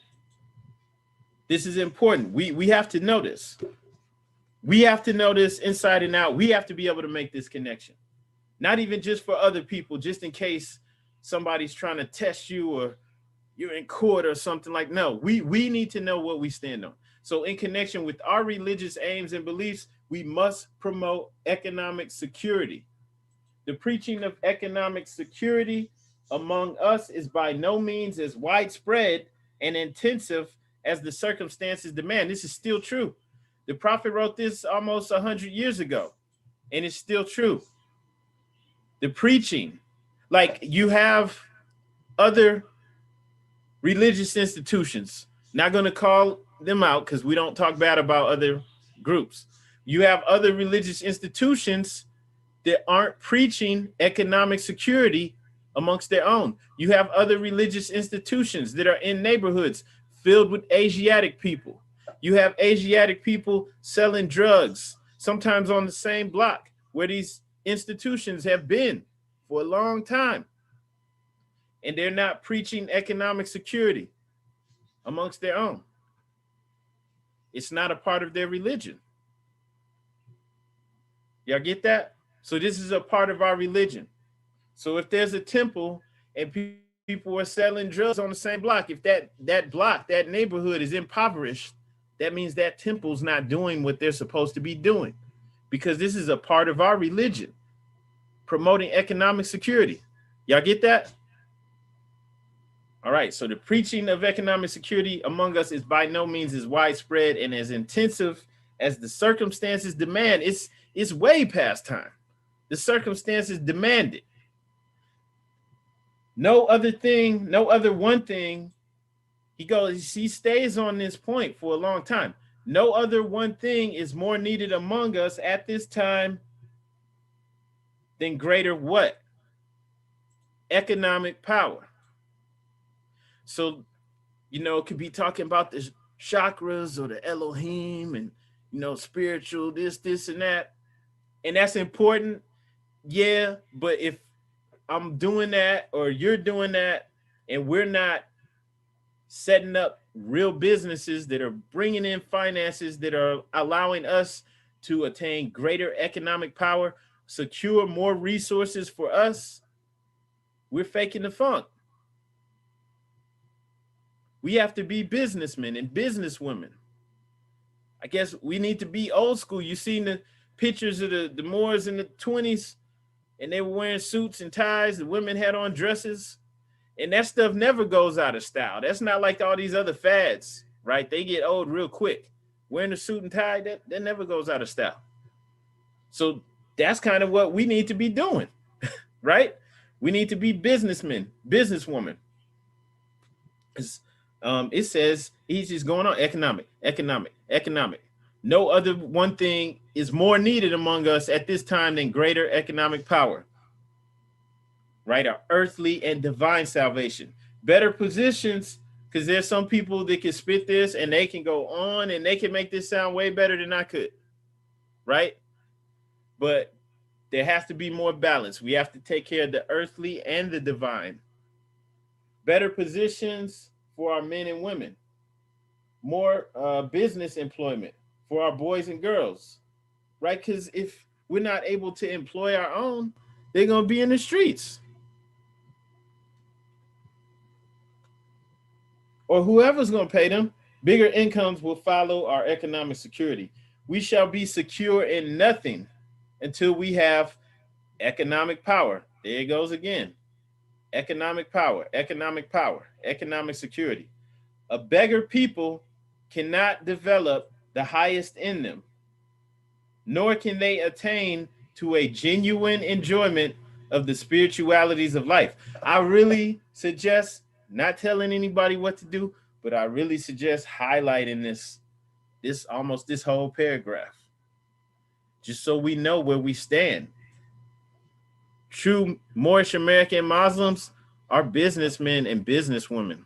This is important. We have to know this. We have to know this inside and out. We have to be able to make this connection. Not even just for other people, just in case somebody's trying to test you or you're in court or something like. No, we need to know what we stand on. So in connection with our religious aims and beliefs, we must promote economic security. The preaching of economic security among us is by no means as widespread and intensive as the circumstances demand. This is still true. The prophet wrote this almost 100 years ago, and it's still true. The preaching, like you have other religious institutions, not going to call them out because we don't talk bad about other groups. You have other religious institutions that aren't preaching economic security amongst their own. You have other religious institutions that are in neighborhoods filled with Asiatic people. You have Asiatic people selling drugs, sometimes on the same block where these institutions have been for a long time. And they're not preaching economic security amongst their own. It's not a part of their religion. Y'all get that? So this is a part of our religion. So if there's a temple and people are selling drugs on the same block, if that block, that neighborhood is impoverished, that means that temple's not doing what they're supposed to be doing, because this is a part of our religion, promoting economic security. Y'all get that? All right, so the preaching of economic security among us is by no means as widespread and as intensive as the circumstances demand. It's way past time. The circumstances demand it. No other one thing, he stays on this point for a long time. No other one thing is more needed among us at this time than greater what? Economic power. So, it could be talking about the chakras or the Elohim and, spiritual, this and that. And that's important. Yeah, but if I'm doing that or you're doing that and we're not setting up real businesses that are bringing in finances that are allowing us to attain greater economic power, secure more resources for us, we're faking the funk. We have to be businessmen and businesswomen. I guess we need to be old school. You seen the pictures of the Moors in the 20s, and they were wearing suits and ties. The women had on dresses, and that stuff never goes out of style. That's not like all these other fads, right? They get old real quick. Wearing a suit and tie, that never goes out of style. So that's kind of what we need to be doing, right? We need to be businessmen, businesswomen. It says he's just going on economic. No other one thing is more needed among us at this time than greater economic power, right? Our earthly and divine salvation. Better positions, because there's some people that can spit this and they can go on and they can make this sound way better than I could, right? But there has to be more balance. We have to take care of the earthly and the divine. Better positions for our men and women, more business employment for our boys and girls, right? Because if we're not able to employ our own, they're going to be in the streets. Or whoever's going to pay them. Bigger incomes will follow our economic security. We shall be secure in nothing until we have economic power. There it goes again. Economic power, economic power, economic security. A beggar people cannot develop the highest in them, nor can they attain to a genuine enjoyment of the spiritualities of life. I really suggest not telling anybody what to do, but I really suggest highlighting this whole paragraph, just so we know where we stand. True Moorish American Muslims are businessmen and businesswomen.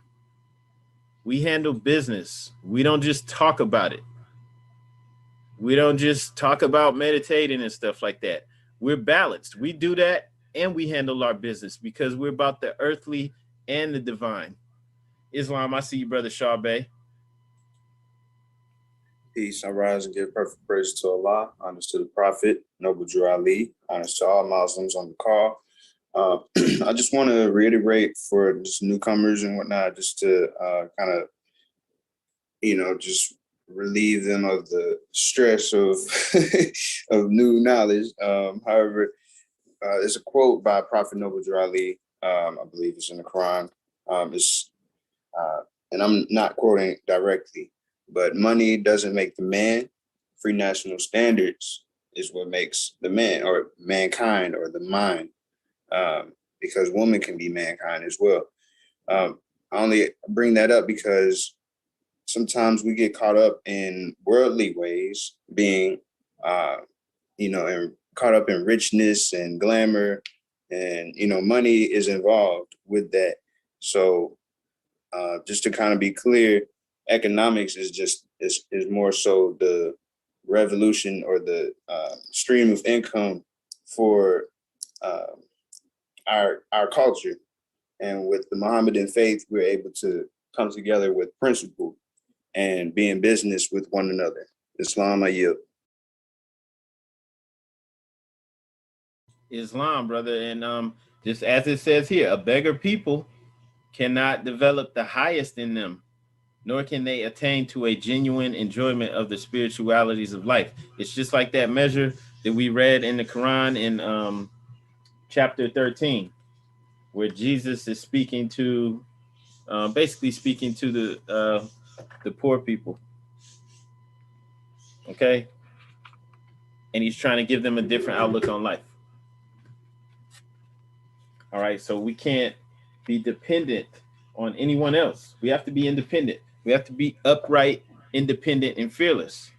We handle business. We don't just talk about it. We don't just talk about meditating and stuff like that. We're balanced. We do that and we handle our business because we're about the earthly and the divine. Islam, I see you, Brother Sharbay. Peace. I rise and give perfect praise to Allah, honors to the Prophet, Noble Drew Ali, honors to all Muslims on the call. I just want to reiterate for just newcomers and whatnot, just to kind of, just relieve them of the stress of of new knowledge. However, there's a quote by Prophet Noble Drew Ali, I believe it's in the Quran. And I'm not quoting directly, but money doesn't make the man. Free national standards is what makes the man, or mankind, or the mind, because woman can be mankind as well. I only bring that up because sometimes we get caught up in worldly ways, being, and caught up in richness and glamour, and, money is involved with that. So just to kind of be clear, economics is more so the revolution or the stream of income for our culture. And with the Mohammedan faith, we're able to come together with principle and be in business with one another. Islam, I yield. Islam, brother. And just as it says here, a beggar people cannot develop the highest in them, nor can they attain to a genuine enjoyment of the spiritualities of life. It's just like that measure that we read in the Quran in chapter 13, where Jesus is speaking to, basically speaking to the poor people. Okay? And he's trying to give them a different outlook on life. All right, so we can't be dependent on anyone else. We have to be independent. We have to be upright, independent, and fearless.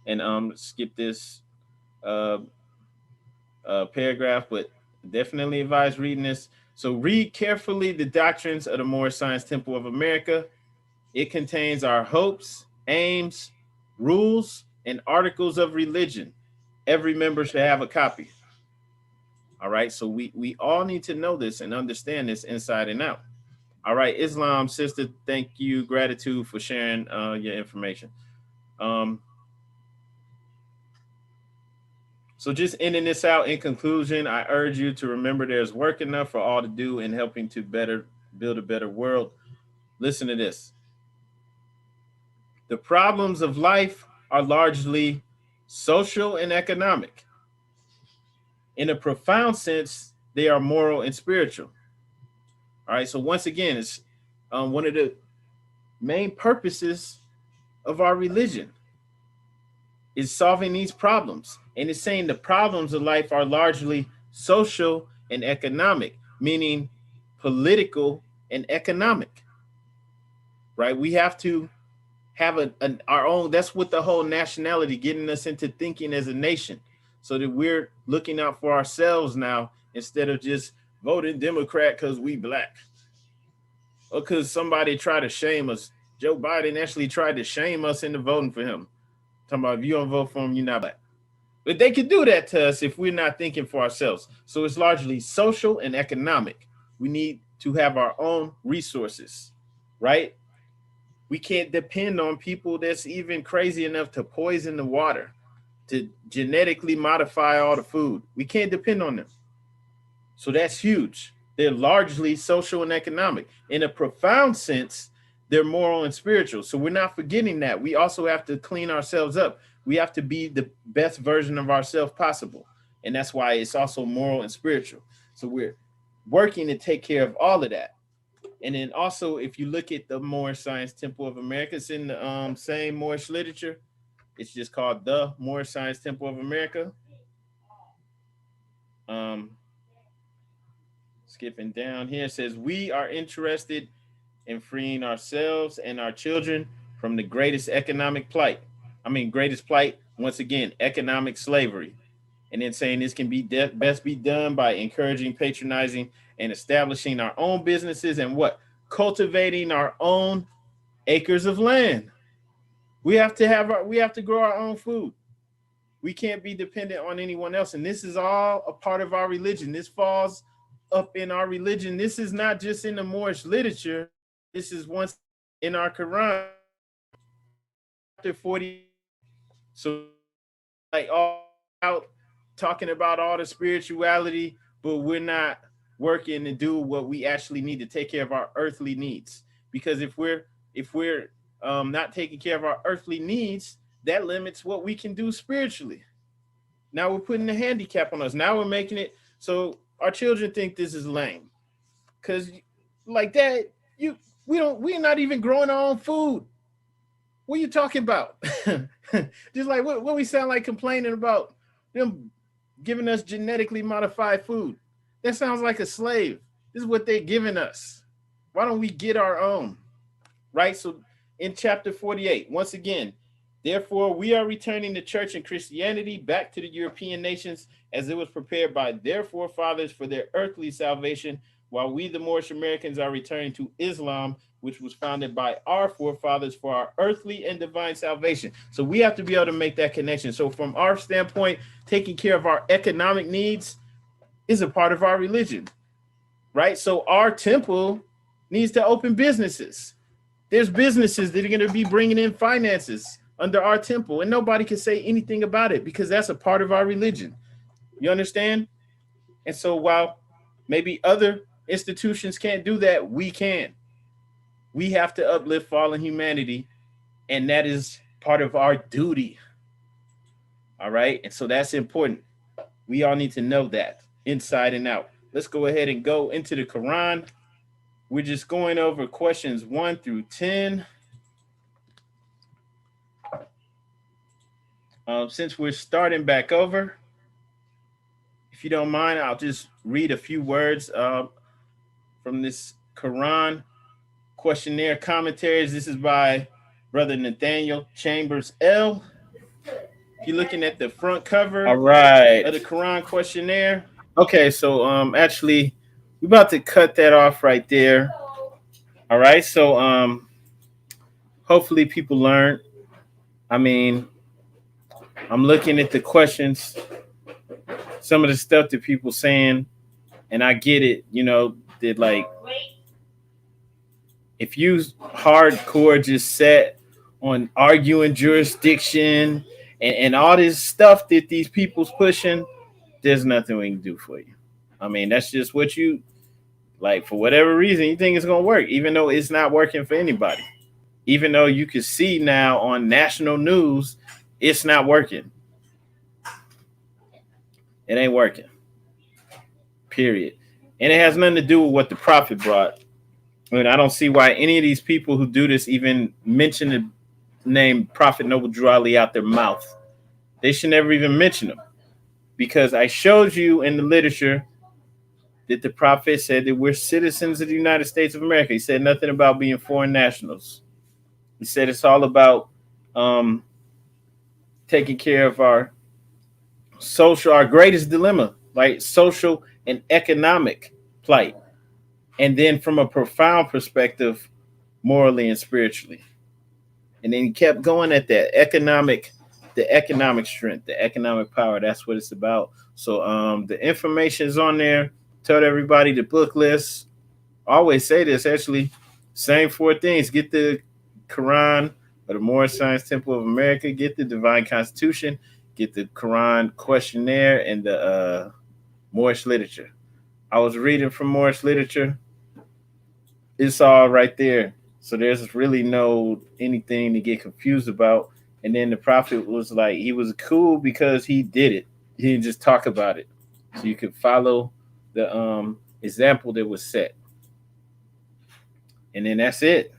And skip this paragraph, but definitely advise reading this. So read carefully the doctrines of the Moorish Science Temple of America. It contains our hopes, aims, rules, and articles of religion. Every member should have a copy. All right, so we all need to know this and understand this inside and out. All right, Islam, sister, thank you. Gratitude for sharing your information. So just ending this out, in conclusion, I urge you to remember there's work enough for all to do in helping to build a better world. Listen to this. The problems of life are largely social and economic. In a profound sense, they are moral and spiritual. All right, so once again, it's one of the main purposes of our religion is solving these problems. And it's saying the problems of life are largely social and economic, meaning political and economic, right? We have to have our own, that's what the whole nationality, getting us into thinking as a nation, so that we're looking out for ourselves now instead of just voting Democrat because we black or because somebody tried to shame us. Joe Biden actually tried to shame us into voting for him. Talking about if you don't vote for him, you're not black. But they could do that to us if we're not thinking for ourselves. So it's largely social and economic. We need to have our own resources, right? We can't depend on people that's even crazy enough to poison the water, to genetically modify all the food. We can't depend on them. So that's huge. They're largely social and economic. In a profound sense, they're moral and spiritual. So we're not forgetting that. We also have to clean ourselves up. We have to be the best version of ourselves possible. And that's why it's also moral and spiritual. So we're working to take care of all of that. And then also, if you look at the Moorish Science Temple of America, it's in the same Moorish literature. It's just called the Moorish Science Temple of America. Skipping down here, it says, we are interested in freeing ourselves and our children from the greatest economic plight. Greatest plight, once again, economic slavery. And then saying this can be best be done by encouraging, patronizing, and establishing our own businesses and what? Cultivating our own acres of land. We have to grow our own food. We can't be dependent on anyone else. And this is all a part of our religion. This falls up in our religion. This is not just in the Moorish literature. This is once in our Quran, chapter 40. So like all out talking about all the spirituality, but we're not working to do what we actually need to take care of our earthly needs. Because if we're not taking care of our earthly needs, that limits what we can do spiritually. Now we're putting a handicap on us. Now we're making it so our children think this is lame. Because like that, we're not even growing our own food. What are you talking about? Just like what we sound like complaining about them giving us genetically modified food. That sounds like a slave. This is what they're giving us. Why don't we get our own? Right? So in chapter 48, once again, therefore we are returning the church and Christianity back to the European nations as it was prepared by their forefathers for their earthly salvation, while we, the Moorish Americans, are returning to Islam, which was founded by our forefathers for our earthly and divine salvation. So we have to be able to make that connection. So from our standpoint, taking care of our economic needs is a part of our religion, right? So our temple needs to open businesses. There's businesses that are going to be bringing in finances under our temple, and nobody can say anything about it because that's a part of our religion. You understand? And so while maybe other institutions can't do that, we can. We have to uplift fallen humanity, and that is part of our duty. All right? And so that's important. We all need to know that inside and out. Let's go ahead and go into the Quran. We're just going over questions 1 through 10. Since we're starting back over, if you don't mind, I'll just read a few words from this Quran questionnaire commentaries. This is by Brother Nathaniel Chambers L. If you're looking at the front cover, all right, of the Quran questionnaire. Okay, so actually, we're about to cut that off right there. All right, so hopefully people learn. I mean, I'm looking at the questions, some of the stuff that people saying, and I get it, you know, that like if you hardcore just set on arguing jurisdiction and all this stuff that these people's pushing, there's nothing we can do for you. I mean, that's just what you like, for whatever reason, you think it's going to work, even though it's not working for anybody. Even though you can see now on national news, it's not working. It ain't working. Period. And it has nothing to do with what the prophet brought. I mean, I don't see why any of these people who do this even mention the name Prophet Noble Drew Ali out their mouth. They should never even mention him. Because I showed you in the literature that the prophet said that we're citizens of the United States of America. He said nothing about being foreign nationals. He said it's all about taking care of our greatest dilemma, like social and economic plight. And then from a profound perspective, morally and spiritually. And then he kept going at that the economic strength, the economic power. That's what it's about. So the information is on there. Tell everybody the book list. I always say this, actually, same 4 things. Get the Quran or the Moorish Science Temple of America, get the Divine Constitution, get the Quran questionnaire, and the Moorish Literature. I was reading from Moorish Literature. It's all right there. So there's really no anything to get confused about. And then the prophet was like, he was cool because he did it. You didn't just talk about it. So you could follow the example that was set. And then that's it.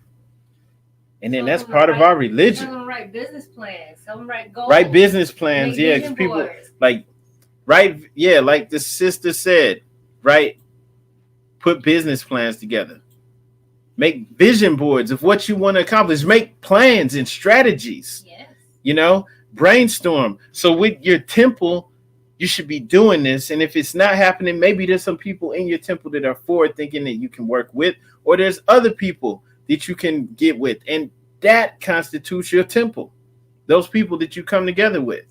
And then that's part of our religion. Some of them write business plans. Some write goals. Write business plans, yeah. Because people like like the sister said, right? Put business plans together. Make vision boards of what you want to accomplish. Make plans and strategies. Yes. You know, brainstorm. So with your temple, you should be doing this. And if it's not happening, maybe there's some people in your temple that are forward thinking that you can work with, or there's other people that you can get with. And that constitutes your temple. Those people that you come together with.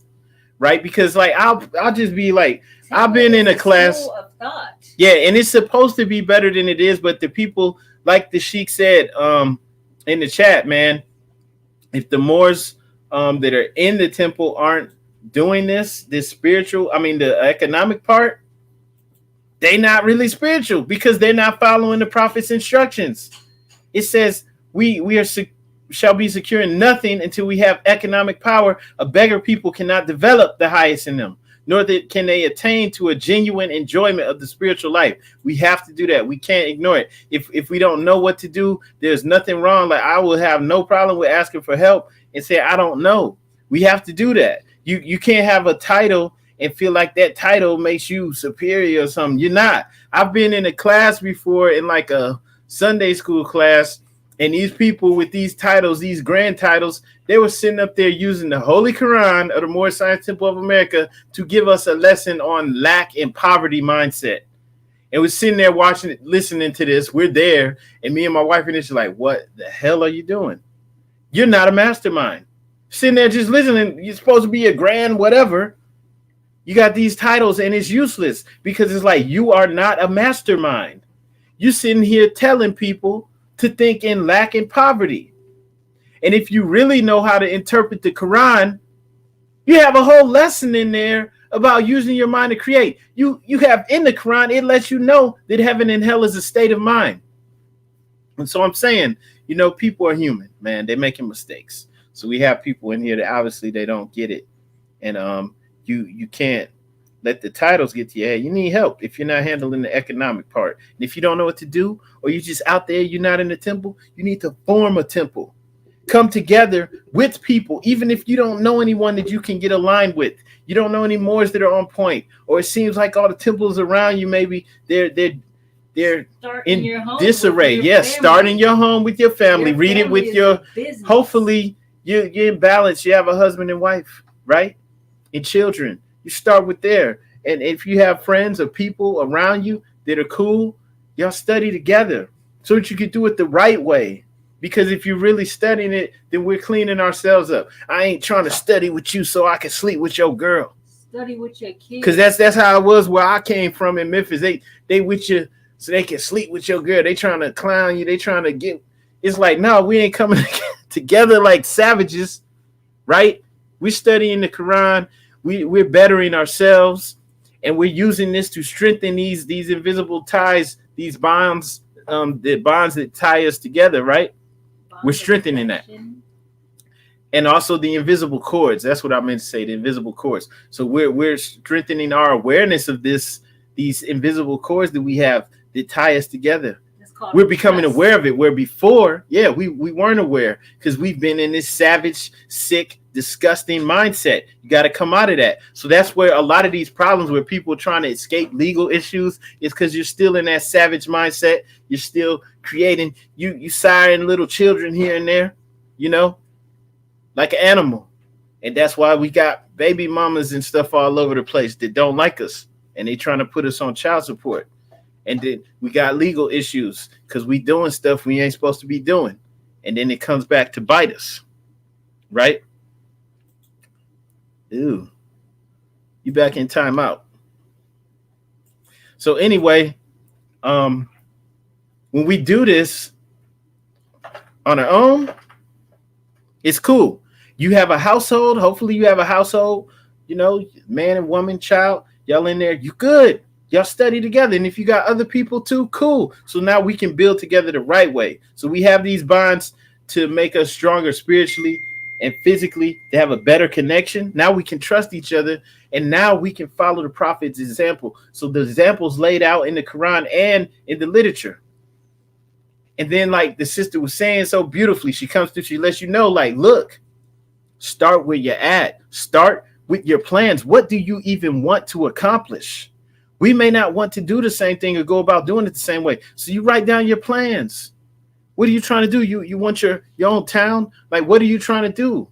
Right? Because like I'll just be like, I've been in a class. Of thought. Yeah, and it's supposed to be better than it is, but the people, like the Sheikh said in the chat, man, if the Moors that are in the temple aren't doing this spiritual, the economic part, they not really spiritual because they're not following the prophet's instructions. It says we shall be secure in nothing until we have economic power. A beggar people cannot develop the highest in them, nor can they attain to a genuine enjoyment of the spiritual life. We have to do that. We can't ignore it. If we don't know what to do, there's nothing wrong. Like I will have no problem with asking for help and say, I don't know. We have to do that. You can't have a title and feel like that title makes you superior or something. You're not. I've been in a class before, in like a Sunday school class, and these people with these titles, these grand titles, they were sitting up there using the Holy Quran of the Moorish Science Temple of America to give us a lesson on lack and poverty mindset. And we're sitting there watching it, listening to this. We're there, and me and my wife and it's like, what the hell are you doing? You're not a mastermind. Sitting there just listening. You're supposed to be a grand whatever. You got these titles, and it's useless because it's like you are not a mastermind. You're sitting here telling people to think in lack and poverty. And if you really know how to interpret the Quran, you have a whole lesson in there about using your mind to create. You have in the Quran, it lets you know that heaven and hell is a state of mind. And so I'm saying, people are human, man. They're making mistakes. So we have people in here that obviously they don't get it. And you can't let the titles get to your head. You need help if you're not handling the economic part. And if you don't know what to do, or you're just out there, you're not in the temple, you need to form a temple. Come together with people, even if you don't know anyone that you can get aligned with. You don't know any Moors that are on point, or it seems like all the temples around you, maybe they're in disarray. Yes, start in your home with your family. Read it with your business. Hopefully you're in balance. You have a husband and wife, right? And children. You start with there. And if you have friends or people around you that are cool, y'all study together so that you can do it the right way. Because if you're really studying it, then we're cleaning ourselves up. I ain't trying to study with you so I can sleep with your girl. Study with your kids. Because that's how it was where I came from in Memphis. They with you so they can sleep with your girl. They trying to clown you. They trying to get. It's like, no, we ain't coming together like savages, right? We're studying the Quran. We're bettering ourselves, and we're using this to strengthen these invisible ties, these bonds, the bonds that tie us together, right? We're strengthening that. And also the invisible cords. That's what I meant to say, the invisible cords. So we're strengthening our awareness of these invisible cords that we have that tie us together. We're becoming aware of it, where before, we weren't aware because we've been in this savage, sick, disgusting mindset. You got to come out of that. So that's where a lot of these problems where people are trying to escape legal issues is because you're still in that savage mindset. You're still creating, you siring little children here and there, like an animal. And that's why we got baby mamas and stuff all over the place that don't like us. And they trying to put us on child support. And then we got legal issues because we doing stuff we ain't supposed to be doing. And then it comes back to bite us. Right? Ew. You back in timeout. So anyway, when we do this on our own, it's cool. You have a household. Hopefully you have a household, man and woman, child. Y'all in there. You good. Y'all study together. And if you got other people too, cool. So now we can build together the right way. So we have these bonds to make us stronger spiritually, and physically to have a better connection. Now we can trust each other, and now we can follow the Prophet's example. So the examples laid out in the Quran and in the literature. And then, like the sister was saying so beautifully, she comes through, she lets you know, like, look, start where you're at. Start with your plans. What do you even want to accomplish? We may not want to do the same thing or go about doing it the same way. So you write down your plans. What are you trying to do? You want your own town? Like, what are you trying to do?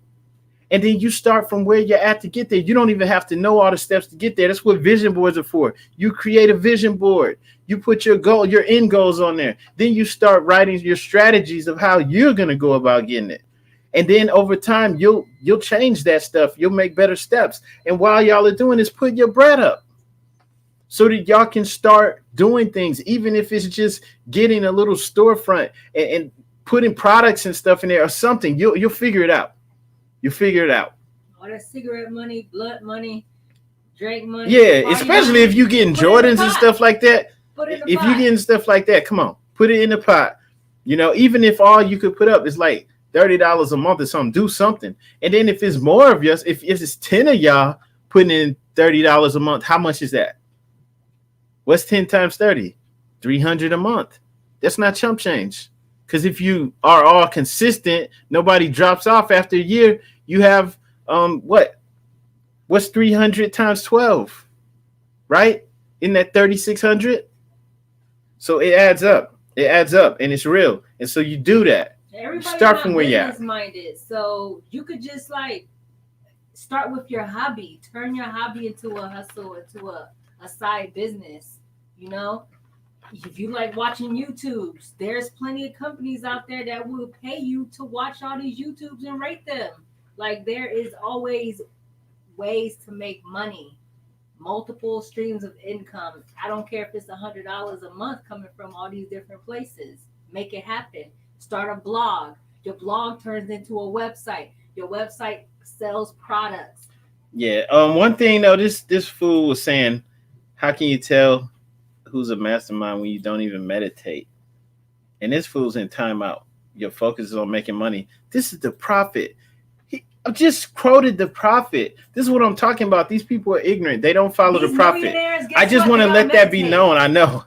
And then you start from where you're at to get there. You don't even have to know all the steps to get there. That's what vision boards are for. You create a vision board. You put your goal, your end goals on there. Then you start writing your strategies of how you're going to go about getting it. And then over time, you'll change that stuff. You'll make better steps. And while y'all are doing this, put your bread up so that y'all can start doing things, even if it's just getting a little storefront and putting products and stuff in there or something. You'll figure it out. You figure it out. All that cigarette money, blood money, drink money. Yeah, especially money. If you getting Jordans and stuff like that. If you getting stuff like that, come on, put it in the pot. You know, even if all you could put up is like $30 a month or something, do something. And then if it's more of y'all, if it's 10 of y'all putting in $30 a month, how much is that? What's 10 times 30? 300 a month. That's not chump change. Because if you are all consistent, nobody drops off after a year, you have what's 300 times 12, right? Isn't that 3,600? So it adds up. It adds up, and it's real. And so you do that. Everybody start from where you're at. Minded, so you could just like start with your hobby. Turn your hobby into a hustle, into a side business. You know, if you like watching YouTubes, there's plenty of companies out there that will pay you to watch all these YouTubes and rate them. Like, there is always ways to make money, multiple streams of income. I don't care if it's $100 a month coming from all these different places. Make it happen. Start a blog. Your blog turns into a website. Your website sells products. Yeah. One thing though, this fool was saying, how can you tell who's a mastermind when you don't even meditate? And this fool's in timeout. Your focus is on making money. This is the Prophet. I just quoted the Prophet. This is what I'm talking about. These people are ignorant. They don't follow the Prophet. I just want to let that be known. I know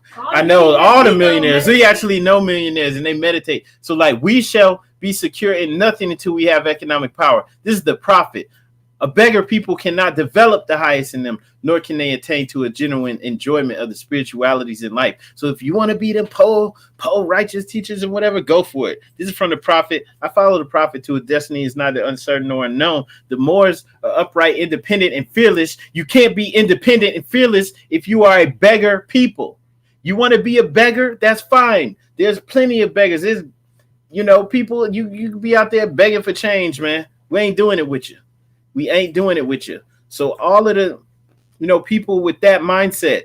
all the millionaires. We actually know millionaires and they meditate. So like, we shall be secure in nothing until we have economic power. This is the Prophet. A beggar people cannot develop the highest in them, nor can they attain to a genuine enjoyment of the spiritualities in life. So if you want to be the pole righteous teachers and whatever, go for it. This is from the Prophet. I follow the Prophet to a destiny is neither uncertain nor unknown. The Moors are upright, independent, and fearless. You can't be independent and fearless if you are a beggar people. You want to be a beggar? That's fine. There's plenty of beggars. There's, people, you can be out there begging for change, man. We ain't doing it with you. We ain't doing it with you. So all of the, people with that mindset,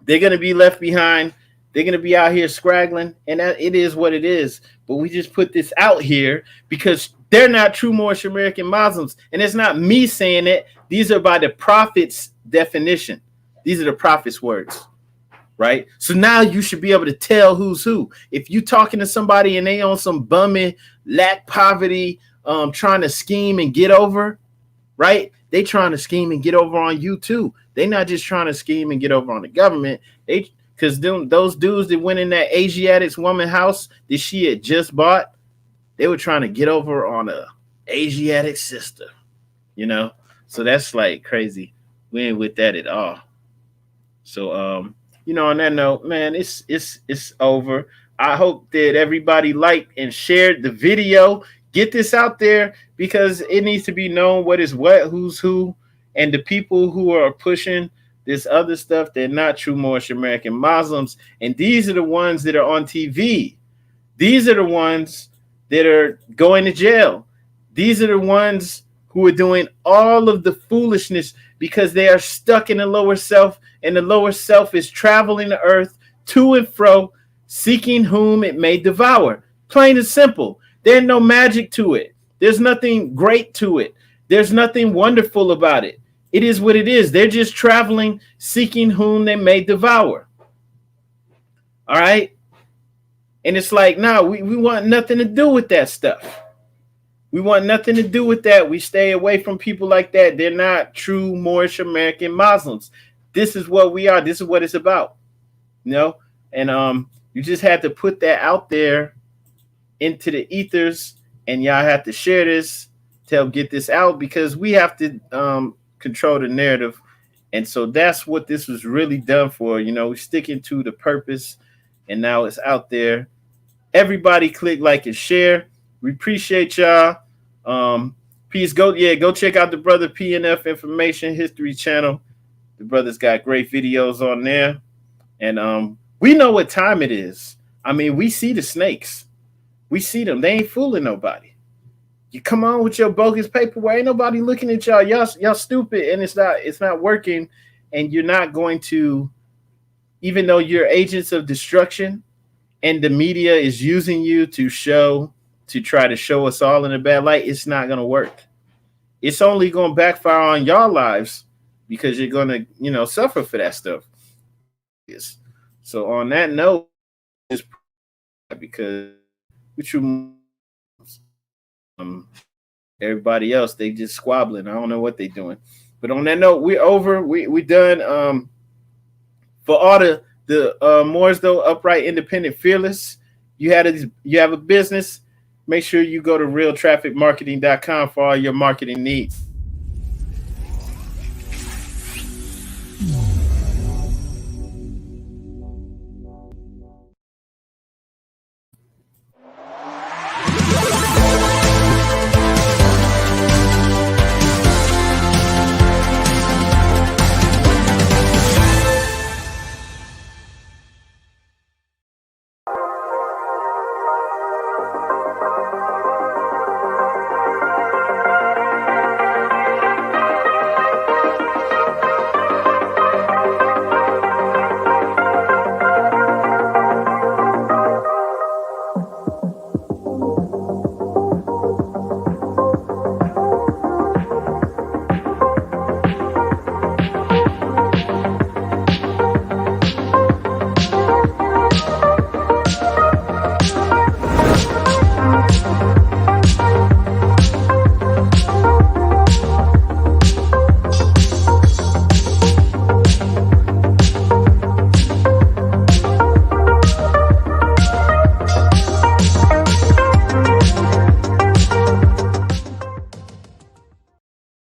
they're going to be left behind. They're going to be out here scraggling, and that, it is what it is. But we just put this out here because they're not true Moorish American Muslims. And it's not me saying it. These are by the Prophet's definition. These are the Prophet's words, right? So now you should be able to tell who's who. If you talking to somebody and they on some bummy, lack poverty, trying to scheme and get over, right? They trying to scheme and get over on you too. They not just trying to scheme and get over on the government. Because those dudes that went in that Asiatic woman house that she had just bought, they were trying to get over on a Asiatic sister, So that's like crazy. We ain't with that at all. So on that note, man, it's over. I hope that everybody liked and shared the video. Get this out there because it needs to be known what is what, who's who, and the people who are pushing this other stuff, they're not true Moorish American Muslims. And these are the ones that are on TV. These are the ones that are going to jail. These are the ones who are doing all of the foolishness because they are stuck in the lower self, and the lower self is traveling the earth to and fro, seeking whom it may devour. Plain and simple. There's no magic to it. There's nothing great to it. There's nothing wonderful about it. It is what it is. They're just traveling, seeking whom they may devour. All right? And it's like, no, we want nothing to do with that stuff. We want nothing to do with that. We stay away from people like that. They're not true Moorish American Muslims. This is what we are. This is what it's about. You know? And you just had to put that out there into the ethers, and y'all have to share this to help get this out, because we have to control the narrative. And so that's what this was really done for. You know, we're sticking to the purpose, and now it's out there. Everybody click like and share. We appreciate y'all. Peace. Go check out the brother PNF Information History channel. The brother's got great videos on there. And we know what time it is. I mean, we see the snakes. We see them. They ain't fooling nobody. You come on with your bogus paperwork. Ain't nobody looking at y'all. Y'all stupid, and it's not working. And you're not going to, even though you're agents of destruction, and the media is using you to try to show us all in a bad light, it's not going to work. It's only going to backfire on your lives, because you're going to, you know, suffer for that stuff. So on that note, it's because everybody else, they just squabbling. I don't know what they're doing. But on that note, we're over. We done. For all the Moors, though, upright, independent, fearless. You have a business. Make sure you go to realtrafficmarketing.com for all your marketing needs.